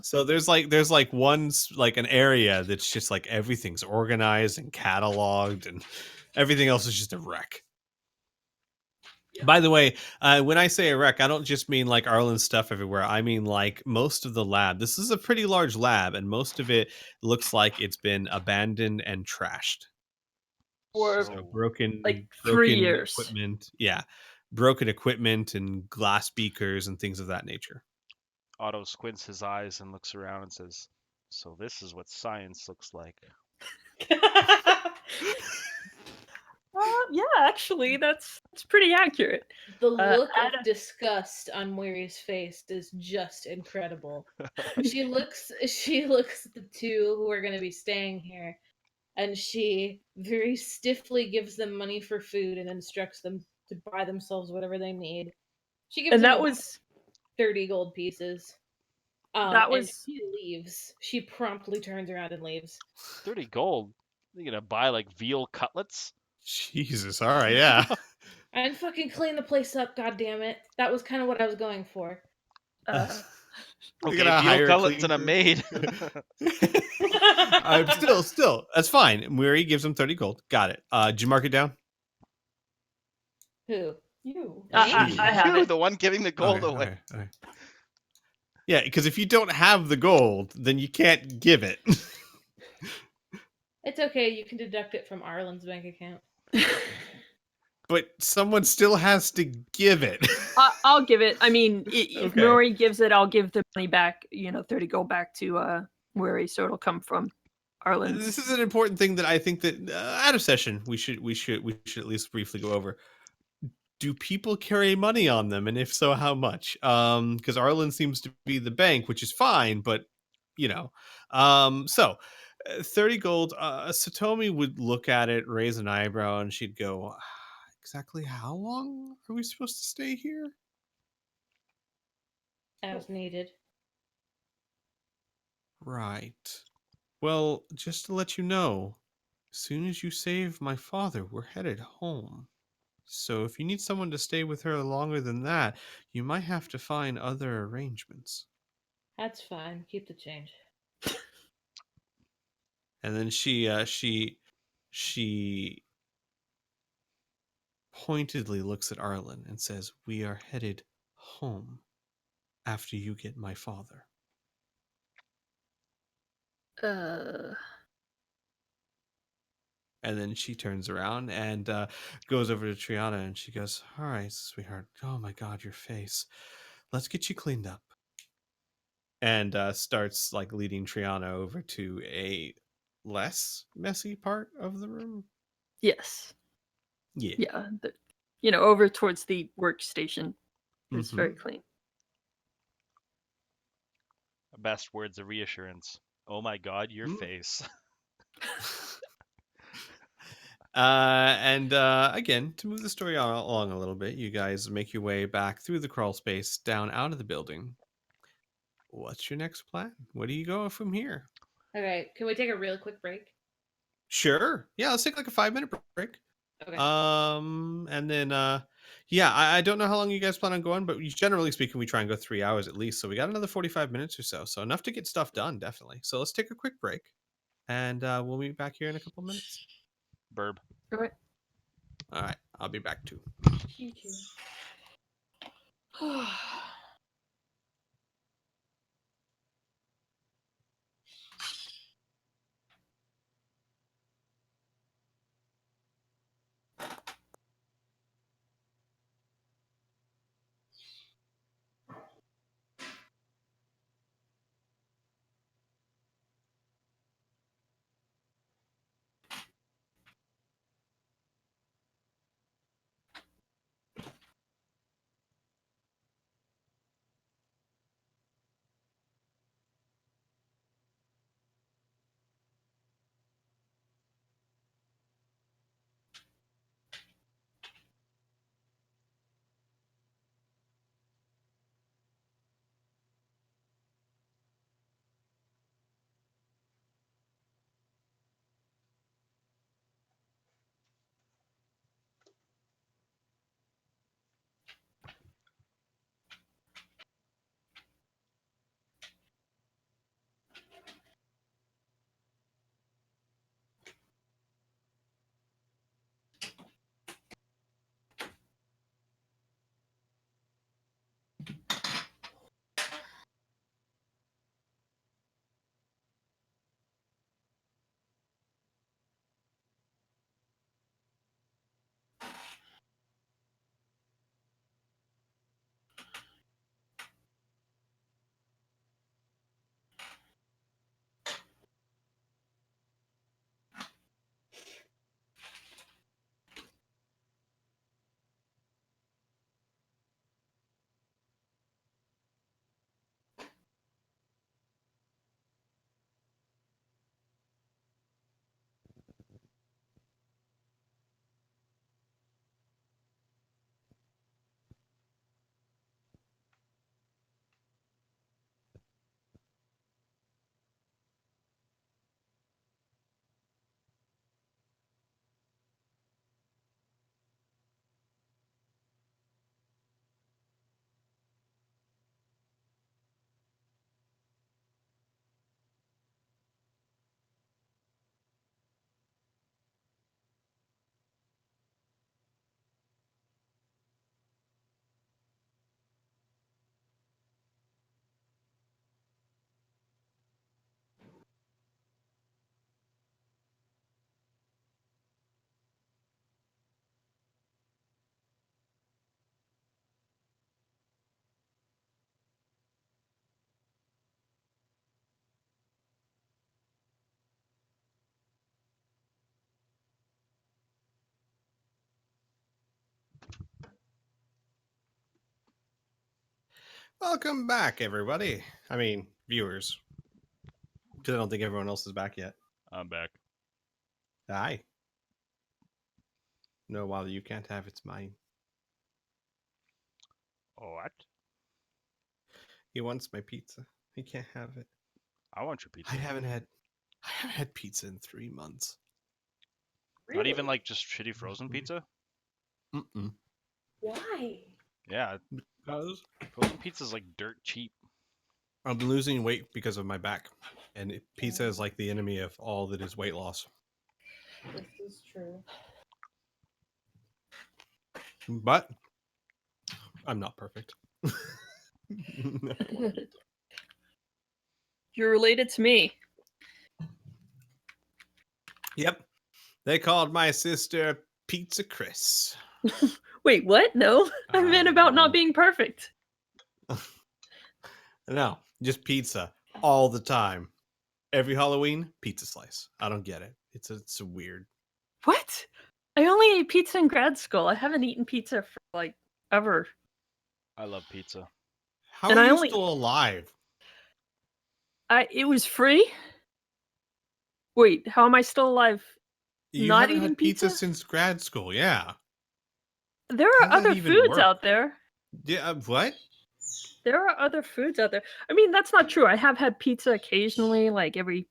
So there's like an area that's just like everything's organized and cataloged, and everything else is just a wreck. Yeah. By the way, when I say a wreck, I don't just mean like Arlen's stuff everywhere. I mean like most of the lab. This is a pretty large lab, and most of it looks like it's been abandoned and trashed. For So broken, like 3 years. equipment. Yeah, broken equipment and glass beakers and things of that nature. Otto squints his eyes and looks around and says, "So this is what science looks like." Yeah, actually, that's pretty accurate. The look Ada- of disgust on Muri's face is just incredible. She looks at the two who are going to be staying here, and she very stiffly gives them money for food and instructs them to buy themselves whatever they need. She gives And them that about was 30 gold pieces. That And was she leaves. She promptly turns around and leaves. 30 gold. You gonna buy like veal cutlets? Jesus. All right. Yeah. And fucking clean the place up, god damn it. That was kind of what I was going for. uh, We're Okay, gonna veal hire a cutlets and a cleaner. maid. Still, that's fine. Murray gives him 30 gold. Got it. Did you mark it down? Who? You. I have You, it. the one giving the gold away. Okay. Yeah, because if you don't have the gold, then you can't give it. It's okay, you can deduct it from Arlen's bank account. But someone still has to give it. I'll give it. I mean, if Okay. Murray gives it, I'll give the money back. 30 gold back to Murray, so it'll come from Arlen's. This is an important thing that I think that out of session we should at least briefly go over. Do people carry money on them, and if so, how much? Because Arlen seems to be the bank, which is fine, but so 30 gold. Satomi would look at it, raise an eyebrow, and she'd go, "Exactly how long are we supposed to stay here?" As needed. Right. Well, just to let you know, as soon as you save my father, we're headed home. So if you need someone to stay with her longer than that, you might have to find other arrangements. That's fine. Keep the change. And then she pointedly looks at Arlen and says, "We are headed home after you get my father." Uh, And then she turns around and goes over to Triana and she goes, "All right, sweetheart. Oh my God, your face. Let's get you cleaned up." And starts like leading Triana over to a less messy part of the room. yes. Yeah. Yeah. Over towards the workstation. It's Mhm. very clean. Best words of reassurance. Oh my God, your face. And again, to move the story along a little bit, you guys make your way back through the crawl space down out of the building. What's your next plan? Where do you go from here? Okay, can we take a real quick break? Sure. Yeah, let's take like a 5-minute break. Okay. And then yeah, I don't know how long you guys plan on going, but generally speaking, we try and go 3 hours at least. So we got another 45 minutes or so. So enough to get stuff done, definitely. So let's take a quick break and we'll meet back here in a couple minutes. Burb. All right. All right, I'll be back too. You too. Welcome back, everybody. I mean, viewers. Because I don't think everyone else is back yet. I'm back. Hi. No, while you can't have it's mine. What? He wants my pizza. He can't have it. I want your pizza. I haven't had pizza in 3 months. Not even like just shitty frozen pizza? Mm-mm. Why? Yeah, Because frozen pizza's like dirt cheap. I've been losing weight because of my back. And pizza is like the enemy of all that is weight loss. This is true. But I'm not perfect. You're related to me. Yep. They called my sister Pizza Chris. Wait, what? No, I meant about not being perfect. No, just pizza all the time. Every Halloween, pizza slice. I don't get it. It's weird. What? I only ate pizza in grad school. I haven't eaten pizza for like ever. I love pizza. How And are I you only- still alive? It was free. Wait, how am I still alive? You Not haven't eating had pizza pizza? since grad school, yeah. There How are does that other even foods work? out there. Yeah, what? There are other foods out there. I mean, that's not true. I have had pizza occasionally, like every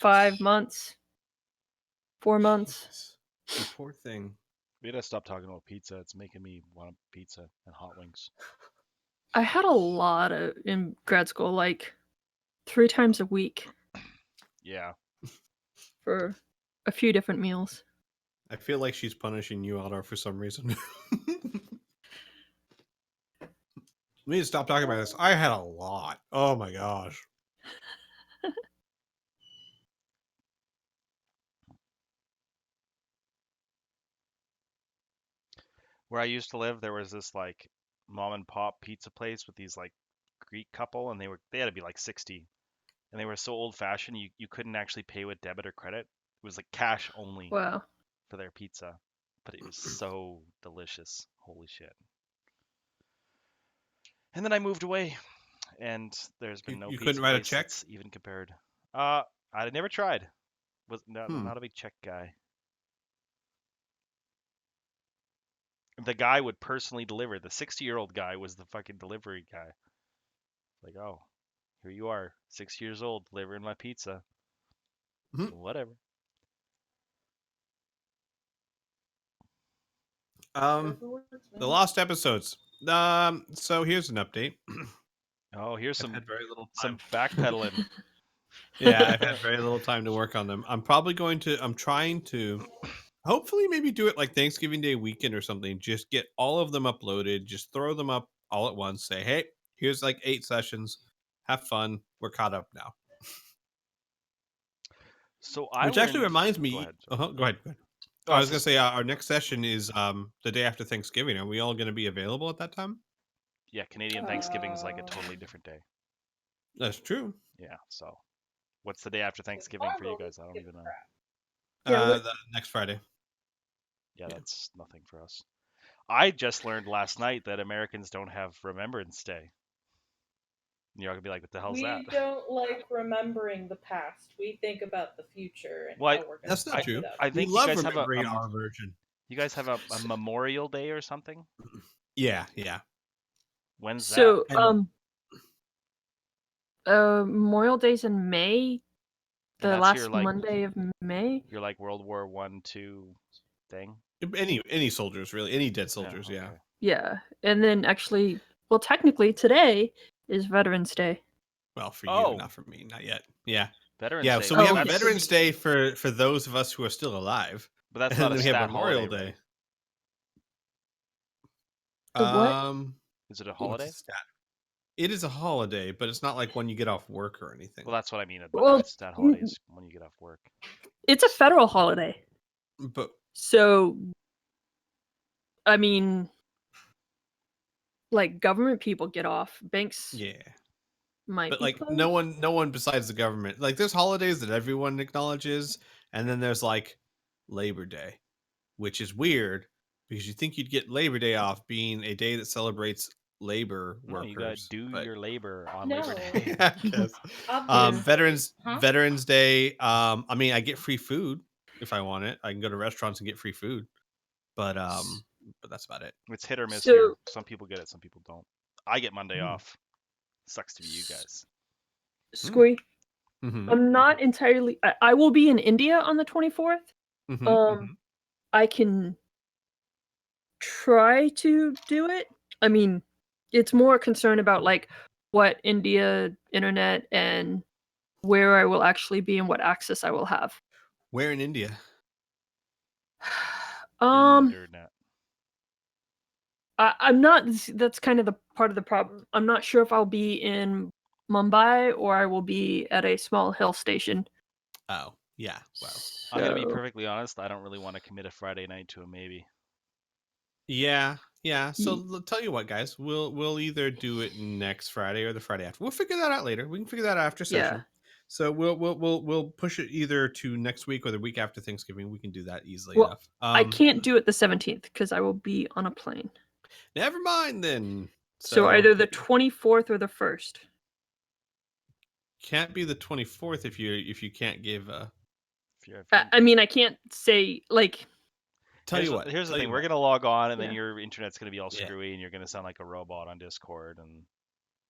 5 months, 4 months. Jesus, you poor thing. We gotta stop talking about pizza. It's making me want pizza and hot wings. I had a lot of in grad school, like 3 times a week Yeah. for a few different meals. I feel like she's punishing you, Otto, for some reason. We need to stop talking about this. I had a lot. Oh my gosh. Where I used to live, there was this like mom and pop pizza place with these like Greek couple, and they had to be like 60, and they were so old fashioned you couldn't actually pay with debit or credit. It was like cash only Wow. for their pizza, but it was so delicious. Holy shit! And then I moved away, and there's been no You pizza couldn't write a place check? that's even compared. I never tried. Was not a big check guy. The guy would personally deliver. The 60-year-old guy was the fucking delivery guy. Like, oh, here you are, 6 years old, delivering my pizza. Mhm. Whatever. The lost episodes. So here's an update. Oh, here's I've some had very little time. backpedaling. Yeah, I've had very little time to work on them. I'm trying to hopefully maybe do it like Thanksgiving Day weekend or something. Just get all of them uploaded, just throw them up all at once. Say, hey, here's like 8 sessions. Have fun. We're caught up now. So I Which actually learned. reminds me. Go ahead. Go ahead. Oh, I was gonna say our next session is the day after Thanksgiving. Are we all gonna be available at that time? Yeah, Canadian Thanksgiving is like a totally different day. That's true. Yeah. So, what's the day after Thanksgiving for you guys? I don't even know. The next Friday. Yeah, Yeah. that's nothing for us. I just learned last night that Americans don't have Remembrance Day. And you're gonna be like, what the hell's We that? don't like remembering the past. We think about the future and Well, how we're going That's to not true. I We think you love guys have remembering our version. you guys have a Memorial Day or something. Yeah. When's So, that? Memorial Day's in May. And The that's last your, like- Monday of May. You're like World War I, II thing. Any soldiers, really. Any dead soldiers, yeah. okay. Yeah, and then actually, well, technically today is Veterans Day. Well, for you, Oh. not for me, not yet. Yeah. Veterans Yeah, Day. so we have that's- Veterans Day for those of us who are still alive. But that's And not then a we have stat Memorial holiday, Day. right? The what? Is it a what's holiday? a stat? It is a holiday, but it's not like when you get off work or anything. Well, that's what I mean. Well, A stat holiday is when you get off work. It's a federal holiday. But So, I mean, like government people get off. Banks yeah. might But be like closed. no one besides the government. Like there's holidays that everyone acknowledges, and then there's like Labor Day, which is weird because you think you'd get Labor Day off being a day that celebrates labor No, you gotta workers. do but- your labor on No. Labor Day. Yeah, I guess. Obviously. Huh? Veterans Day. I mean, I get free food if I want it. I can go to restaurants and get free food, but that's about it. It's hit or miss So- here. Some people get it, some people don't. I get Monday Mm. off. Sucks to be you guys. Squee, Mm-hmm. I'm not entirely. I will be in India on the 24th. Mm-hmm. I can try to do it. I mean, it's more concern about like what India internet and where I will actually be and what access I will have. Where in India? Internet. I'm not. That's kind of the part of the problem. I'm not sure if I'll be in Mumbai or I will be at a small hill station. Oh, yeah. Wow. I'm gonna be So- perfectly honest. I don't really want to commit a Friday night to a maybe. Yeah. So Ye- tell you what, guys, we'll either do it next Friday or the Friday after. We'll figure that out later. We can figure that out after session. Yeah. So we'll push it either to next week or the week after Thanksgiving. We can do that easily Well, enough. I can't do it the 17th because I will be on a plane. Never mind then. So either the 24th or the 1st. Can't be the 24th if you can't give a. If you're, I mean, I can't say like. Tell you what. Here's the tell thing. you We're what. gonna log on, and then Yeah. your internet's gonna be all Yeah. screwy, and you're gonna sound like a robot on Discord. And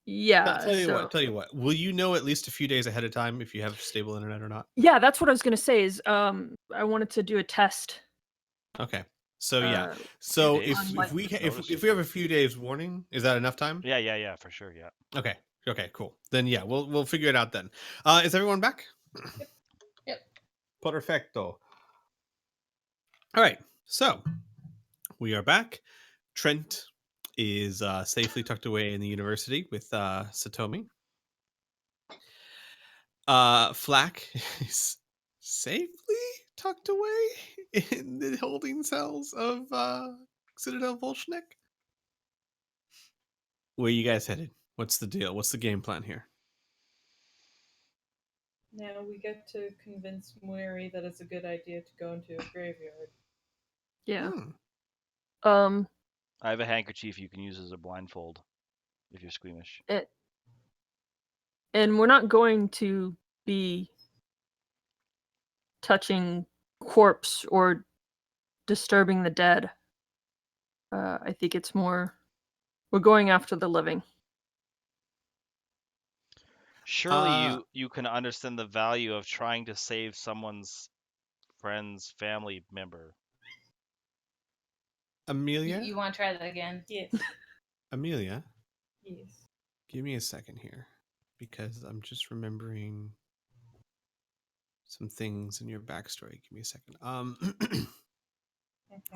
Yeah. Tell you so- what. Will you know at least a few days ahead of time if you have stable internet or not? Yeah, that's what I was gonna say. Is I wanted to do a test. Okay. So yeah. uh, So days? if we Notice. if we have a few days warning, is that enough time? yeah, for sure, yeah. Okay. Okay. Cool. Then yeah, we'll figure it out then. Is everyone back? Yep. Perfecto. All right. So we are back. Trent is safely tucked away in the university with Satomi. Flack is safely tucked away in the holding cells of Citadel Volshnik. Where you guys headed? What's the deal? What's the game plan here? Now we get to convince Moiri that it's a good idea to go into a graveyard. yeah. Hmm. I have a handkerchief you can use as a blindfold if you're squeamish. And we're not going to be touching corpse or disturbing the dead. I think it's more we're going after the living. Surely you can understand the value of trying to save someone's friend's family member. Amelia? You want to try that again? Yes. Amelia, Yes. give me a second here because I'm just remembering some things in your backstory. Give me a second.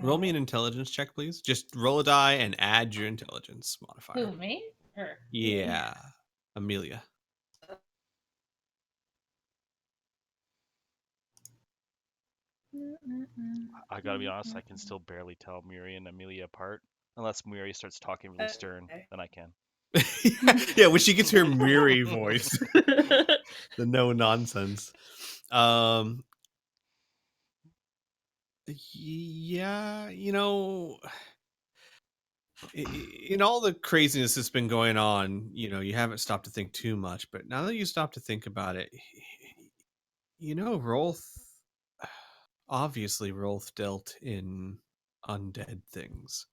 Roll me an intelligence check, please. Just roll a die and add your intelligence modifier. Who, me? Her. Yeah, Amelia. I gotta be honest, I can still barely tell Muri and Amelia apart. Unless Muri starts talking really stern, Okay. then I can. Yeah, when she gets her Miri voice, the no nonsense. Yeah, in all the craziness that's been going on, you haven't stopped to think too much. But now that you stop to think about it, Rolth, obviously Rolth dealt in undead things.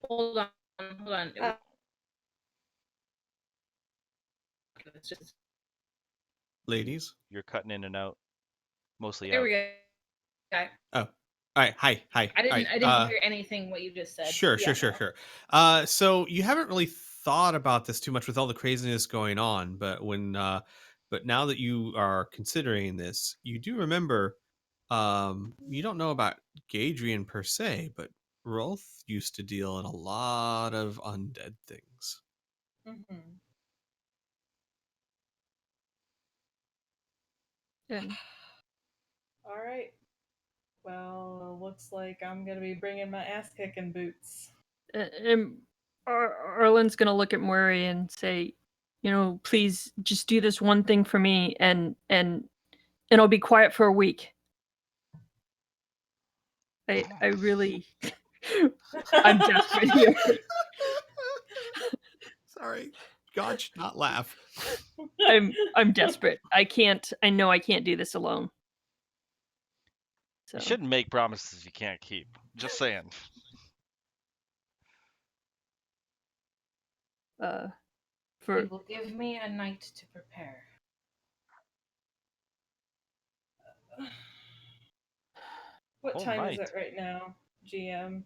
Hold on. It's just Ladies? You're cutting in and out. Mostly there out. we go. Okay. All right, hi. I All didn't. right, I didn't hear anything what you just said. Sure. Yeah, no. So you haven't really thought about this too much with all the craziness going on, but but now that you are considering this, you do remember, you don't know about Gadrian per se, but Rolth used to deal in a lot of undead things. Mm-hmm. And All right. Well, looks like I'm gonna be bringing my ass kicking boots. Arlen's gonna look at Murray and say, please just do this one thing for me, and I'll be quiet for a week. I really, I'm desperate here. Sorry. God should not laugh. I'm desperate. I know I can't do this alone. So You shouldn't make promises you can't keep. Just saying. You for will give me a night to prepare. What Whole time is night. it right now, GM?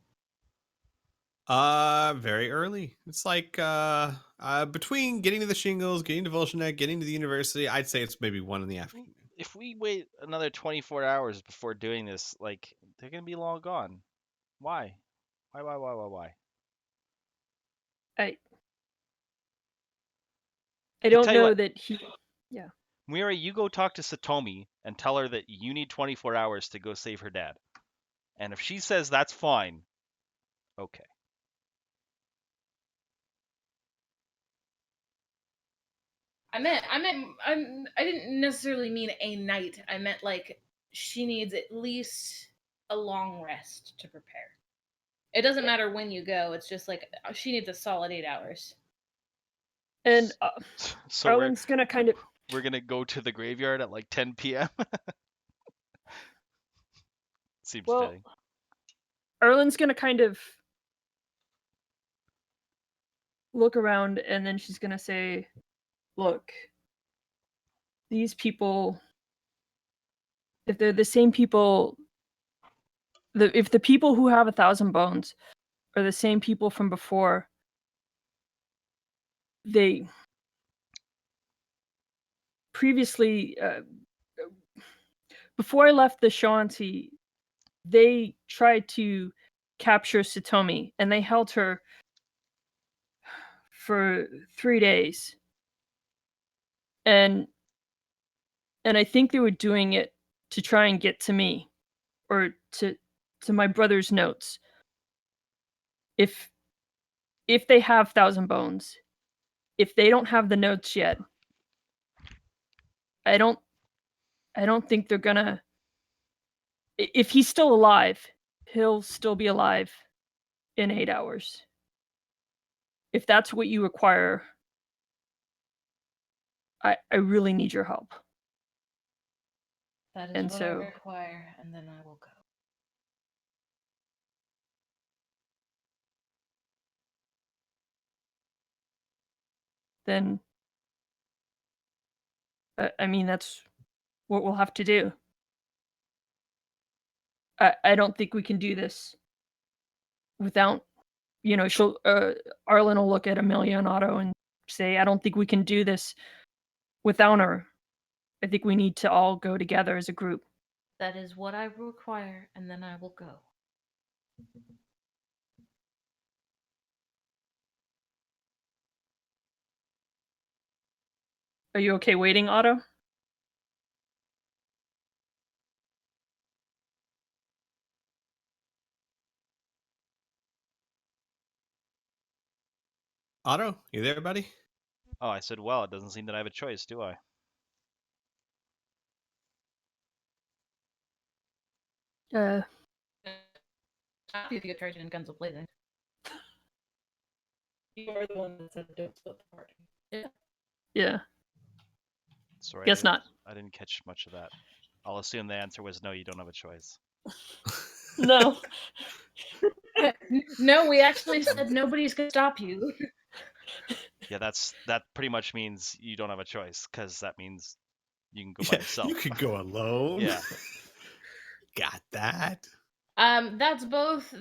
Very early. It's like between getting to the shingles, getting to Volshanek, getting to the university, I'd say it's maybe 1 in the afternoon. If we wait another 24 hours before doing this, like, they're gonna be long gone. Why? Why? I I'll don't tell you know what. that he. Mira, you go talk to Satomi and tell her that you need 24 hours to go save her dad. And if she says that's fine, okay. I didn't necessarily mean a night. I meant like she needs at least a long rest to prepare. It doesn't matter when you go. It's just like she needs a solid 8 hours. And So Arlen's gonna kind of. we're gonna go to the graveyard at like 10 p.m. Seems Well, fitting. Arlen's gonna kind of look around, and then she's gonna say, "Look, these people. If they're the same people, if the people who have 1,000 bones are the same people from before, they previously, before I left the Shaanti, they tried to capture Satomi, and they held her for 3 days. And I think they were doing it to try and get to me, or to my brother's notes. If they have 1,000 bones, if they don't have the notes yet, I don't think they're gonna. If he's still alive, he'll still be alive in 8 hours. If that's what you require, I really need your help. That is And what so- I require, and then I will go. Then I mean, that's what we'll have to do. I don't think we can do this without, she'll Arlen will look at Amelia and Otto and say, I don't think we can do this without her. I think we need to all go together as a group. That is what I require, and then I will go. Are you okay waiting, Otto? Otto, you there, buddy? Oh, I said, well, it doesn't seem that I have a choice, do I? Stop you if you get charged in guns blazing. You are the one that said don't split the party. Yeah. Sorry, Guess not. I didn't catch much of that. I'll assume the answer was no, you don't have a choice. No. No, we actually said nobody's gonna stop you. Yeah, that pretty much means you don't have a choice, because that means you can go by yourself. You could go alone. Yeah. Got that. That's both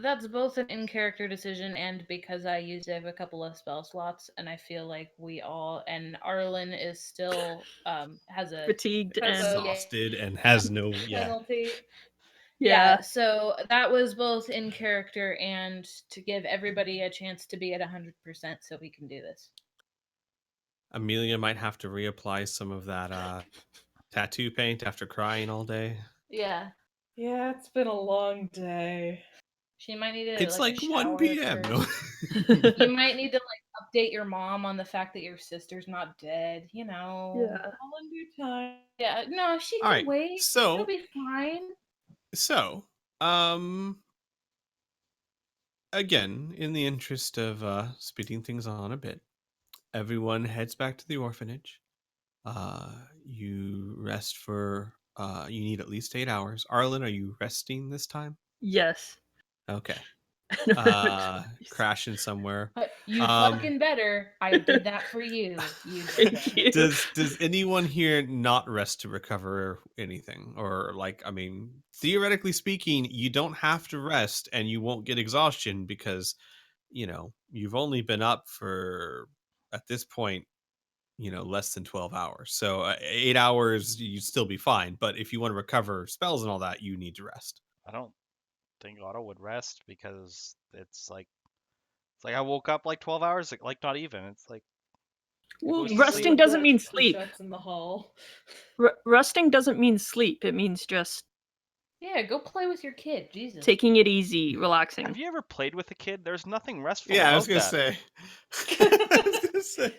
an in-character decision, and because I used to have a couple of spell slots, and I feel like we all, and Arlen is still has a Fatigued and Exhausted and has no Penalty. yeah. So that was both in character and to give everybody a chance to be at 100% so we can do this. Amelia might have to reapply some of that tattoo paint after crying all day. Yeah. Yeah, it's been a long day. She might need to It's like a 1 shower p.m. first. You might need to update your mom on the fact that your sister's not dead, Yeah. All in due time. Yeah, no, she can All right, wait. so- She'll be fine. So, again, in the interest of speeding things on a bit, everyone heads back to the orphanage. You rest for. You need at least 8 hours. Arlen, are you resting this time? Yes. Okay. Crashing somewhere. You Um, fucking better. I did that for you. You did Thank it. you. does anyone here not rest to recover anything, or like, I mean, theoretically speaking, you don't have to rest and you won't get exhaustion because you've only been up for, at this point, less than 12 hours. So 8 hours you'd still be fine, but if you want to recover spells and all that, you need to rest. I don't think Otto would rest because it's like I woke up like 12 hours, like not even. It's like Well, goes to resting sleep. doesn't mean He sleep. shuts in the hall. Resting doesn't mean sleep. It means just Yeah, go play with your kid. Jesus. taking it easy, relaxing. Have you ever played with a kid? There's nothing restful Yeah, I about was gonna that. say.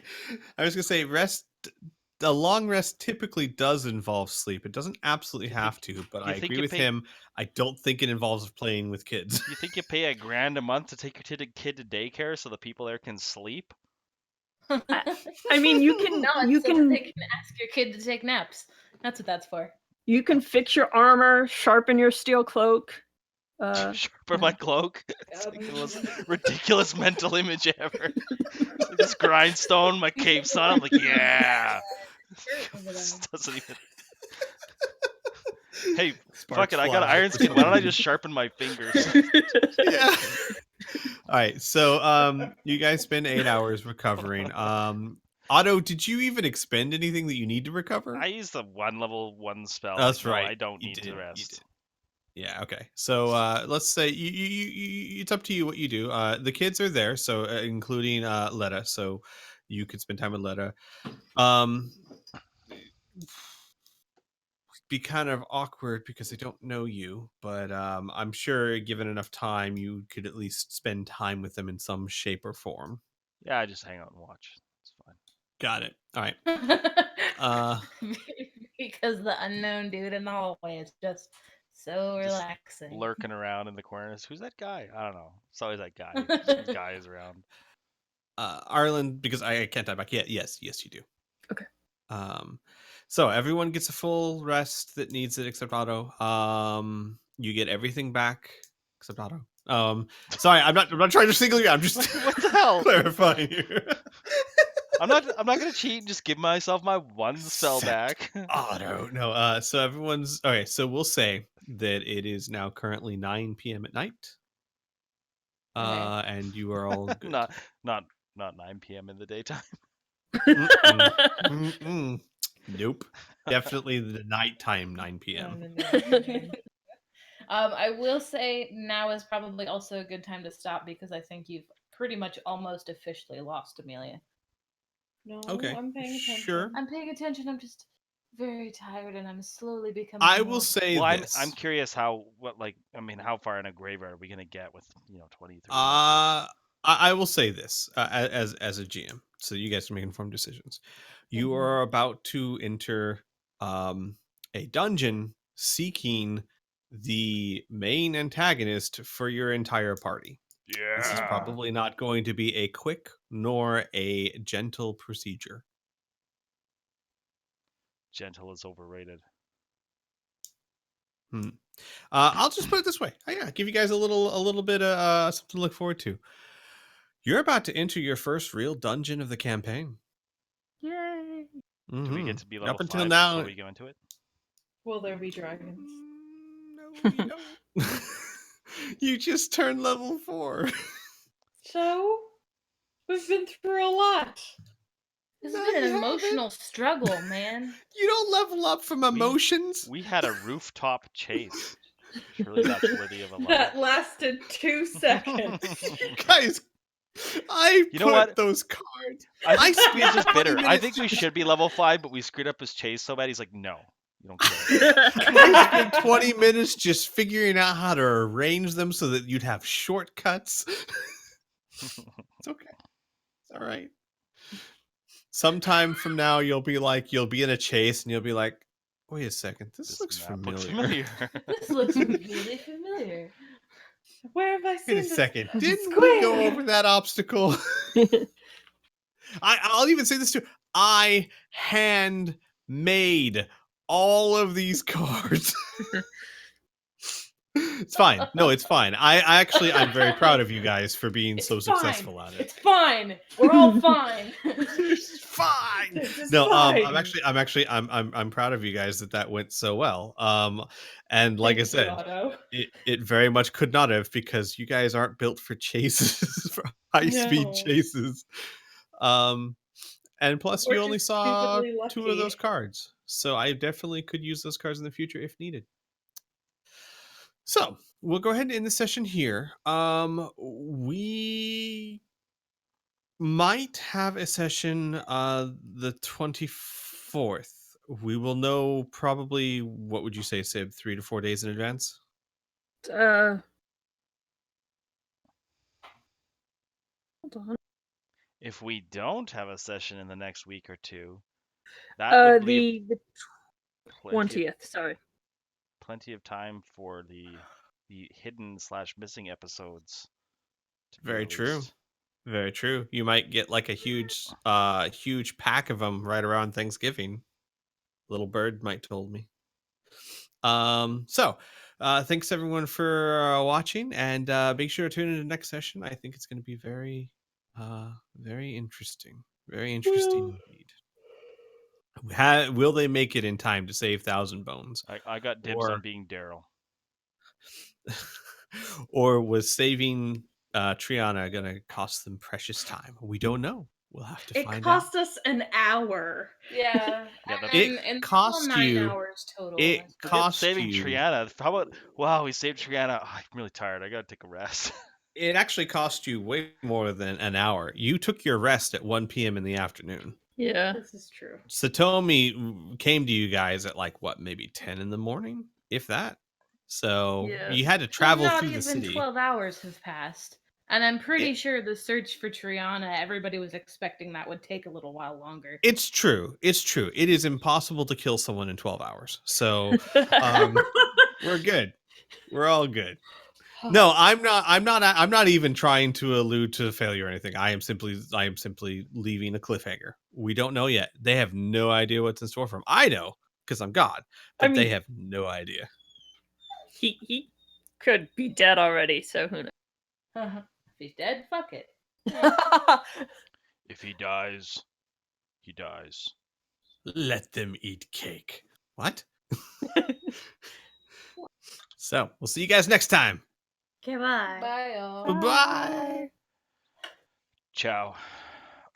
I was gonna say rest. A long rest typically does involve sleep. It doesn't absolutely Do you have think- to, but do you I think agree you with pay- him. I don't think it involves playing with kids. You think you pay $1,000 a month to take your kid to daycare so the people there can sleep? I mean, you can No, it's you so that can they can ask your kid to take naps. That's what that's for. you can fix your armor, sharpen your steel cloak. Sharpen my cloak. It's like the most ridiculous mental image ever. It's like this grindstone, my cape's on. I'm like, yeah. This doesn't even. Hey, fuck it. I got an iron skin. Why don't I just sharpen my fingers? Yeah. All right. So you guys spend 8 hours recovering. Otto, did you even expend anything that you need to recover? I used the level 1 spell. That's like, no, right. I don't You need did, to you rest. did. Yeah, okay. So let's say it's up to you what you do. The kids are there, so including Letta, so you could spend time with Letta. Be kind of awkward because they don't know you, but I'm sure given enough time, you could at least spend time with them in some shape or form. Yeah, I just hang out and watch. It's fine. Got it. All right. Because the unknown dude in the hallway is just so Just relaxing. Lurking around in the corners. Who's that guy? I don't know. It's always that guy. Some guy is around. Arlen, because I can't type back yet. Yes, you do. Okay. So everyone gets a full rest that needs it except Otto. You get everything back except Otto. Sorry, I'm not trying to single you. I'm just What the hell? clarifying here. I'm not gonna cheat and just give myself my one spell back. Otto. No, so everyone's okay, so we'll say that it is now currently 9 p.m. at night. Okay. And you are all good. not 9 p.m. in the daytime. Mm-mm. Nope. Definitely the nighttime 9 p.m. I will say now is probably also a good time to stop because I think you've pretty much almost officially lost Amelia. No, Okay, I'm paying attention. sure. I'm paying attention. I'm just very tired, and I'm slowly becoming. I more... will say Well, this. I'm curious how far in a graveyard are we gonna get with 23? I will say this as a GM, so you guys can make informed decisions. You Mhm. are about to enter a dungeon seeking the main antagonist for your entire party. Yeah. This is probably not going to be a quick nor a gentle procedure. Gentle is overrated. I'll just put it this way. Give you guys a little bit of something to look forward to. You're about to enter your first real dungeon of the campaign. Yay! Do we get to be level Up until 5 now, before we go into it? Will there be dragons? No, you don't. You just turned level 4. So, we've been through a lot. This No, has been you an haven't. emotional struggle, man. You don't level up from emotions. We had a rooftop chase. Surely that's worthy of a That level. lasted 2 seconds. Guys, I You know put what? those cards. I think we're spent just 20 bitter. I minutes think we just- should be level 5, but we screwed up his chase so bad. He's like, no, you don't get it. I spent 20 minutes just figuring out how to arrange them so that you'd have shortcuts. It's okay. It's all right. Sometime from now, you'll be in a chase and you'll be like, wait a second, this looks map looks familiar. This looks really familiar. Where have I Wait seen a this? second. Didn't we go Square. over that obstacle? I'll even say this too. I hand-made all of these cards. It's fine. No, it's fine. I'm very proud of you guys for being It's so fine. successful at it. It's fine. We're all fine. It's fine. This is No, fine. I'm proud of you guys that went so well. And like I Thank you, said, Otto. it very much could not have, because you guys aren't built for chases, for high speed No. chases. And plus, We're you only just saw stupidly 2 of those lucky. cards, so I definitely could use those cards in the future if needed. So we'll go ahead and end the session here. We might have a session the 24th. We will know probably, what would you say, Sib, 3 to 4 days in advance? Hold on. If we don't have a session in the next week or two, that would leave The plenty, 20th. Sorry. plenty of time for the hidden / missing episodes to be Very true. released. Very true. You might get like a huge pack of them right around Thanksgiving. Little bird might told me. So thanks everyone for watching, and make sure to tune in to the next session. I think it's going to be very interesting. Very interesting indeed. Will they make it in time to save Thousand Bones? I got dibs on being Daryl. Or was saving Triana going to cost them precious time? We don't know. We'll have to It find cost us an hour. Yeah. Yeah, that's- It and cost 9 you- hours total. It Forget cost saving you. Triana. How about, wow, we saved Triana. Oh, I'm really tired. I gotta take a rest. It actually cost you way more than an hour. You took your rest at 1 p.m. in the afternoon. Yeah. This is true. Satomi came to you guys at like what, maybe 10 in the morning, if that. So Yeah. you had to travel not through the even city. 12 hours have passed. And I'm pretty sure the search for Triana, everybody was expecting that would take a little while longer. It's true. It's true. It is impossible to kill someone in 12 hours. So we're good. We're all good. No, I'm not even trying to allude to failure or anything. I am simply leaving a cliffhanger. We don't know yet. They have no idea what's in store for them. I know, because I'm God, but I mean- they have no idea. He could be dead already, so who knows? If he's dead, fuck it. If he dies, he dies. Let them eat cake. What? So we'll see you guys next time. Goodbye. Bye, y'all. Bye. Ciao.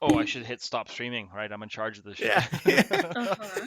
Oh, I should hit stop streaming, right? I'm in charge of this shit. Yeah. Uh-huh.